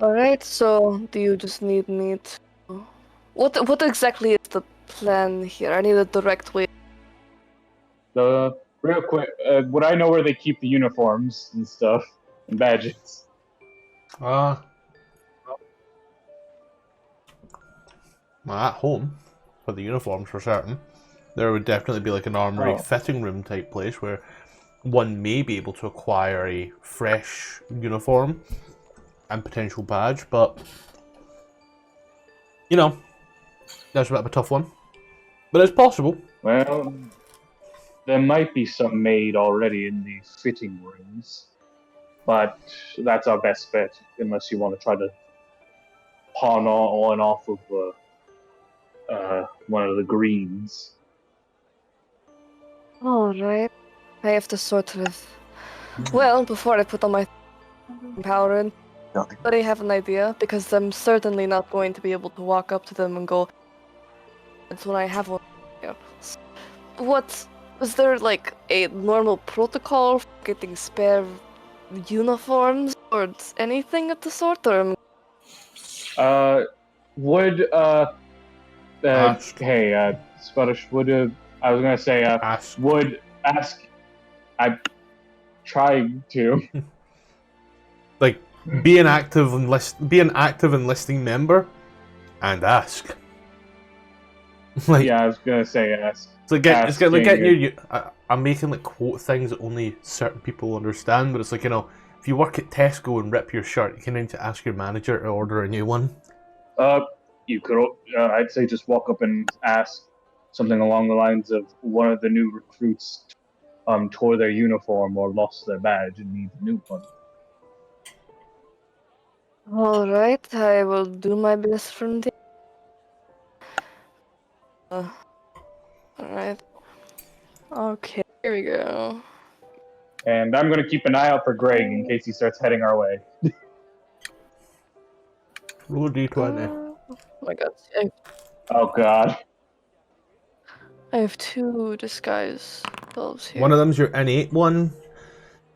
Alright, so do you just need me to... What exactly is the plan here? I need a direct way. Real quick, would I know where they keep the uniforms and stuff and badges? Well, at home, for the uniforms for certain, there would definitely be like an armory fitting room type place where one may be able to acquire a fresh uniform and potential badge, but you know, that's a bit of a tough one. But it's possible. Well, there might be some made already in the fitting rooms, but that's our best bet, unless you want to try to pawn on off of one of the greens. Alright. I have to sort of... Well, before I put on my power in, but I have an idea, because I'm certainly not going to be able to walk up to them and go, it's when I have one. What... Was there, like, a normal protocol for getting spare uniforms or anything of the sort, or... Hey, Scottish, I was gonna say, Ask. would ask... I tried to. Like, be an active enlisting member and ask. Like, Yeah, I was gonna say ask. So again, it's like Asking getting I'm making like quote things that only certain people understand, but it's like, if you work at Tesco and rip your shirt, you can need to ask your manager to order a new one. You could, I'd say, just walk up and ask something along the lines of one of the new recruits tore their uniform or lost their badge and needs a new one. All right, I will do my best from there. All right. Okay, here we go. And I'm going to keep an eye out for Greg in case he starts heading our way. Roll a d20. Oh my god, Oh God. I have 2 disguise spells here. One of them's your innate one,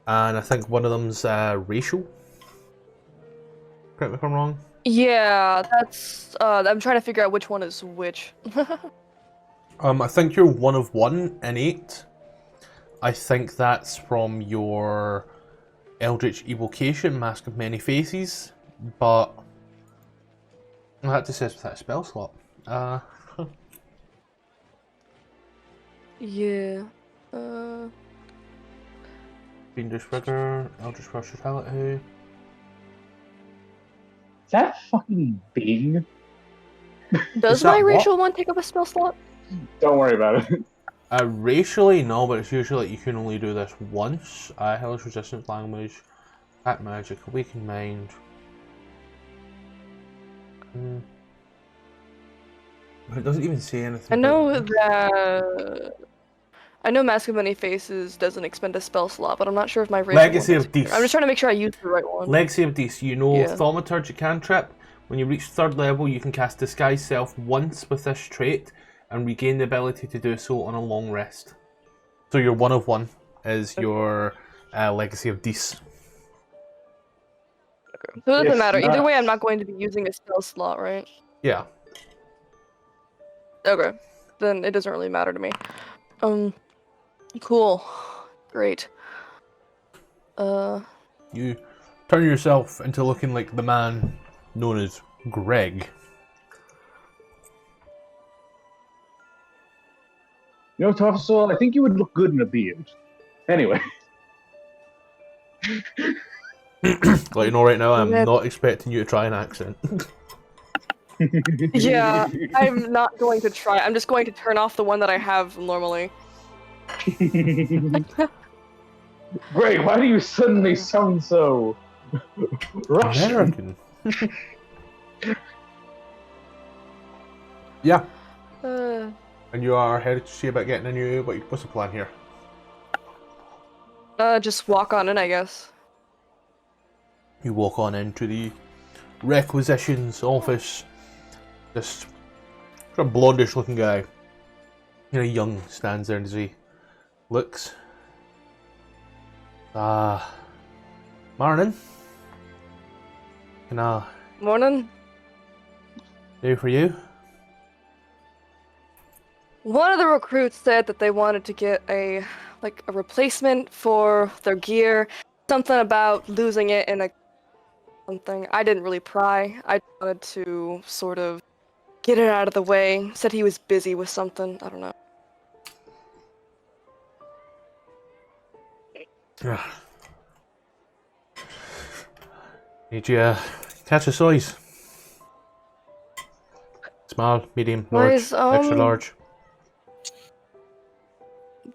and I think one of them's racial. Correct me if I'm wrong. Yeah, that's. I'm trying to figure out which one is which. I think you're one of one innate. I think that's from your Eldritch Evocation, Mask of Many Faces, but that just says without a spell slot. Yeah. Fiendish Rigor, Eldritch Versatility. Is that fucking Bing? Does Is that my what? racial one take up a spell slot? Don't worry about it. Racially, no, but it's usually like you can only do this once. Hellish Resistance Language, Act Magic, Awakened Mind. It doesn't even say anything. I know that. I know Mask of Many Faces doesn't expend a spell slot, but I'm not sure if my racial Legacy one of does. Death. I'm just trying to make sure I use the right one. Legacy of Death. You know, Yeah. Thaumaturgic Cantrip. When you reach 3rd level, you can cast Disguise Self once with this trait and regain the ability to do so on a long rest. So your one of one is your Legacy of Death. Okay. So it doesn't Yes, matter. Either nice. way, I'm not going to be using a spell slot, right? Yeah. Okay. Then it doesn't really matter to me. Cool. Great. You turn yourself into looking like the man known as Greg. You know, Tfarcevol, I think you would look good in a beard. Anyway. Let you know right now, I'm Yeah. not expecting you to try an accent. Yeah, I'm not going to try. I'm just going to turn off the one that I have normally. Greg, why do you suddenly sound so Russian? American. Yeah, and you are headed to see about getting a new. What's the plan here? Just walk on in, I guess. You walk on into the requisitions office. This sort of blondish looking guy, young, stands there as he looks. Morning. Can I Morning. do for you? One of the recruits said that they wanted to get a replacement for their gear. Something about losing it in something. I didn't really pry. I wanted to sort of get it out of the way. Said he was busy with something. I don't know. Need you catch a size? Small, medium, large, Size, extra large.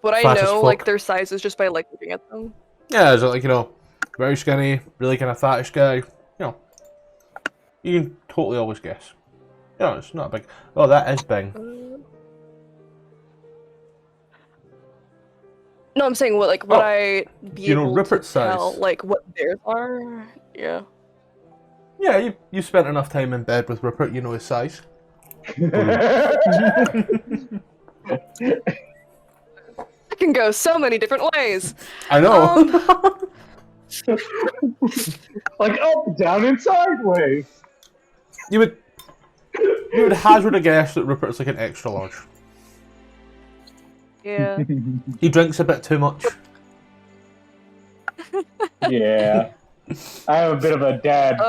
Would I Fat as know fuck. their sizes just by looking at them? Yeah, is it very skinny, really kind of fattish guy? You can totally always guess. It's not big. Oh, that is big. No, I'm saying would I be able Rupert's to tell size. what theirs are? Yeah. Yeah, you spent enough time in bed with Rupert, you know his size. It can go so many different ways. I know. Like up, down, and sideways. You would hazard a guess that Rupert's like an extra large. Yeah. He drinks a bit too much. Yeah. I have a bit of a dad.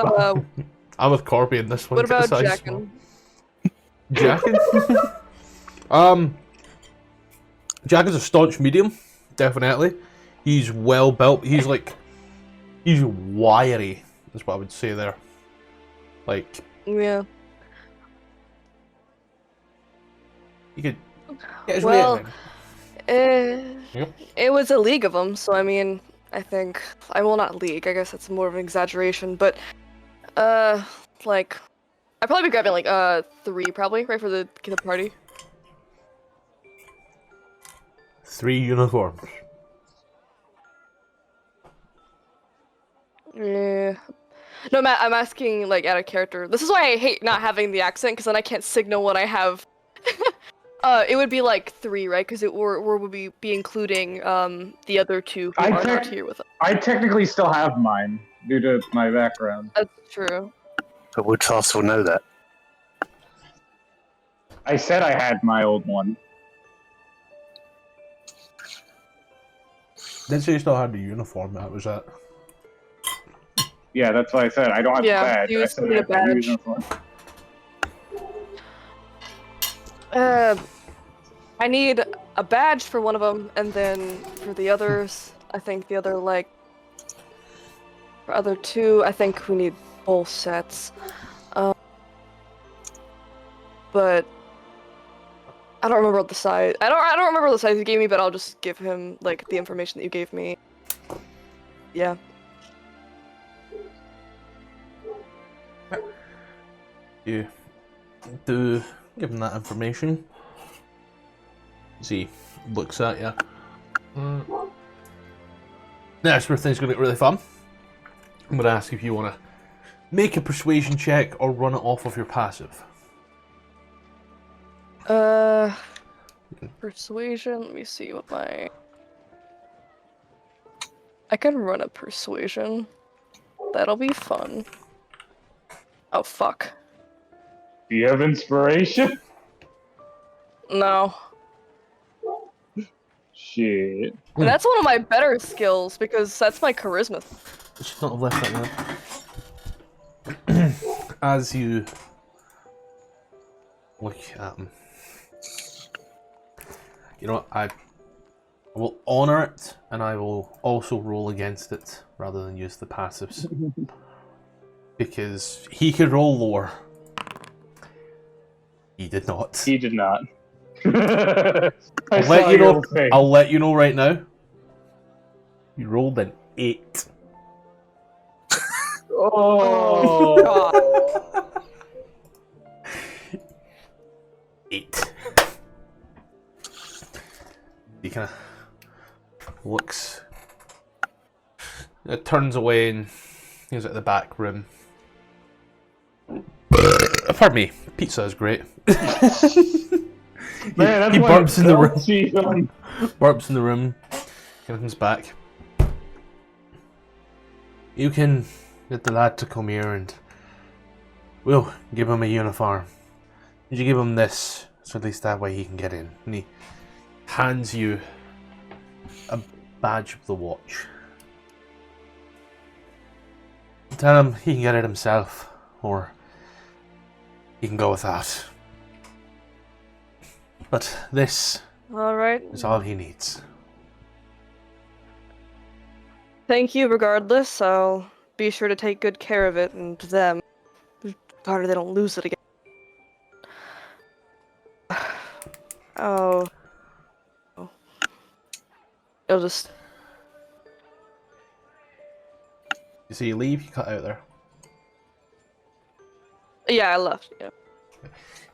I'm with Corby in this one. What about size Jackin? Jackin? Jack is a staunch medium, definitely. He's well built. He's wiry, is what I would say there. Like, Yeah. you could get his Well, weight in. Yep. it was a league of them, so I mean, I think I will not league. I guess that's more of an exaggeration, but like, I'd probably be grabbing like 3 probably right for the party. 3 uniforms. Yeah. No, Matt, I'm asking like out of character. This is why I hate not having the accent, because then I can't signal what I have. It would be like 3, right? Because would be including the other 2 who are not here with us. I technically still have mine due to my background. That's true. But would Tfarcevol know that? I said I had my old one. Didn't say you still had the uniform, that was it. Yeah, that's what I said. I don't have the badge. You I used said to I need a had my badge. uniform. I need a badge for one of them, and then for the others, I think the other like for other 2, I think we need both sets. But I don't remember the size. I don't remember the size you gave me, but I'll just give him like the information that you gave me. Yeah. You do give him that information. See, looks at you. That's where things are going to get really fun. I'm going to ask if you want to make a persuasion check or run it off of your passive. Persuasion. Let me see what my. I can run a persuasion. That'll be fun. Oh fuck. Do you have inspiration? No. Shit. And that's one of my better skills because that's my charisma. I should not have left that there. As you look at him, you know what? I will honor it, and I will also roll against it rather than use the passives. Because he could roll lower. He did not. He did not. I'll let you know right now. You rolled an 8. Oh God. 8. He kind of looks, turns away, and he's at the back room. Pardon me, pizza is great. Man, that's he why burps in the room. room. Burps in the room. Kind of comes back. You can get the lad to come here and we'll give him a uniform. Did you give him this? So at least that way he can get in. And he hands you a badge of the watch. Tell him he can get it himself, or he can go with that. But this Alright. is all he needs. Thank you regardless. I'll be sure to take good care of it and them. Provided they don't lose it again. Oh. It'll just. You see, you leave, you cut out there. Yeah, I left. Yeah.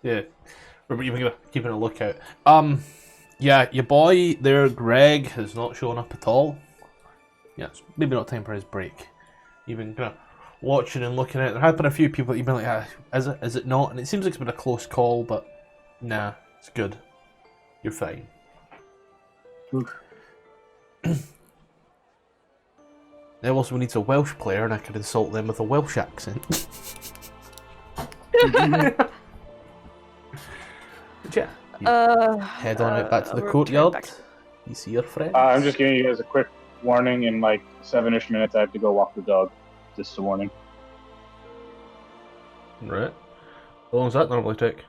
Yeah. Remember, you were keeping a lookout. Yeah, your boy there, Greg, has not shown up at all. Yeah, it's maybe not time for his break. Even kind of watching and looking at. There have been a few people that you've been like, is it not? And it seems like it's been a close call, but nah, it's good. You're fine. They also needs a Welsh player, and I could insult them with a Welsh accent. But yeah, you head on out back to the courtyard. You see your friends. I'm just giving you guys a quick warning. In like 7-ish minutes, I have to go walk the dog. Just a warning. Right. How long does that normally take?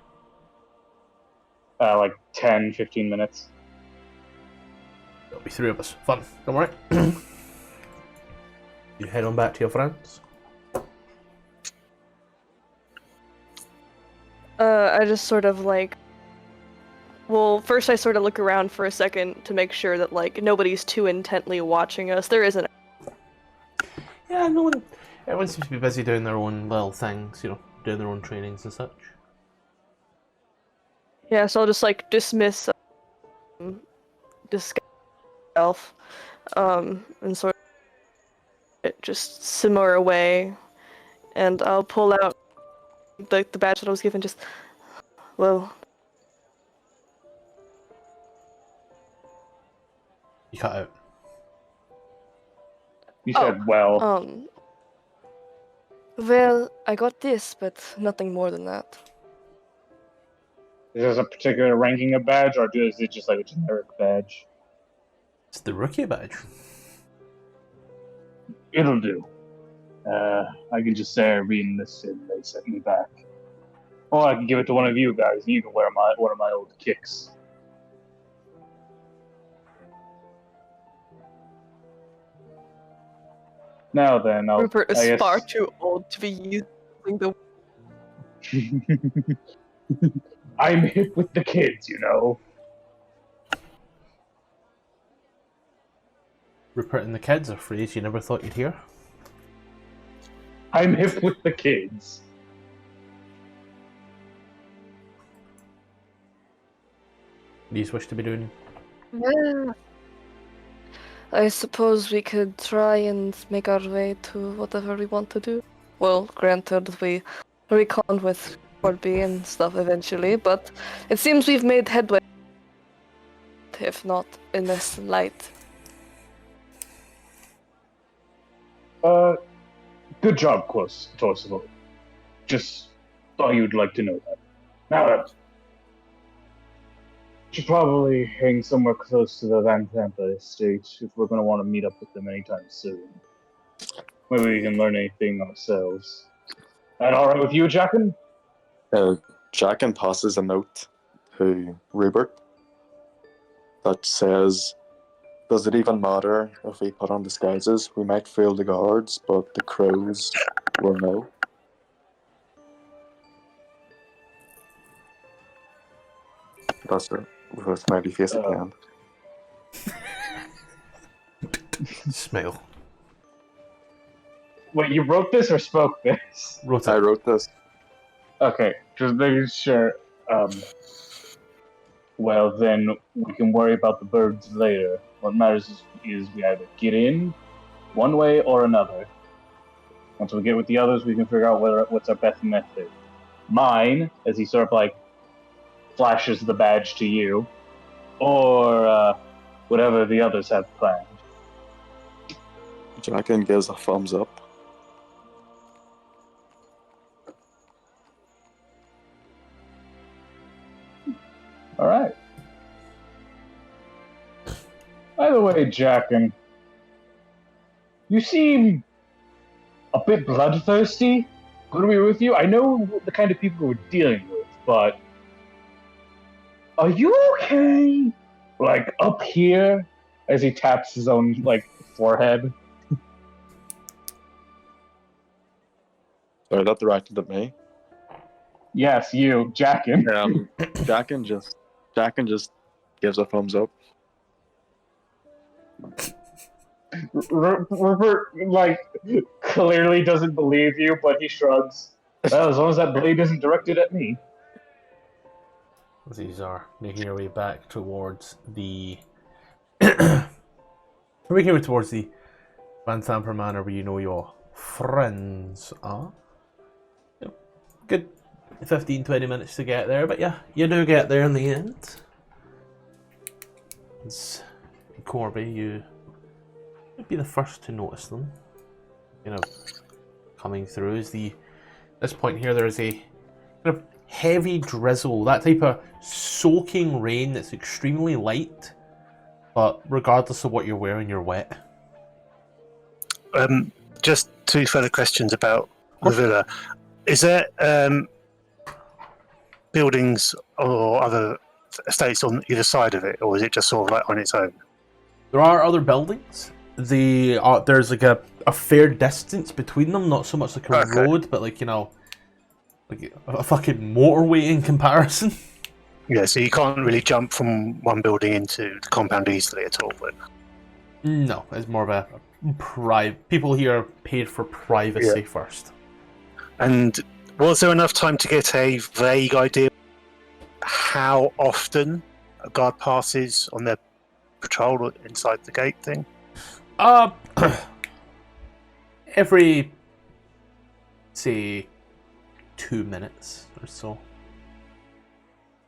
Like 10, 15 minutes. There'll be 3 of us. Fun. Don't worry. You head on back to your friends. I just sort of like. Well, first I sort of look around for a second to make sure that like nobody's too intently watching us. There isn't. Yeah, no one. Everyone seems to be busy doing their own little things, doing their own trainings and such. Yeah, so I'll just like dismiss disguise myself, and sort of just simmer away, and I'll pull out the badge that I was given. Just well. You cut out. You said, well. Well, I got this, but nothing more than that. Is there a particular ranking of badge, or is it just like a generic badge? It's the rookie badge. It'll do. I can just say reading this and they set me back. Or I can give it to one of you guys and you can wear one of my old kicks. Now then, Rupert is I guess... far too old to be using the. I'm hip with the kids, Rupert and the kids, a phrase you never thought you'd hear. I'm hip with the kids. What do you wish to be doing? Yeah. I suppose we could try and make our way to whatever we want to do. Well, granted, we recon with Corby and stuff eventually, but it seems we've made headway, if not in this light. Good job, Tfarcevol. Just thought you'd like to know that. Now then, should probably hang somewhere close to the Vanthampur estate if we're going to want to meet up with them anytime soon. Maybe we can learn anything ourselves. That all right with you, Jackin? Jackin passes a note to Rupert that says, "Does it even matter if we put on disguises? We might fool the guards, but the crows will know." That's it. With a smiley face at the end. Smile. Wait, you wrote this or spoke this? I wrote this. Okay, just making sure. Well, then we can worry about the birds later. What matters is we either get in one way or another. Once we get with the others, we can figure out what's our best method. Mine, as he sort of like flashes the badge to you, or whatever the others have planned. Jackin gives a thumbs up. All right. By the way, Jackin, you seem a bit bloodthirsty. Good to be with you. I know the kind of people we're dealing with, but are you okay? Like up here, as he taps his own forehead. Sorry, that directed at me. Yes, you, Jackin. Jackin just gives a thumbs up. Rupert clearly doesn't believe you, but he shrugs. Well, as long as that blade isn't directed at me. These are making your way back towards the making your way towards the Vanthampur Manor where you know your friends are. Good 15-20 minutes to get there, but yeah, you do get there in the end. It's Corby, you would be the first to notice them. Coming through is this point here. There is a kind of heavy drizzle, that type of soaking rain that's extremely light, but regardless of what you're wearing, you're wet. Just 2 further questions about the villa. Is there buildings or other estates on either side of it, or is it just sort of like on its own? There are other buildings. There's like a fair distance between them, not so much like a road, but like, you know, like a fucking motorway in comparison. Yeah, so you can't really jump from one building into the compound easily at all. But... No, it's more of a private. People here are paid for privacy first. And was there enough time to get a vague idea how often a guard passes on their patrol inside the gate thing? Every, say, 2 minutes or so.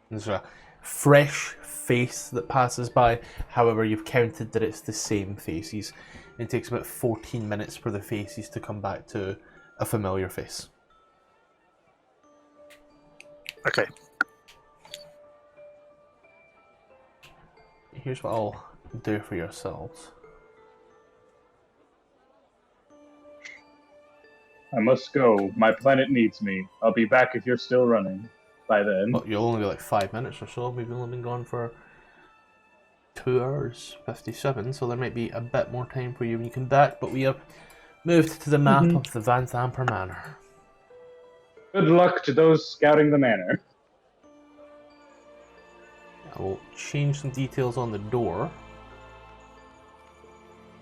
There's a fresh face that passes by. However, you've counted that it's the same faces. It takes about 14 minutes for the faces to come back to a familiar face. Okay. Here's what I'll do for yourselves. I must go. My planet needs me. I'll be back if you're still running by then. Well, you'll only be like 5 minutes or so. We've only been gone for 2 hours 57, so there might be a bit more time for you when you come back. But we have moved to the map of the Vanthampur Manor. Good luck to those scouting the manor. I will change some details on the door.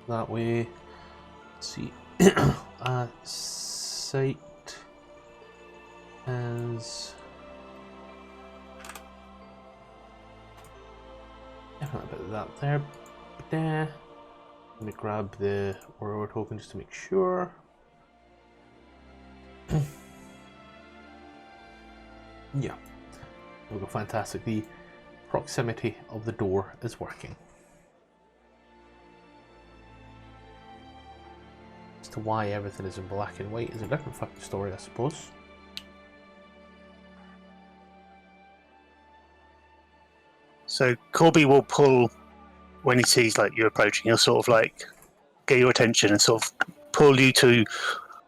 That way, let's see. Site is definitely a bit of that there. Let me grab the Aurora token just to make sure. Yeah. There we go, fantastic. The proximity of the door is working. As to why everything is in black and white is a different fucking story, I suppose. So Corby will pull, when he sees like you approaching, he'll sort of like get your attention and sort of pull you to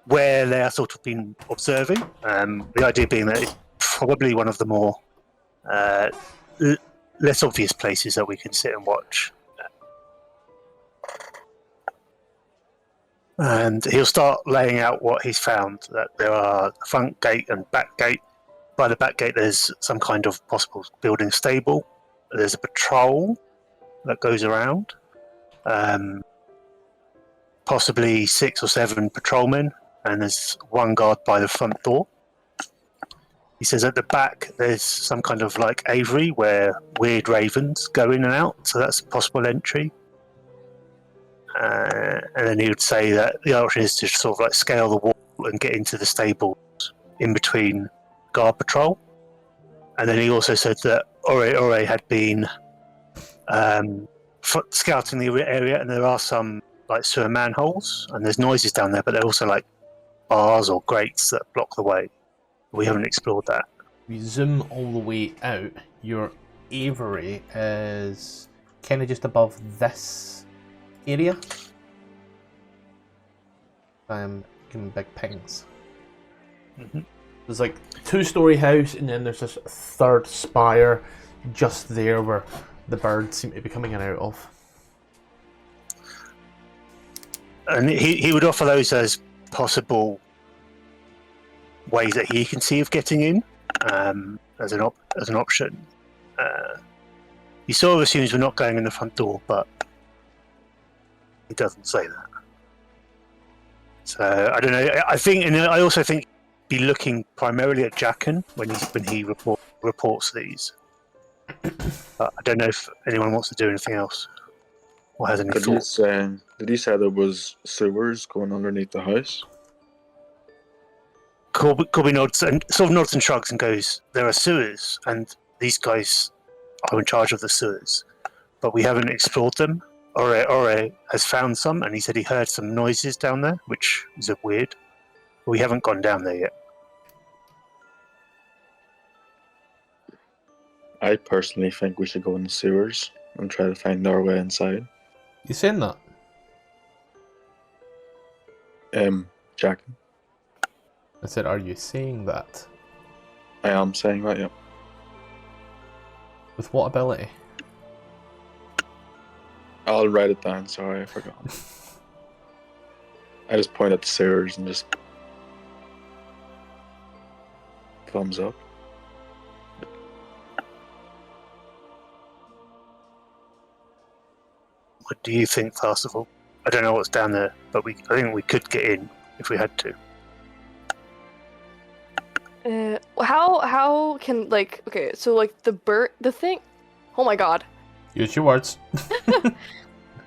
where they are sort of been observing. The idea being that it's probably one of the more less obvious places that we can sit and watch. And he'll start laying out what he's found, that there are a front gate and back gate. By the back gate there's some kind of possible building stable. There's a patrol that goes around. Possibly 6 or 7 patrolmen, and there's one guard by the front door. He says at the back there's some kind of like aviary where weird ravens go in and out, so that's a possible entry. And then he would say that the option is to sort of like scale the wall and get into the stables in between guard patrol. And then he also said that Ore had been scouting the area, and there are some like sewer manholes, and there's noises down there, but they're also like bars or grates that block the way. We haven't explored that. We zoom all the way out. Your aviary is kind of just above this area. I'm giving big pings. There's like 2-story house, and then there's this third spire just there where the birds seem to be coming in and out of. And he would offer those as possible ways that he can see of getting in, as an option. He sort of assumes we're not going in the front door, but he doesn't say that. So I don't know. I think, and I also think, be looking primarily at Jacken when he reports these. But I don't know if anyone wants to do anything else or has any thoughts. Did you say there was sewers going underneath the house? Corby nods and sort of nods and shrugs and goes, "There are sewers, and these guys are in charge of the sewers, but we haven't explored them. Ore has found some, and he said he heard some noises down there, which is a weird. We haven't gone down there yet." I personally think we should go in the sewers and try to find our way inside. You saying that? Jack. I said, are you saying that? I am saying that, yeah. With what ability? I'll write it down. Sorry, I forgot. I just point at the sewers and just thumbs up. What do you think, Tfarcevol? I don't know what's down there, but I think we could get in if we had to. How can okay, so like the thing. Oh my god. Use your words. I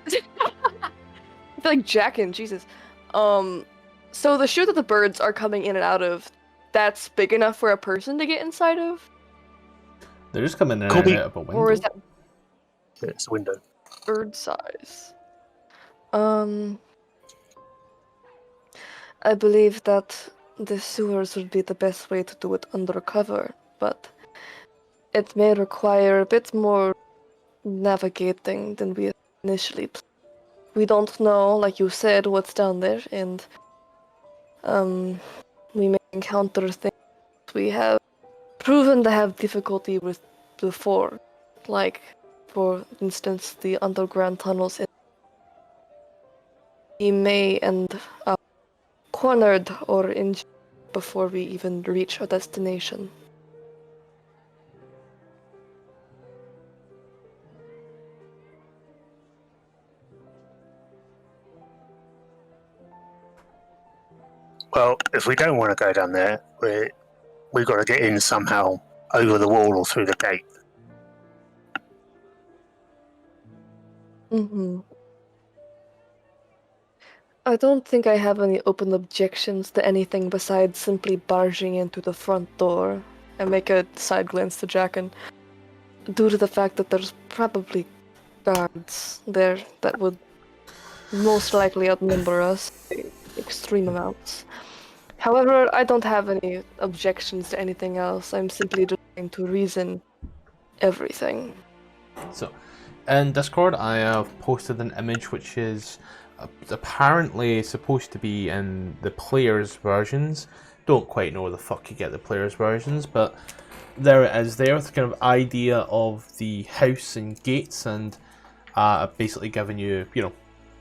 feel like jacking, Jesus. So the chute that the birds are coming in and out of, that's big enough for a person to get inside of? They're just coming in Corby. and out of a window. Or is that Yeah, it's a window. bird size? I believe that the sewers would be the best way to do it undercover, but it may require a bit more navigating than we initially planned. We don't know, like you said, what's down there, and we may encounter things we have proven to have difficulty with before, like, for instance, the underground tunnels. We may end up cornered or injured before we even reach our destination. Well, if we don't want to go down there, we've got to get in somehow over the wall or through the gate. Mm-hmm. I don't think I have any open objections to anything besides simply barging into the front door. I make a side glance to Jackin, due to the fact that there's probably guards there that would most likely outnumber us by extreme amounts. However, I don't have any objections to anything else. I'm simply just trying to reason everything. So, in Discord, I have posted an image which is apparently supposed to be in the players' versions. Don't quite know where the fuck you get the players' versions, but there it is there with the kind of idea of the house and gates, and I've basically given you,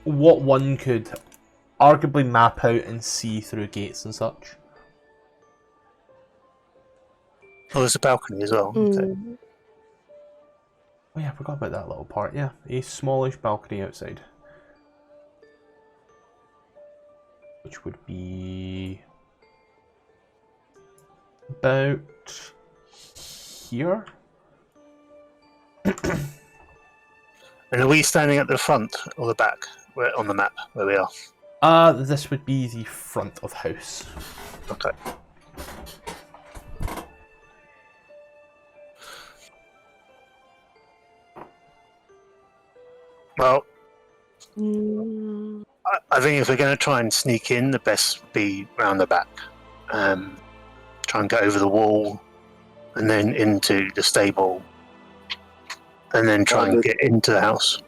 what one could arguably map out and see through gates and such. Oh, there's a balcony as well. Okay. Mm. Oh yeah, I forgot about that little part. Yeah, a smallish balcony outside. Which would be about here. And are we standing at the front or the back? We're on the map where we are. This would be the front of house. Okay. Well, I think if we're going to try and sneak in, the best would be round the back. Try and get over the wall, and then into the stable, and then try and get into the house.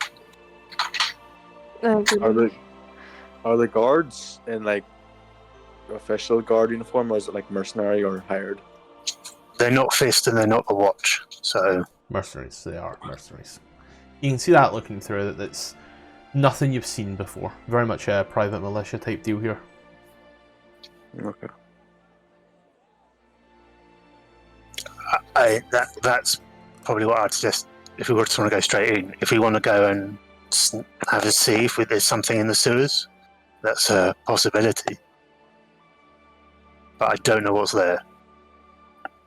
Are the guards in like official guard uniform, or is it like mercenary or hired? They're not fist and they're not the watch, so Mercenaries, they are mercenaries. You can see that looking through it. That's nothing you've seen before. Very much a private militia type deal here. Okay. That's probably what I'd suggest if we just want to go straight in. If we want to go and have a see if there's something in the sewers, that's a possibility. But I don't know what's there.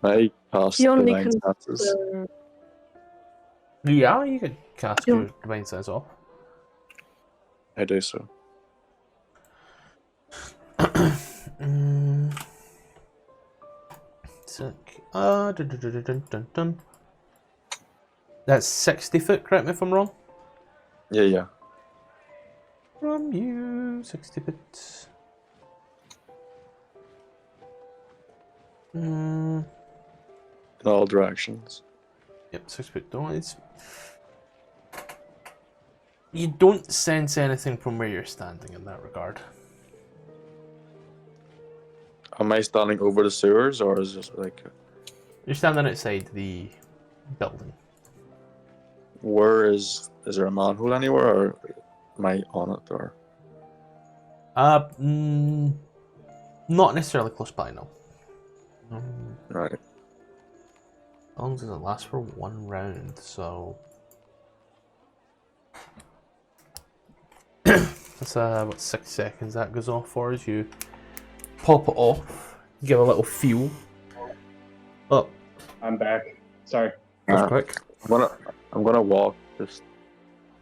I passed You only divine can- senses. Yeah, you could cast your divine sense off. I do so. That's 60 foot, correct me if I'm wrong? Yeah. From you, 60 foot. In all directions. Yep, 6 foot noise. You don't sense anything from where you're standing in that regard. Am I standing over the sewers, or is it like... You're standing outside the building. where is there a manhole anywhere, or am I on it, or? Not necessarily close by, no. Right. How long does it last for? 1 round, so... That's what, 6 seconds that goes off for as you pop it off, give a little feel. Oh, I'm back. Sorry. that was quick. I'm gonna walk just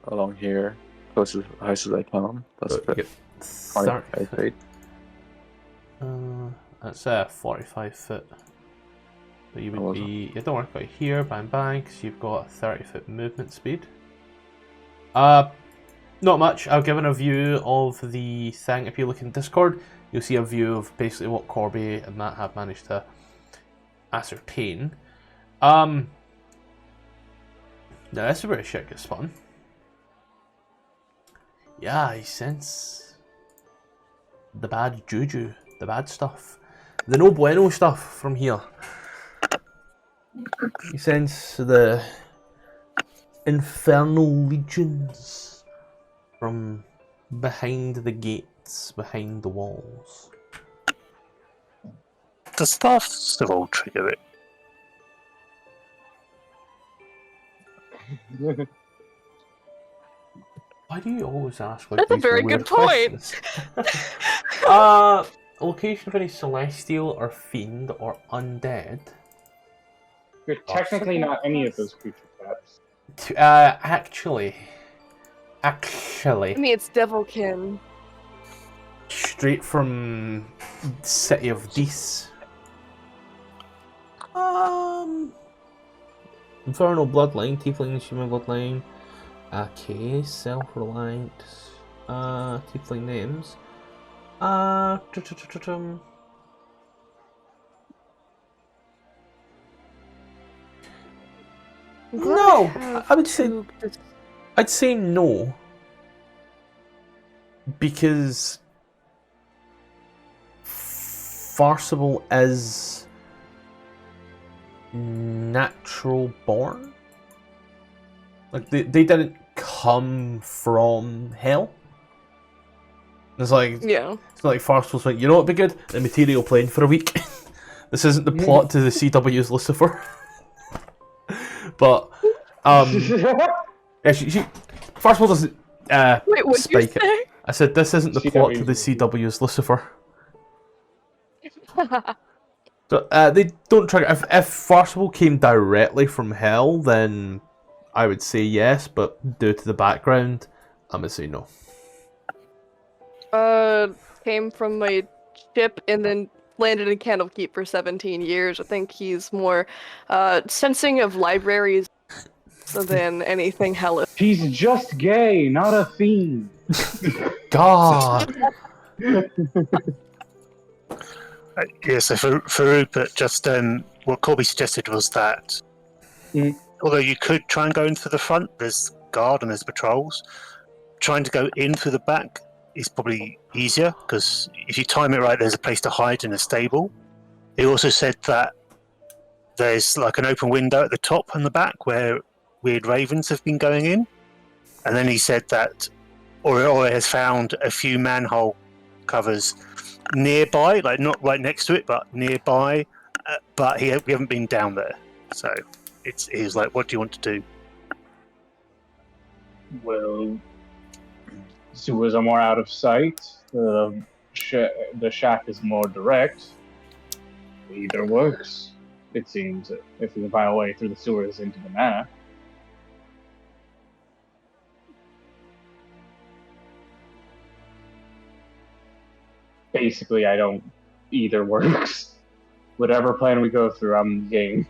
along here, close to the house as I can. That's So you get 25 feet. That's 45 foot. So you would was be... You don't work out here, bang bang, because you've got a 30-foot movement speed. Not much. I've given a view of the thing. If you look in Discord, you'll see a view of basically what Corby and Matt have managed to ascertain. Now this is where the shit gets fun. Yeah, I sense the bad juju, the bad stuff, the no bueno stuff from here. You sense the infernal legions from behind the gates, behind the walls. Does Tfarcevol trigger it? Why do you always ask like That's a these very weird good point. questions? Location of any celestial or fiend or undead. You're technically not any of those creature types. Actually, I mean, it's Devilkin. straight from City of Dees. Infernal bloodline, tiefling, human bloodline. Okay, self-reliant. Tiefling names. No, I would say I'd say no, because Tfarcevol is natural born. Like they didn't come from hell. It's like Yeah. it's not like Tfarcevol's like, you know what would be good? The material plane for a week. This isn't the plot to the CW's Lucifer. But yeah, Tfarcevol doesn't Wait, what'd you spike it. say? I said this isn't the plot to the CW's CW's Lucifer. So they don't try. If Tfarcevol came directly from hell, then I would say yes. But due to the background, I'm gonna say no. Came from my ship and then landed in Candlekeep for 17 years. I think he's more sensing of libraries than anything hellish. He's just gay, not a fiend. God. Yeah, so for Rupert, just what Corby suggested was that although you could try and go in through the front, there's guard and there's patrols. Trying to go in through the back is probably easier because if you time it right, there's a place to hide in a stable. He also said that there's like an open window at the top and the back where weird ravens have been going in. And then he said that Ore has found a few manhole covers nearby, like not right next to it, but nearby. But we haven't been down there, so he was like, "What do you want to do?" Well, sewers are more out of sight. The shack is more direct. Either works, it seems, if we can find a way through the sewers into the manor. Basically, I don't. Either works. Whatever plan we go through, I'm game.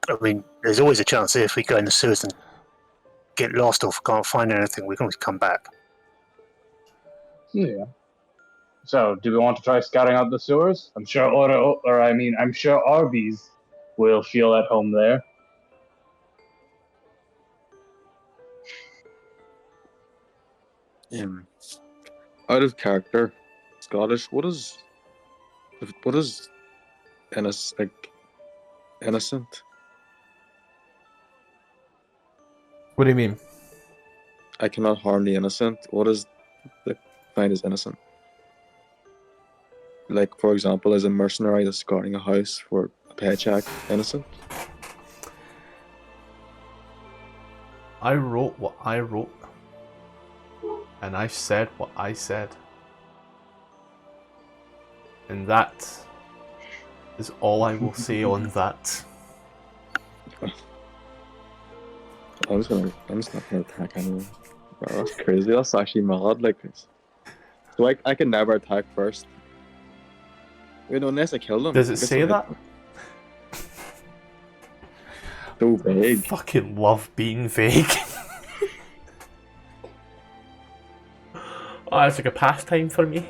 I mean, there's always a chance if we go in the sewers and get lost or can't find anything, we can always come back. Yeah. So, do we want to try scouting out the sewers? I'm sure I'm sure Arby's will feel at home there. Out of character, Scottish. What is innocent? What do you mean? I cannot harm the innocent. What is defined as innocent? Like, for example, is a mercenary that's guarding a house for a paycheck innocent? I wrote what I wrote. And I said what I said. And that is all I will say on that. I'm just not gonna attack anyone. Wow, that's crazy. That's actually mad. Like, so I can never attack first. Wait, no, unless I kill them. Does I it guess say I'll that? hit them. So vague. Fucking love being vague. Oh, it's like a pastime for me.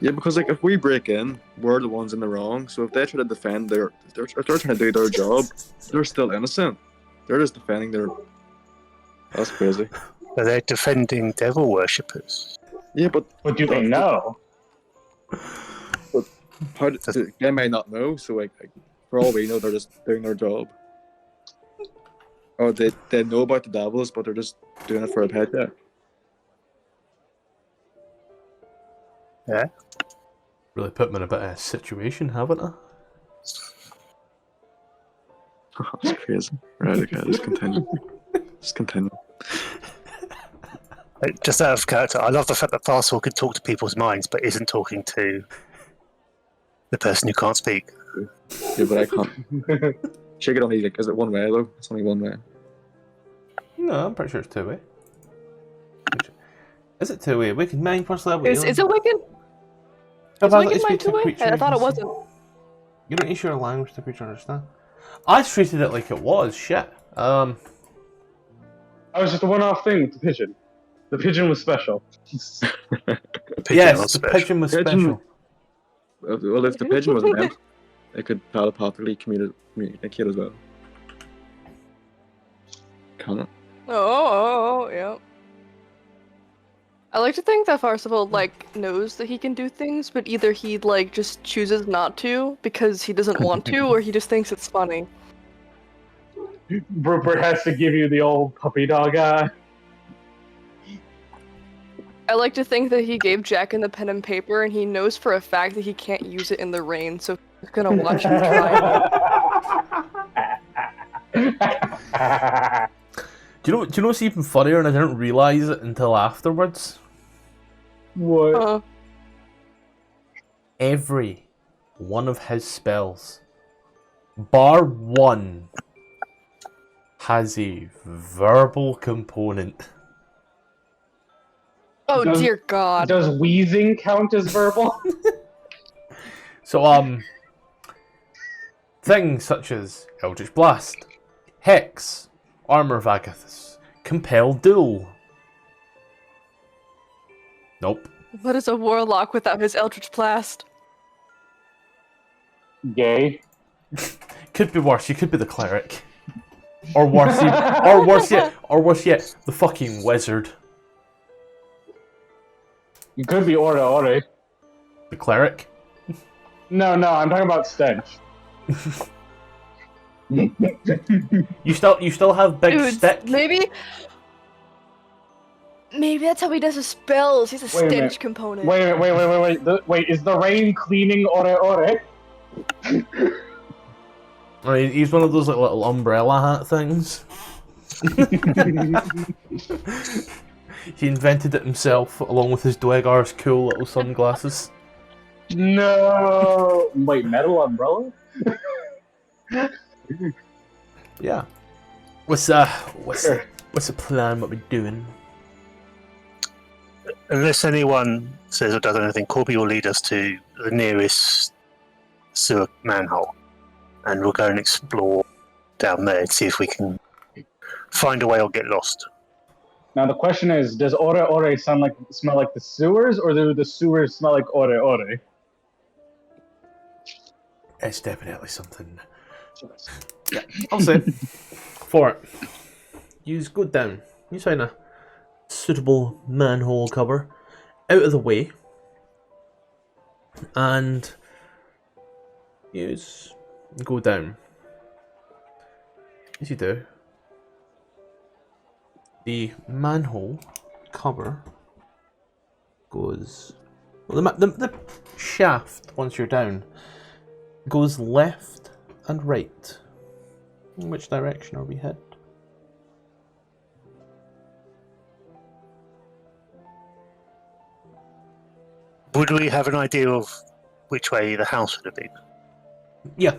Yeah, because like if we break in, we're the ones in the wrong. So if they try to defend if they're trying to do their job, they're still innocent. They're just defending their. That's crazy. Are they defending devil worshippers? Yeah, but do they know? how they may not know. So like for all we know, they're just doing their job. Or they know about the devils, but they're just doing it for a paycheck. Yeah. Really put me in a bit of a situation, haven't I? That's crazy. Right, okay, just continue. Just continue. Just out of character, I love the fact that Tfarcevol can talk to people's minds, but isn't talking to the person who can't speak. Yeah, but I can't. Shake it only like, is it one way though? It's only one way. No, I'm pretty sure it's two-way. Is it two-way? We can mind first level. Is it Wiccan? Is Ability Wiccan to speak mind to a two-way? creature I thought it you can wasn't. You don't use your language to creature understand. I treated it like it was shit. I was just a one-off thing with the pigeon. The pigeon was special. Yes, the pigeon was special. Well, if the pigeon was an imp, it could telepathically communicate as well. Can it? Oh, yeah. I like to think that Tfarcevol, like, knows that he can do things, but either he, like, just chooses not to because he doesn't want to, or he just thinks it's funny. Rupert has to give you the old puppy dog eye. I like to think that he gave Jacken the pen and paper, and he knows for a fact that he can't use it in the rain, so he's gonna watch him try. Do you know what's even funnier, and I didn't realise it until afterwards? What? Every one of his spells, bar one, has a verbal component. Oh dear God. Does wheezing count as verbal? So, things such as Eldritch Blast, Hex, Armor of Agathis, Compel Duel. Nope. What is a warlock without his Eldritch Blast? Gay. Could be worse. You could be the cleric, or worse, or worse yet, the fucking wizard. You could be Ora Ore. The cleric. No, I'm talking about stench. You still have big Dude, stick. maybe that's how he does his spells. He's a Wait a stench minute. component. Wait, is the rain cleaning Ore Ore? I mean, he's one of those like little umbrella hat things. He invented it himself, along with his Dwegar's cool little sunglasses. No. Wait, metal umbrella? Yeah. What's the plan? What we're doing? Unless anyone says or does anything, Corby will lead us to the nearest sewer manhole, and we'll go and explore down there and see if we can find a way or get lost. Now the question is, does Ore Ore smell like the sewers, or do the sewers smell like Ore Ore? It's definitely something. Yeah, I'll say for it. You go down. You find a suitable manhole cover out of the way, and you go down. As you do, The manhole cover goes... Well, the shaft, once you're down, goes left and right. In which direction are we headed? Would we have an idea of which way the house would have been? Yeah.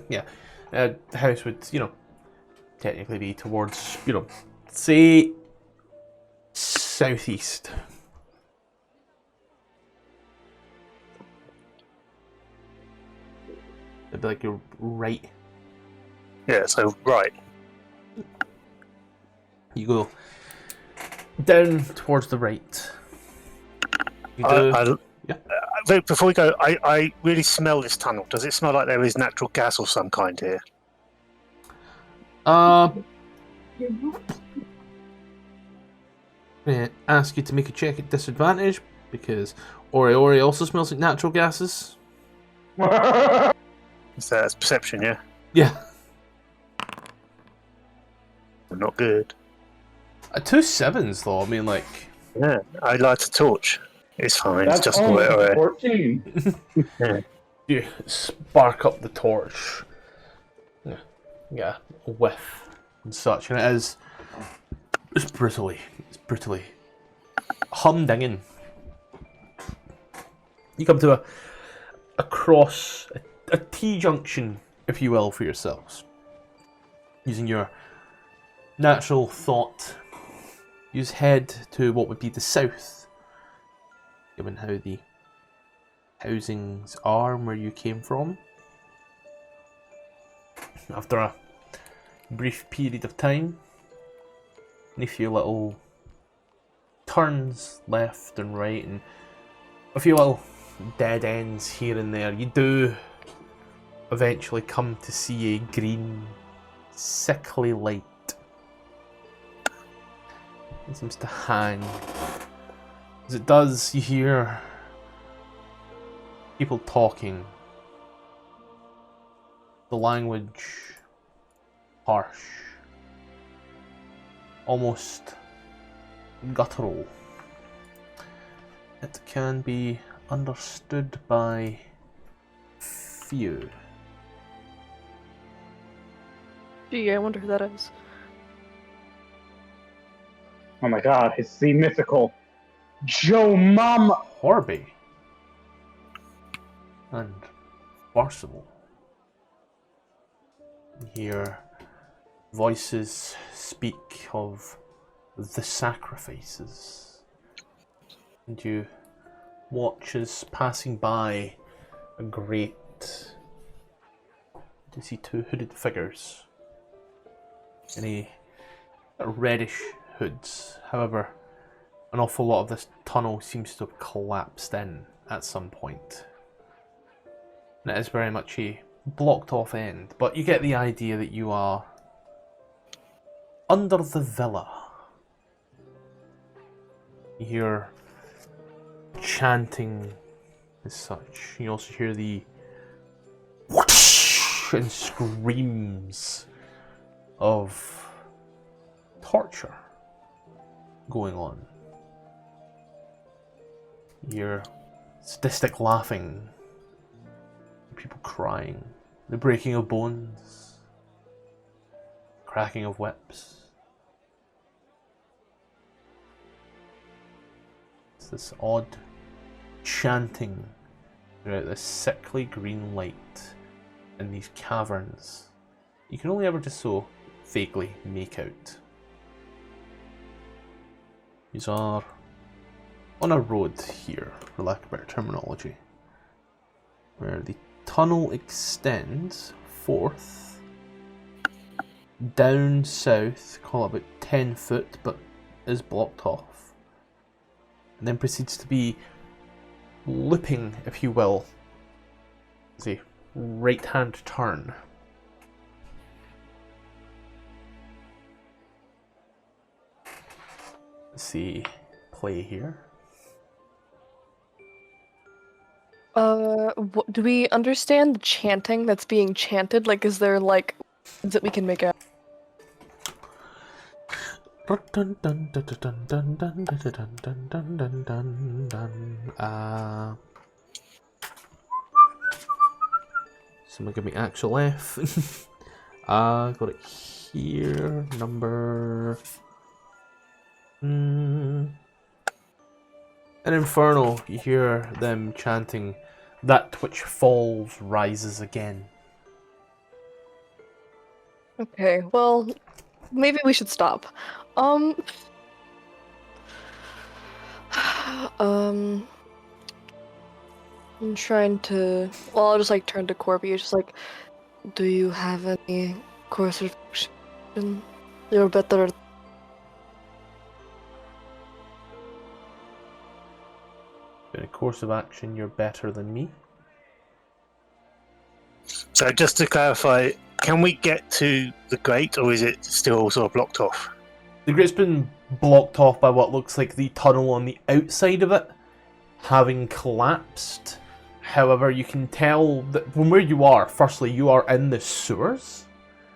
The house would, technically be towards, say, southeast. It'd be like your right. Yeah, so right. You go down towards the right. You do. Wait, before we go, I really smell this tunnel. Does it smell like there is natural gas of some kind here? I'm gonna ask you to make a check at disadvantage because Ori also smells like natural gases. So that's perception, yeah? Yeah. Not good. 2 sevens though. I mean, like. Yeah, I light a torch. It's fine. That's it's just only alright. 14. Yeah. You spark up the torch. Yeah, a whiff and such, and it's brutally humdinging. You come to a cross, a T-junction, if you will, for yourselves. Using your natural thought, you head to what would be the south, given how the housings are and where you came from. After a brief period of time, and a few little turns left and right, and a few little dead ends here and there, you do eventually come to see a green, sickly light. It seems to hang. As it does, you hear people talking. The language harsh, almost guttural. It can be understood by few. Gee, I wonder who that is. Oh my god, it's the mythical Joe Mama. Corby and Tfarcevol. You hear voices speak of the sacrifices, and you watch as passing by a grate. You see 2 hooded figures in a reddish hoods. However, an awful lot of this tunnel seems to have collapsed in at some point. And it is very much a blocked off end, but you get the idea that you are under the villa. You hear chanting as such. You also hear the whoosh and screams of torture going on. You hear sadistic laughing, people crying, the breaking of bones, cracking of whips. It's this odd chanting throughout this sickly green light in these caverns. You can only ever just so vaguely make out. These are on a road here, for lack of better terminology, where the tunnel extends forth, down south, call it about 10 foot, but is blocked off, and then proceeds to be looping, if you will, as a right hand turn. Let's see, play here. Do we understand the chanting that's being chanted? Like, is there, like, things that we can make out? Dun, dun, dun, dun, dun, dun, dun, dun, dun, dun, dun, dun, dun. Someone give me actual F. Got it here. Number. An Infernal. You hear them chanting, "That which falls rises again." Okay, well, maybe we should stop. Um, I'm trying to. Well, I'll just like turn to Corby. It's just like, do you have any course of action? You're better. In a course of action, you're better than me. So just to clarify, can we get to the grate, or is it still sort of blocked off? The grate's been blocked off by what looks like the tunnel on the outside of it having collapsed. However, you can tell that from where you are, firstly, you are in the sewers.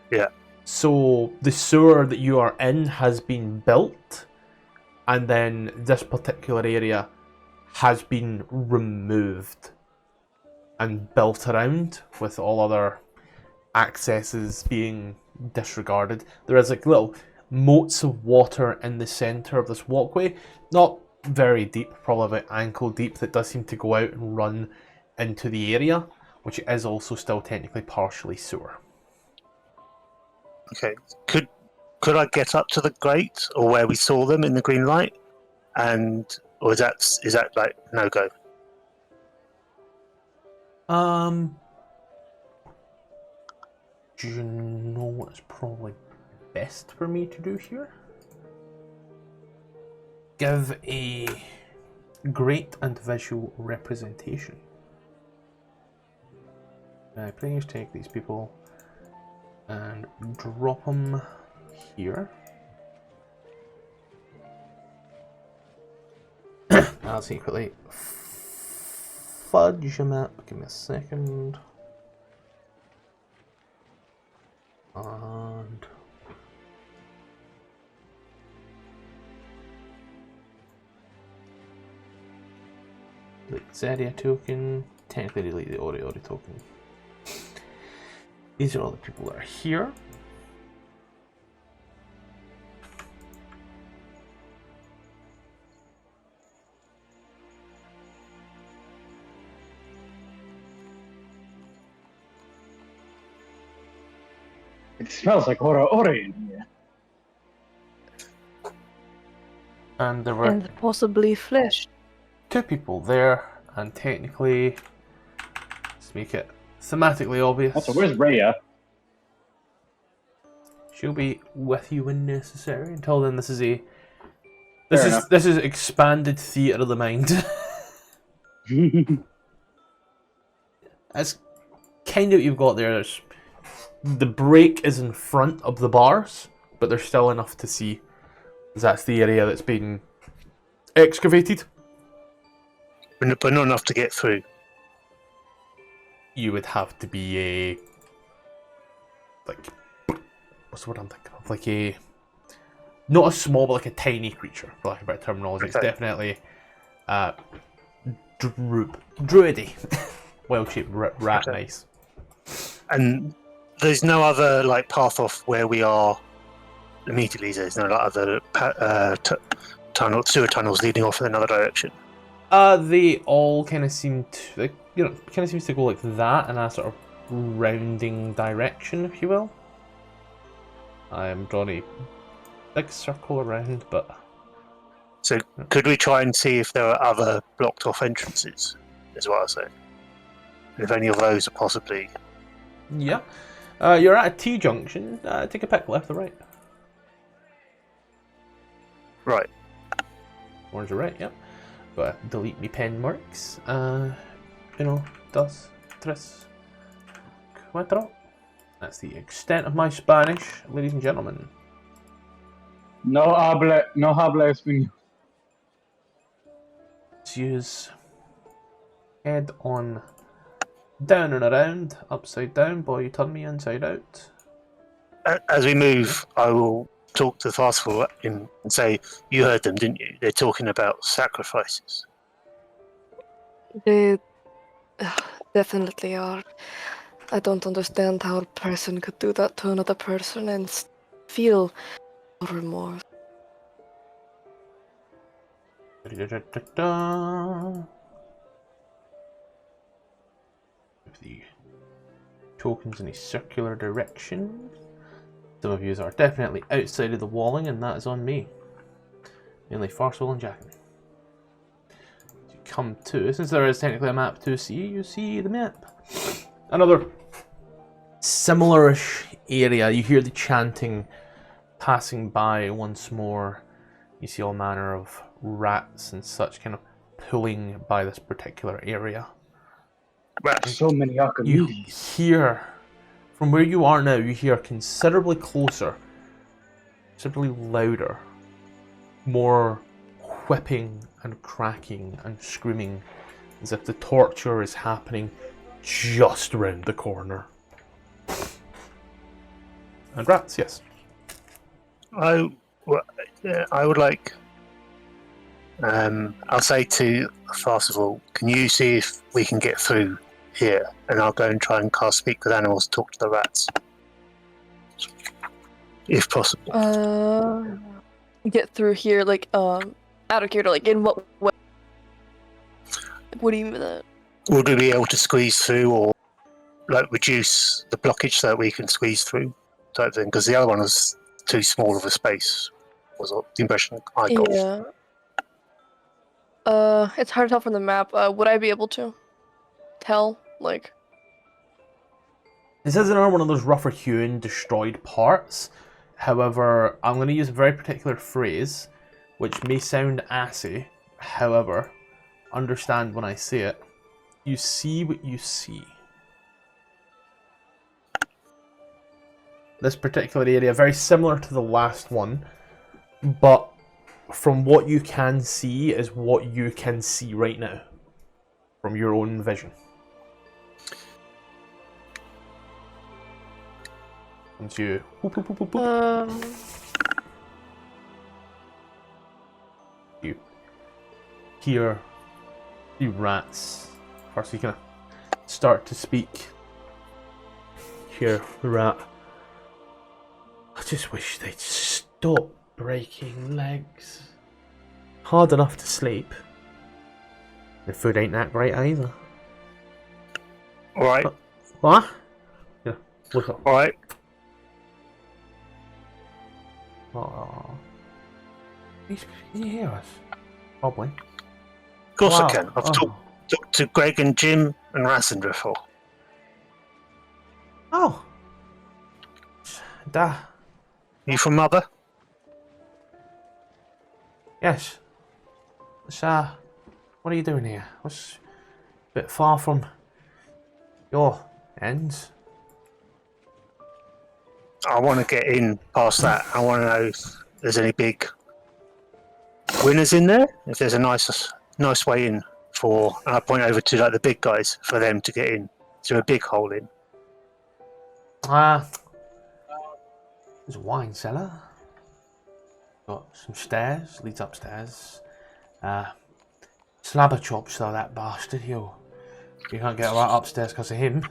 Yeah. So the sewer that you are in has been built, and then this particular area has been removed and built around, with all other accesses being disregarded. There is like little moats of water in the centre of this walkway, not very deep, probably about ankle deep, that does seem to go out and run into the area, which is also still technically partially sewer. Okay. Could I get up to the grate, or where we saw them in the green light, or is that like no go? Do you know what's probably best for me to do here? Give a great and visual representation. Please take these people and drop them here. I'll see quickly. Fudge them up. Give me a second. And delete Zedia token. Technically delete the Ori token. These are all the people that are here. It smells like ora in here. And there were And possibly flesh. 2 people there, and technically, let's make it thematically obvious. Also, where's Rhea? She'll be with you when necessary. Until then, this is enough. this is expanded theatre of the mind. That's kind of what you've got there. There's the break is in front of the bars, but there's still enough to see. That's the area that's been excavated. But not enough to get through. You would have to be a what's the word I'm thinking of? Like a not a small, but like a tiny creature, for lack of better terminology. Okay. It's definitely druidy, well-shaped rat. Okay. Nice. And there's no other like path off where we are immediately. There's no like, other sewer tunnels leading off in another direction. They all kind of seem to, kind of seems to go like that in a sort of rounding direction, if you will. I am drawing a big circle around, but So could we try and see if there are other blocked off entrances, is what I was saying. If any of those are possibly... yeah. You're at a T-junction. Take a pick, left or right. Right. Orange or right, yeah. But delete me pen marks. Dos, tres, cuatro. That's the extent of my Spanish, ladies and gentlemen. No habla español. Let's use head on down and around, upside down. Boy, you turn me inside out. As we move, I will talk to Tfarcevol and say, you heard them, didn't you? They're talking about sacrifices. They definitely are. I don't understand how a person could do that to another person and feel remorse. Da-da-da-da-da. With the tokens in a circular direction. Some of you are definitely outside of the walling, and that is on me. Mainly Tfarcevol and Jackin. You come to, since there is technically a map to see, you see the map. Another similar-ish area. You hear the chanting passing by once more. You see all manner of rats and such kind of pulling by this particular area. Rats. So many You Archimedes. hear, from where you are now, you hear considerably closer, considerably louder, more whipping and cracking and screaming, as if the torture is happening just round the corner. And rats, yes. I would like. I'll say to Tfarcevol, can you see if we can get through here? And I'll go and try and cast Speak with Animals, talk to the rats, if possible. Get through here, like, out of character, like, in what way? What do you mean by that? Would we be able to squeeze through, or like reduce the blockage so that we can squeeze through, type thing? Because the other one was too small of a space. Was the impression I got? Yeah. It's hard to tell from the map. Would I be able to tell? Like, This is another one of those rougher hewn, destroyed parts. However, I'm going to use a very particular phrase, which may sound assy. However, understand when I say it. You see what you see. This particular area, very similar to the last one, but from what you can see is what you can see right now, from your own vision. Once you whoop, whoop, whoop, whoop, whoop. You hear the rats. First, you kind of start to speak. Hear the rat. I just wish they'd stop breaking legs. Hard enough to sleep. The food ain't that great either. Alright, What? Yeah, look up. alright. Oh. Can you hear us? Probably. Of course Wow. I can. I've Oh. talked to Greg and Jim and Rassen before. Oh. Da. You from Mother? Yes. It's, what are you doing here? What's a bit far from your ends? I want to get in past that. I want to know if there's any big winners in there. If there's a nice way in for, and I point over to like the big guys for them to get in. Is there a big hole in? There's a wine cellar. Got some stairs, leads upstairs. Slabber chops though, that bastard. You can't get right upstairs because of him.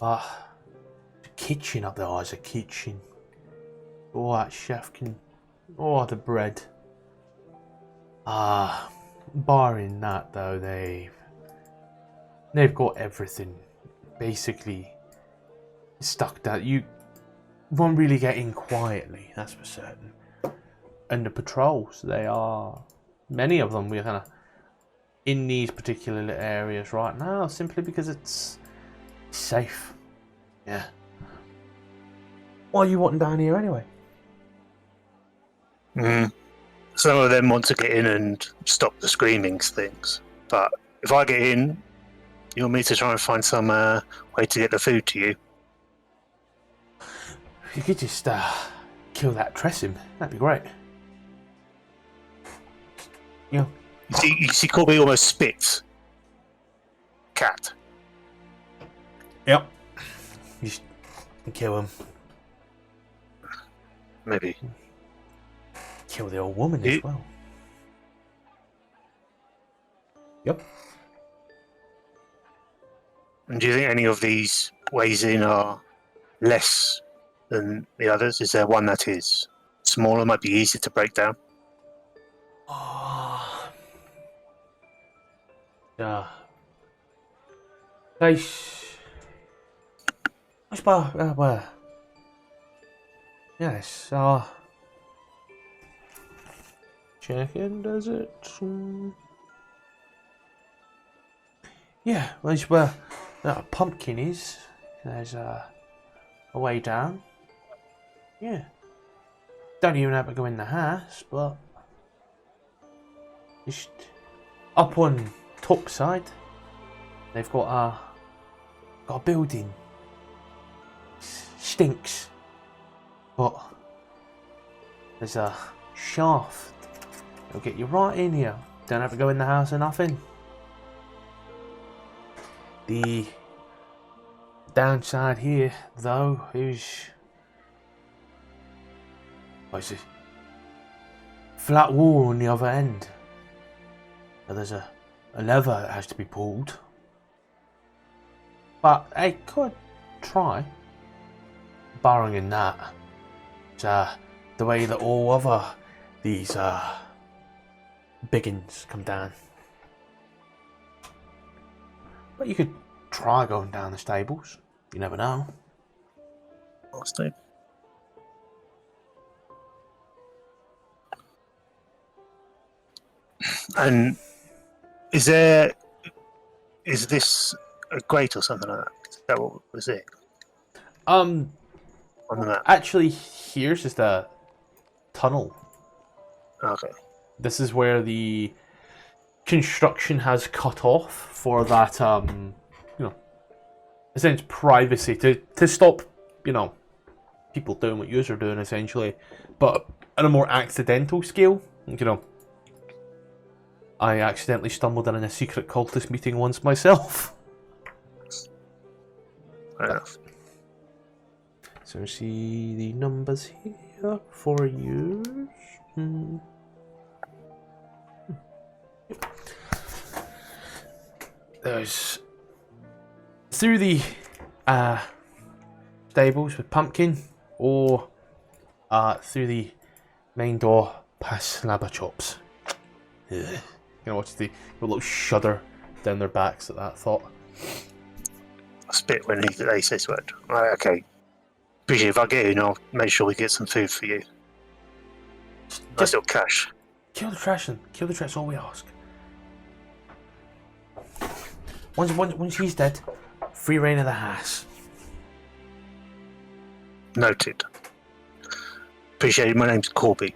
But the kitchen up there is a kitchen. Oh, that chef can. Oh, the bread. Barring that though, they've got everything basically stuck down. You won't really get in quietly, that's for certain. And the patrols, they are many of them. We're kind of in these particular areas right now simply because it's safe. Yeah. Why are you wanting down here anyway? Some of them want to get in and stop the screaming things. But if I get in, you want me to try and find some way to get the food to you? If you could just kill that Tressim, that'd be great. Yeah. You see Corby almost spits. Cat. Yep. You just kill him. maybe. Kill the old woman You- as well. Yep. And do you think any of these ways in are less than the others? Is there one that is smaller, might be easier to break down? Yeah. Nice. Well, yes, check-in, does it? Yeah, well, pumpkin is. There's a way down. Yeah. Don't even have to go in the house, but just up on top side, they've got a building. Stinks, but there's a shaft. It'll get you right in here. Don't have to go in the house or nothing. The downside here, though, is what's it? Flat wall on the other end. So there's a lever that has to be pulled. But I could try. Barring in that, it's the way that all other these biggins come down. But you could try going down the stables. You never know. Honestly. And is this a grate or something like that? Is that what was it on the map? Actually, here's just a tunnel. Okay. This is where the construction has cut off for that, essentially privacy to stop, people doing what yous are doing essentially, but on a more accidental scale. I accidentally stumbled in a secret cultist meeting once myself. Fair enough. So see the numbers here for you. There's through the stables with Pumpkin, or through the main door past Slabber Chops. Ugh. Watch the little shudder down their backs at that thought. I spit when they say sweat. Right, okay. Appreciate if I get in, I'll make sure we get some food for you. Nice little cash. Kill the trash and kill the trash. All we ask. Once he's dead, free reign of the house. Noted. Appreciate it. My name's Corby.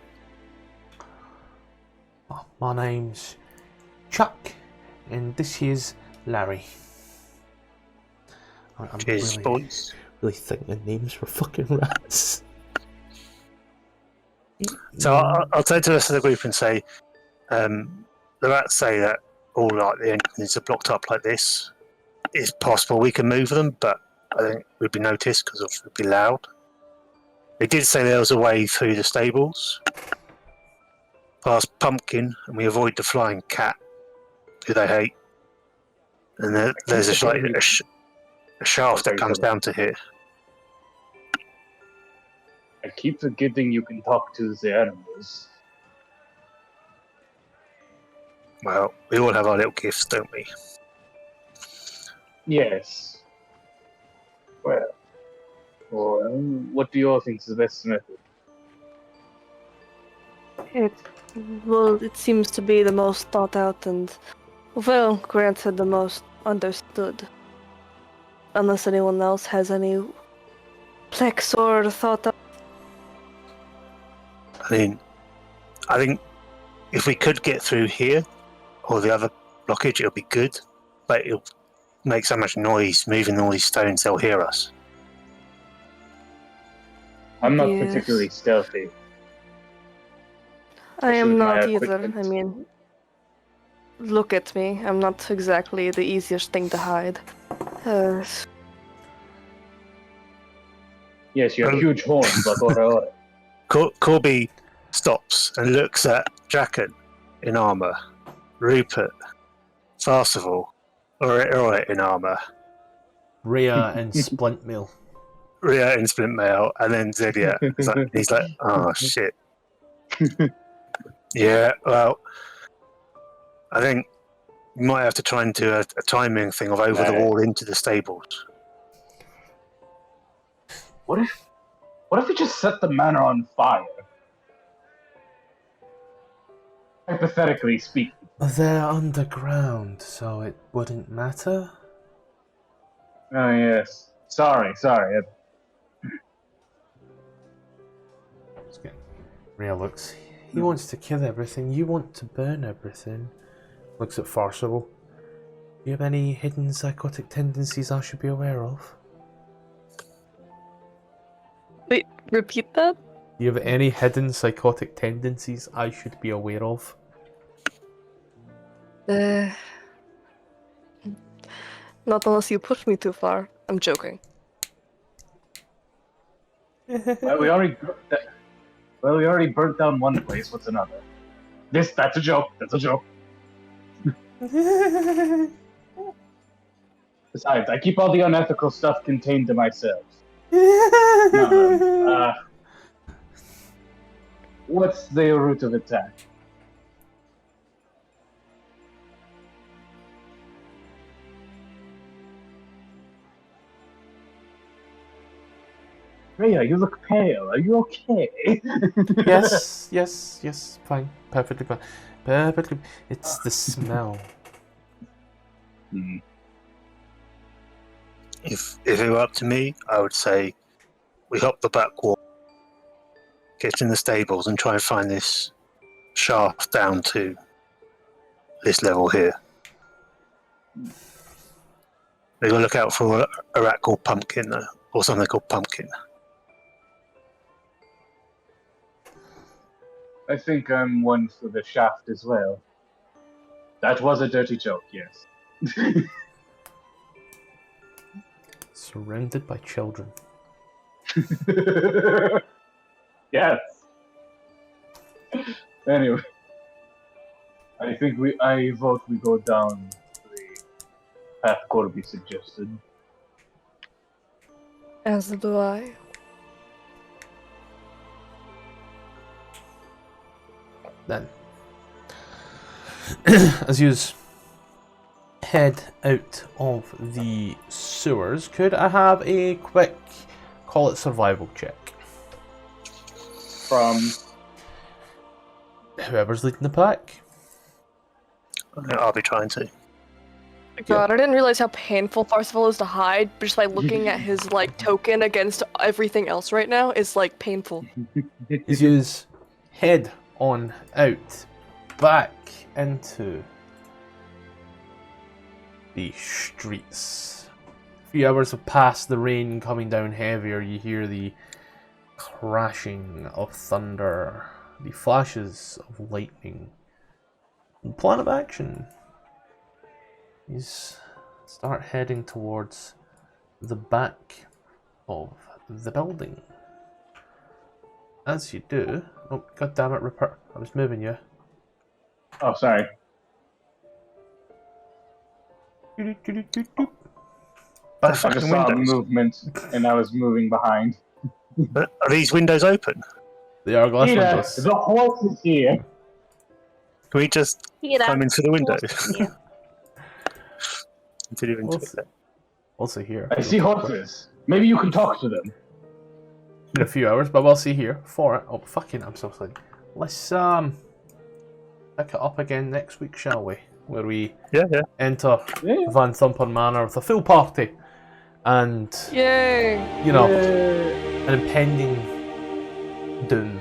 Oh, my name's Chuck, and this here's Larry. I'm Cheers, really, boys. really think the names were fucking rats. So I'll turn to the rest of the group and say, the rats say that all like the entrances are blocked up like this. It's possible we can move them, but I think we'd be noticed because it would be loud. They did say there was a way through the stables, past Pumpkin, and we avoid the flying cat, who they hate. And there's a shaft that comes down to here. I keep forgetting you can talk to the animals. Well, we all have our little gifts, don't we? Yes. Well, what do you all think is the best method? It seems to be the most thought out and, well, granted, the most understood. Unless anyone else has any plex or thought out. I think if we could get through here or the other blockage, it'll be good. But it'll make so much noise moving all these stones, they'll hear us. I'm not Yes. particularly stealthy. I am With my not either. equipment. I mean, look at me. I'm not exactly the easiest thing to hide. Yes, you have huge horns like Ora Ora. Corby stops and looks at Jacken in armour, Rupert, Tfarcevol, or in armour, Rhea and Splintmail. Rhea in splint mail, and then Zedia. He's like, oh shit. Yeah, well, I think you might have to try and do a timing thing of over the wall into the stables. What if we just set the manor on fire? Hypothetically speaking. They're underground, so it wouldn't matter. Oh yes. Sorry. Rhea looks. He wants to kill everything. You want to burn everything. Looks at Tfarcevol. Do you have any hidden psychotic tendencies I should be aware of? Wait, repeat that? Do you have any hidden psychotic tendencies I should be aware of? Not unless you push me too far. I'm joking. Well, we already burnt down one place. What's another? That's a joke. Besides, I keep all the unethical stuff contained to myself. What's the route of attack? Rhea, you look pale. Are you okay? Yes, fine. Perfectly fine. Perfectly. It's the smell. If it were up to me, I would say we hop the back wall, get in the stables, and try and find this shaft down to this level here. We've got to look out for a rat called Pumpkin, or something called Pumpkin. I think I'm one for the shaft as well. That was a dirty joke, yes. Surrounded by children. Yes. Anyway, I vote we go down the path Corby suggested. As do I. Then, as you head out of the sewers, could I have a quick, call it survival check? From whoever's leading the pack. I'll be trying to. God, I didn't realize how painful Tfarcevol is to hide, but just by looking at his token against everything else right now is painful. As you head on out back into the streets. A few hours have passed, the rain coming down heavier. You hear the crashing of thunder, the flashes of lightning. And plan of action is start heading towards the back of the building. As you do, oh god damn it, Rupert! I was moving you. Oh, sorry. I just saw movement, and I was moving behind. Are these windows open? They are glass Peter, windows. the horse is here. Can we just climb into the window? Also here. I see horses. Maybe you can talk to them. In a few hours, but we'll see here for it. Oh fucking! I'm so sorry. Let's pick it up again next week, shall we? Where we enter Vanthampur Manor with a full party, and Yay! an impending doom